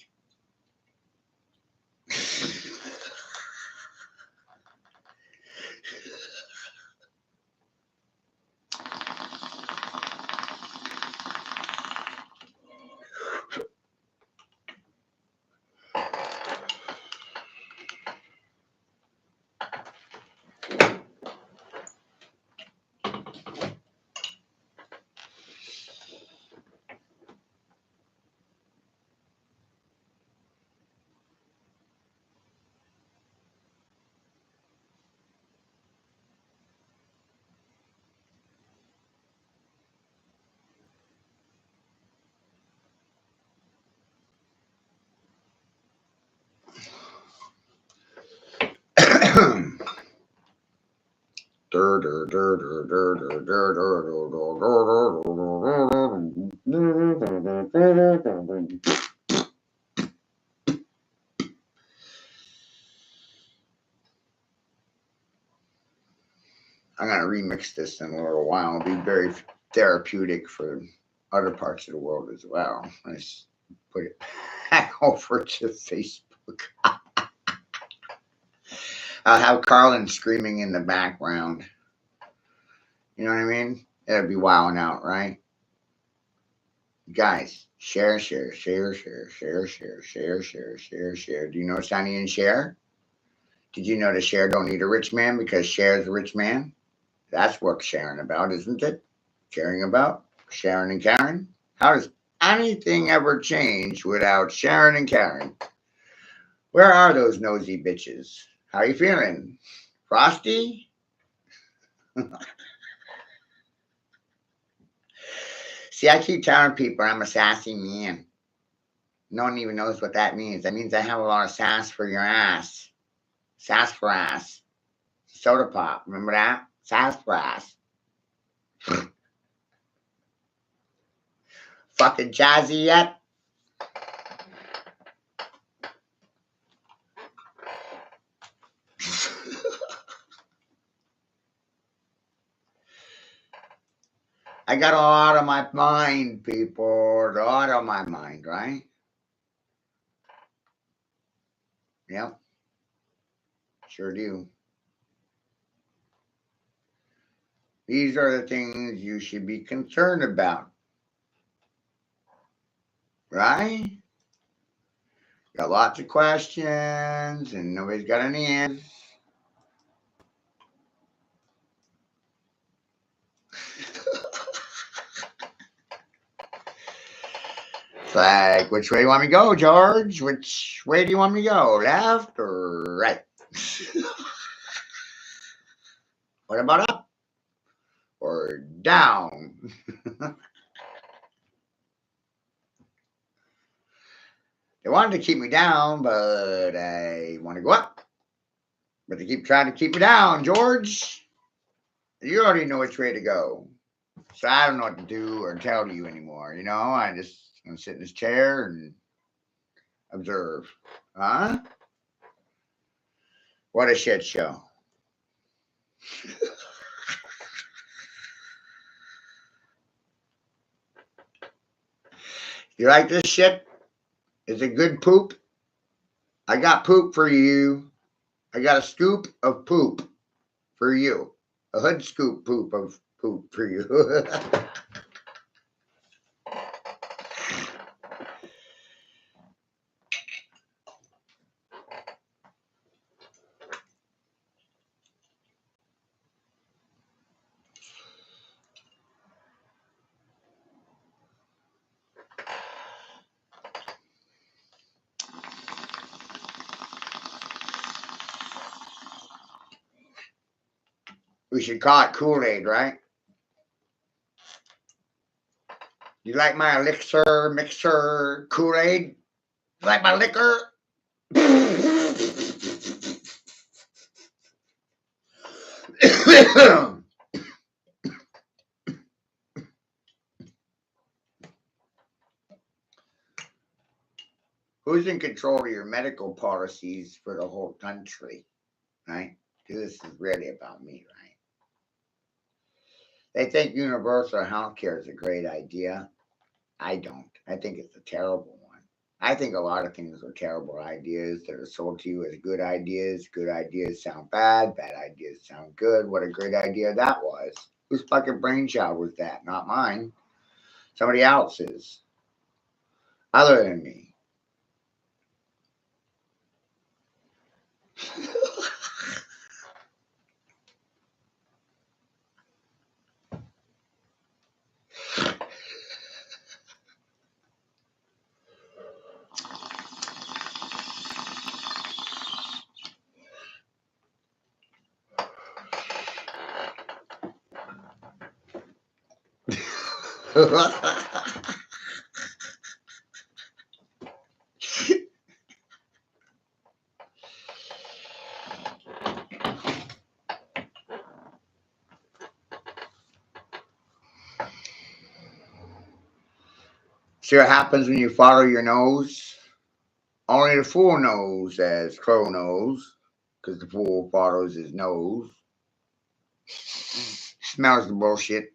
I'm gonna remix this in a little while. It'll be very therapeutic for other parts of the world as well. Let's put it back over to Facebook. I'll have Carlin screaming in the background. You know what I mean? It'll be wilding out, right? Guys, share, share, share, share, share, share, share, share, share, share. Do you know Sonny and Cher? Did you know that Cher don't need a rich man because Cher's a rich man? That's what sharing about, isn't it? Caring about Sharon and Karen. How does anything ever change without Sharon and Karen? Where are those nosy bitches? How you feeling? Frosty? See, I keep telling people I'm a sassy man. No one even knows what that means. That means I have a lot of sass for your ass. Sass for ass. Soda pop. Remember that? Sass for ass. Fucking jazzy yet? I got a lot on my mind, people. A lot on my mind, right? Yep, sure do. These are the things you should be concerned about, right? Got lots of questions and nobody's got any answers. It's like, which way do you want me to go, George? Which way do you want me to go? Left or right? What about up or down? They wanted to keep me down, but I want to go up. But they keep trying to keep me down, George. You already know which way to go. So I don't know what to do or tell you anymore. You know, I just I'm sit in this chair and observe. Huh? What a shit show. You like this shit? Is it good poop? I got poop for you. I got a scoop of poop for you. A hood scoop poop of poop for you. We should call it Kool-Aid, right? You like my elixir mixer Kool-Aid? You like my liquor? Who's in control of your medical policies for the whole country, right? This is really about me, right? They think universal health care is a great idea. I don't. I think it's a terrible one. I think a lot of things are terrible ideas that are sold to you as good ideas. Good ideas sound bad. Bad ideas sound good. What a great idea that was. Whose fucking brainchild was that? Not mine. Somebody else's. Other than me. See what happens when you follow your nose? Only the fool knows, as Crow knows, because the fool follows his nose. Smells the bullshit,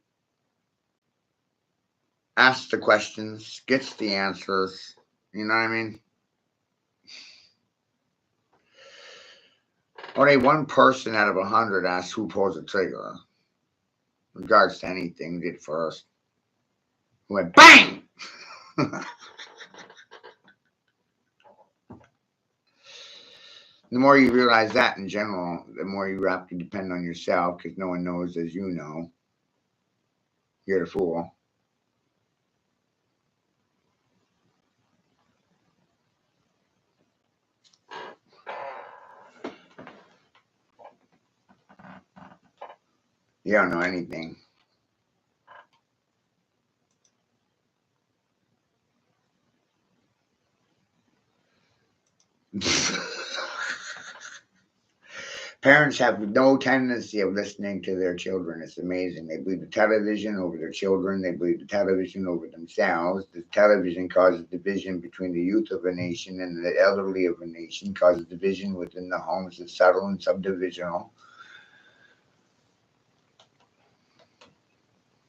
asks the questions, gets the answers. You know what I mean? Only one person out of 100 asks who pulls the trigger. In regards to anything, did first. Went BANG! The more you realize that in general, the more you have to depend on yourself because no one knows as you know. You're the fool. You don't know anything. Parents have no tendency of listening to their children. It's amazing. They believe the television over their children. They believe the television over themselves. The television causes division between the youth of a nation and the elderly of a nation, causes division within the homes that's subtle and subdivisional.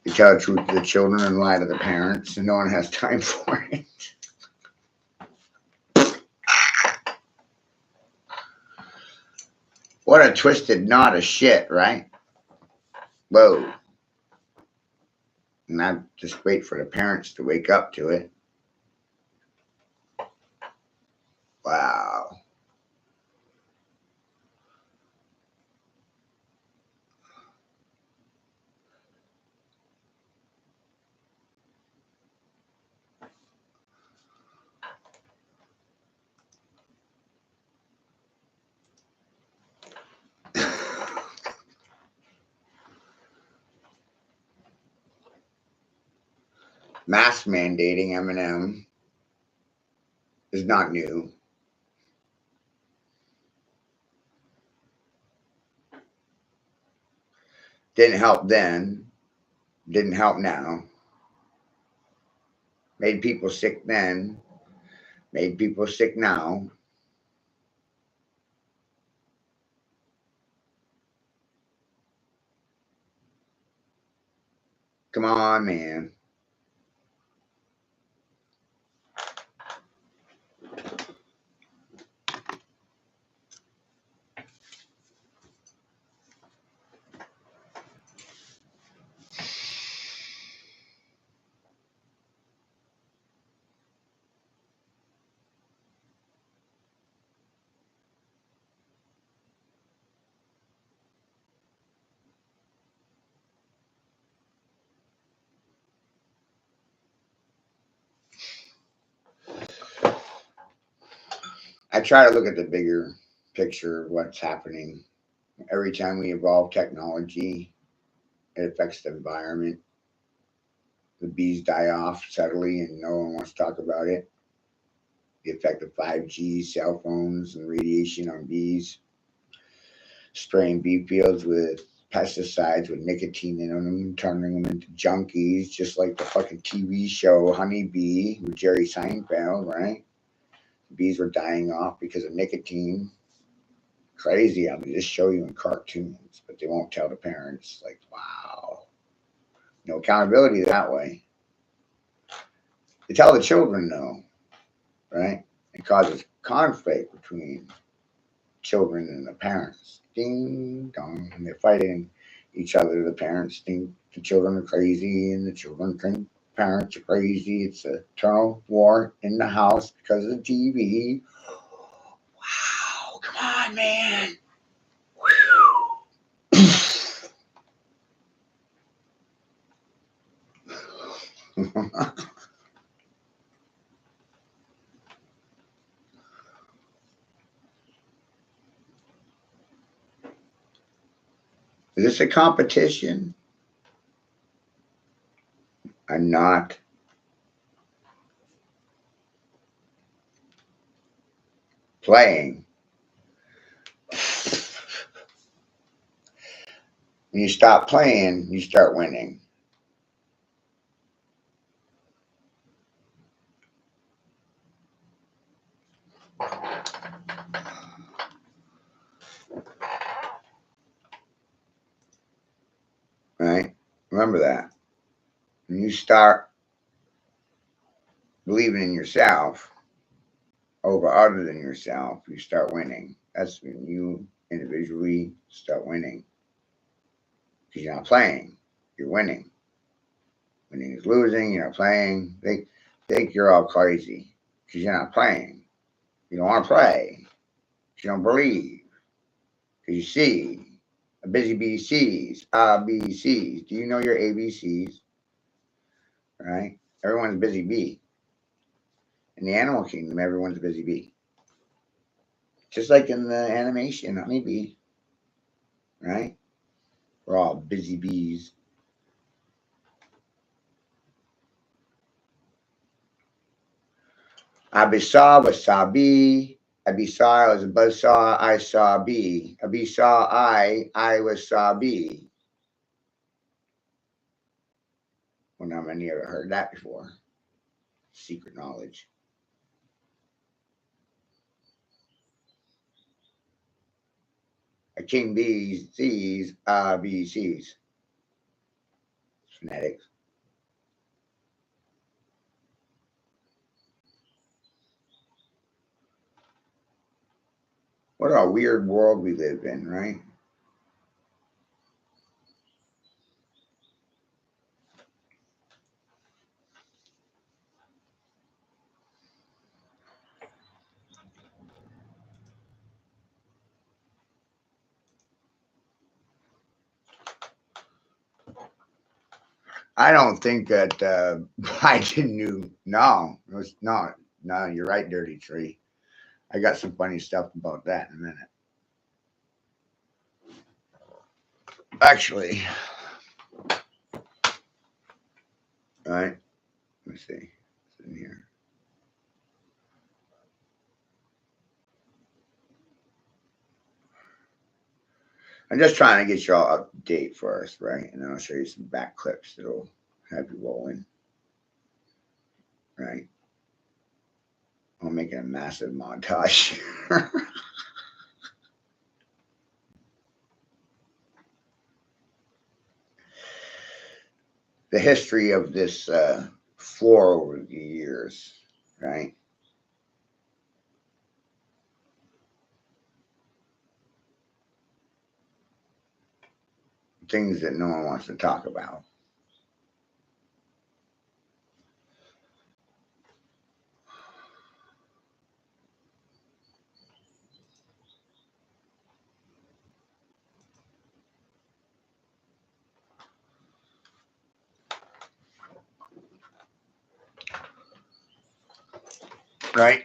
You tell the truth to the children and lie to the parents, and no one has time for it. What a twisted knot of shit, right? Whoa. And I just wait for the parents to wake up to it. Wow. Mask mandating M&M is not new. Didn't help then. Didn't help now. Made people sick then. Made people sick now. Come on, man. I try to look at the bigger picture of what's happening. Every time we evolve technology, it affects the environment. The bees die off subtly and no one wants to talk about it. The effect of 5G, cell phones, and radiation on bees, spraying bee fields with pesticides with nicotine in them, turning them into junkies, just like the fucking TV show Honeybee with Jerry Seinfeld, right? Bees were dying off because of nicotine. Crazy how they just show you in cartoons, but they won't tell the parents. Like, wow. No accountability that way. They tell the children no, right? It causes conflict between children and the parents. Ding dong. And they're fighting each other. The parents think the children are crazy, and the children think parents are crazy. It's an eternal war in the house because of the TV. Wow, come on, man. Is this a competition? I'm not. Playing. When you stop playing, you start winning. Right? Remember that. When you start believing in yourself over other than yourself, you start winning. That's when you individually start winning. Because you're not playing, you're winning. Winning is losing, you're not playing. They think you're all crazy because you're not playing. You don't want to play because you don't believe. Because you see, a busy bee sees, ABCs. Do you know your ABCs? Right? Everyone's a busy bee. In the animal kingdom, everyone's a busy bee. Just like in the animation, Honeybee, right? We're all busy bees. Abisaw was sabi. Abisaw was a buzzsaw. I saw bee. Abisaw I was saw bee. Well, not many ever heard that before. Secret knowledge. A king bee sees ABCs. Phonetics. What a weird world we live in, right? I don't think that Biden knew. No, it was not. No, you're right, Dirty Tree. I got some funny stuff about that in a minute. Actually, all right. Let me see. It's in here. I'm just trying to get you all up to date first, right? And then I'll show you some back clips that'll have you rolling, right? I'm making a massive montage. The history of this floor over the years, right? Things that no one wants to talk about. Right?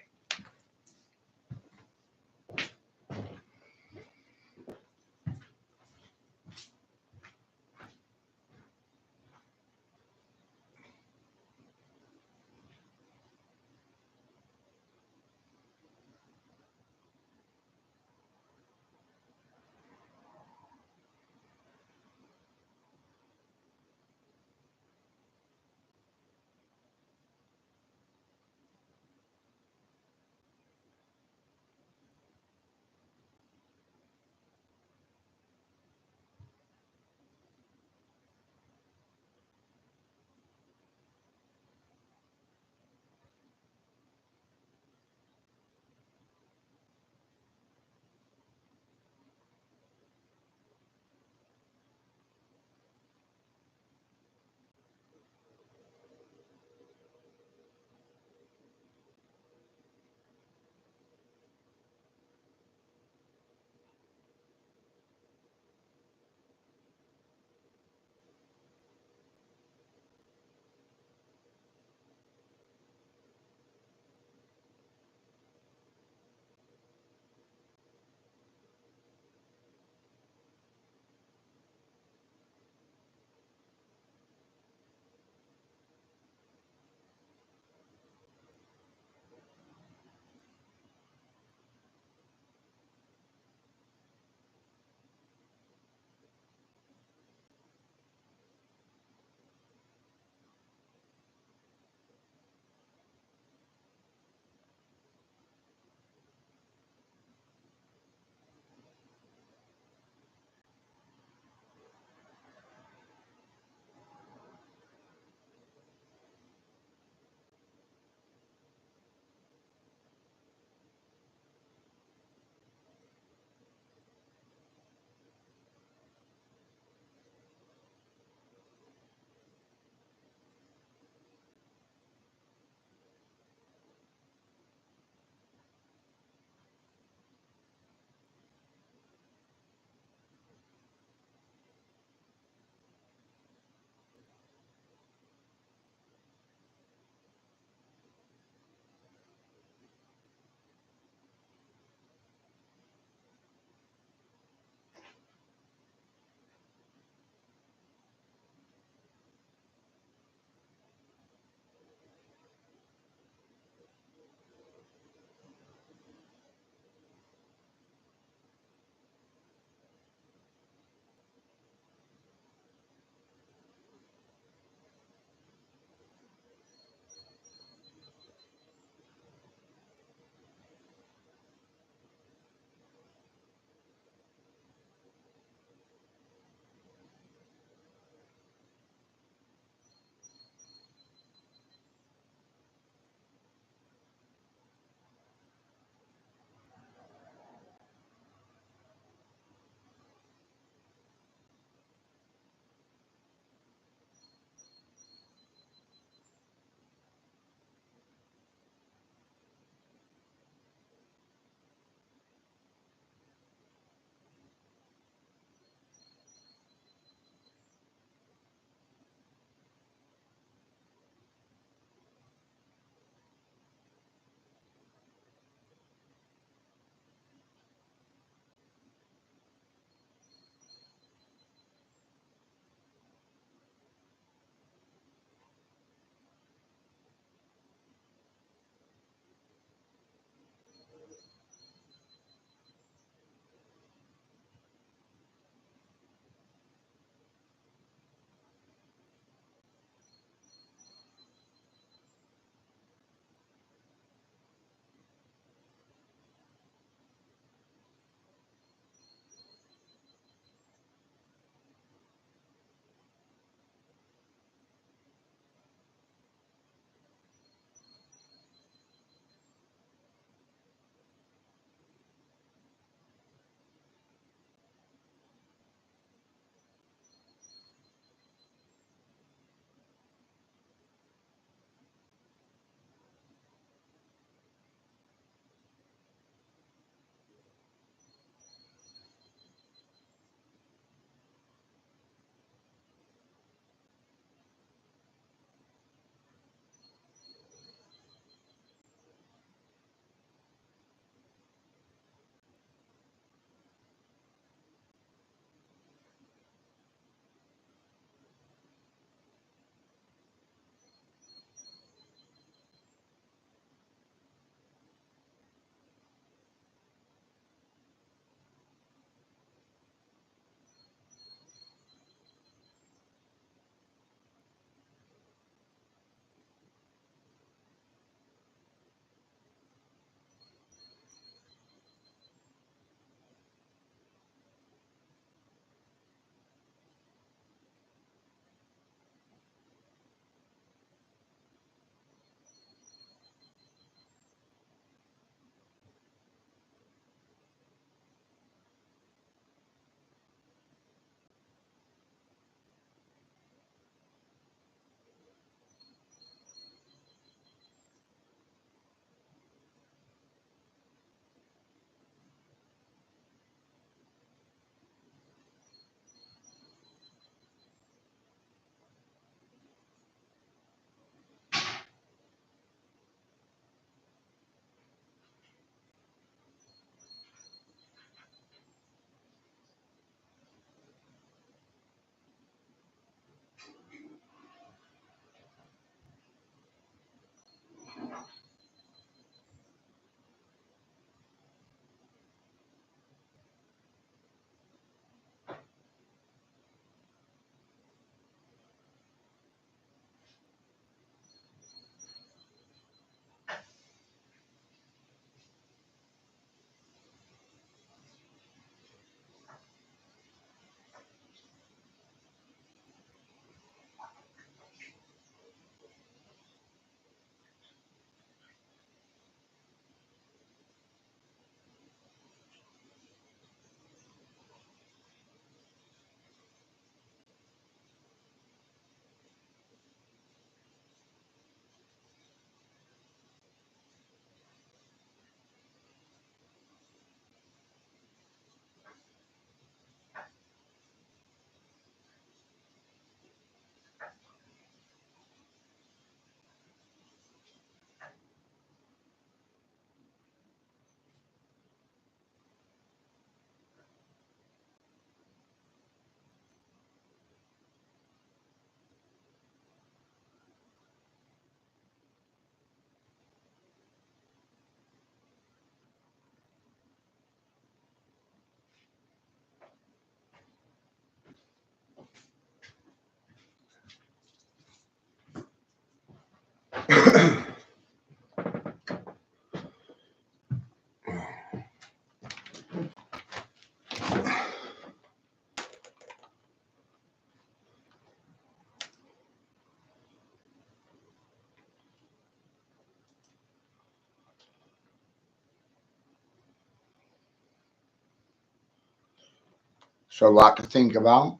So a lot to think about,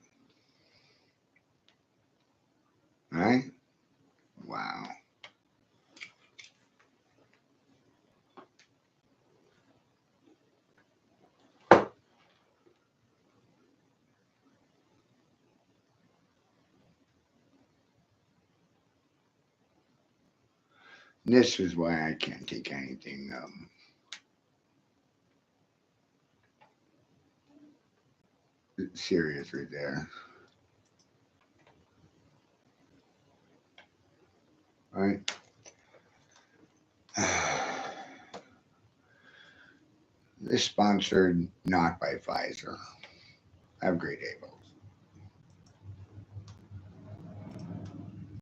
right? Wow. This is why I can't take anything serious right there. Right? This sponsored not by Pfizer. Have a great day, folks.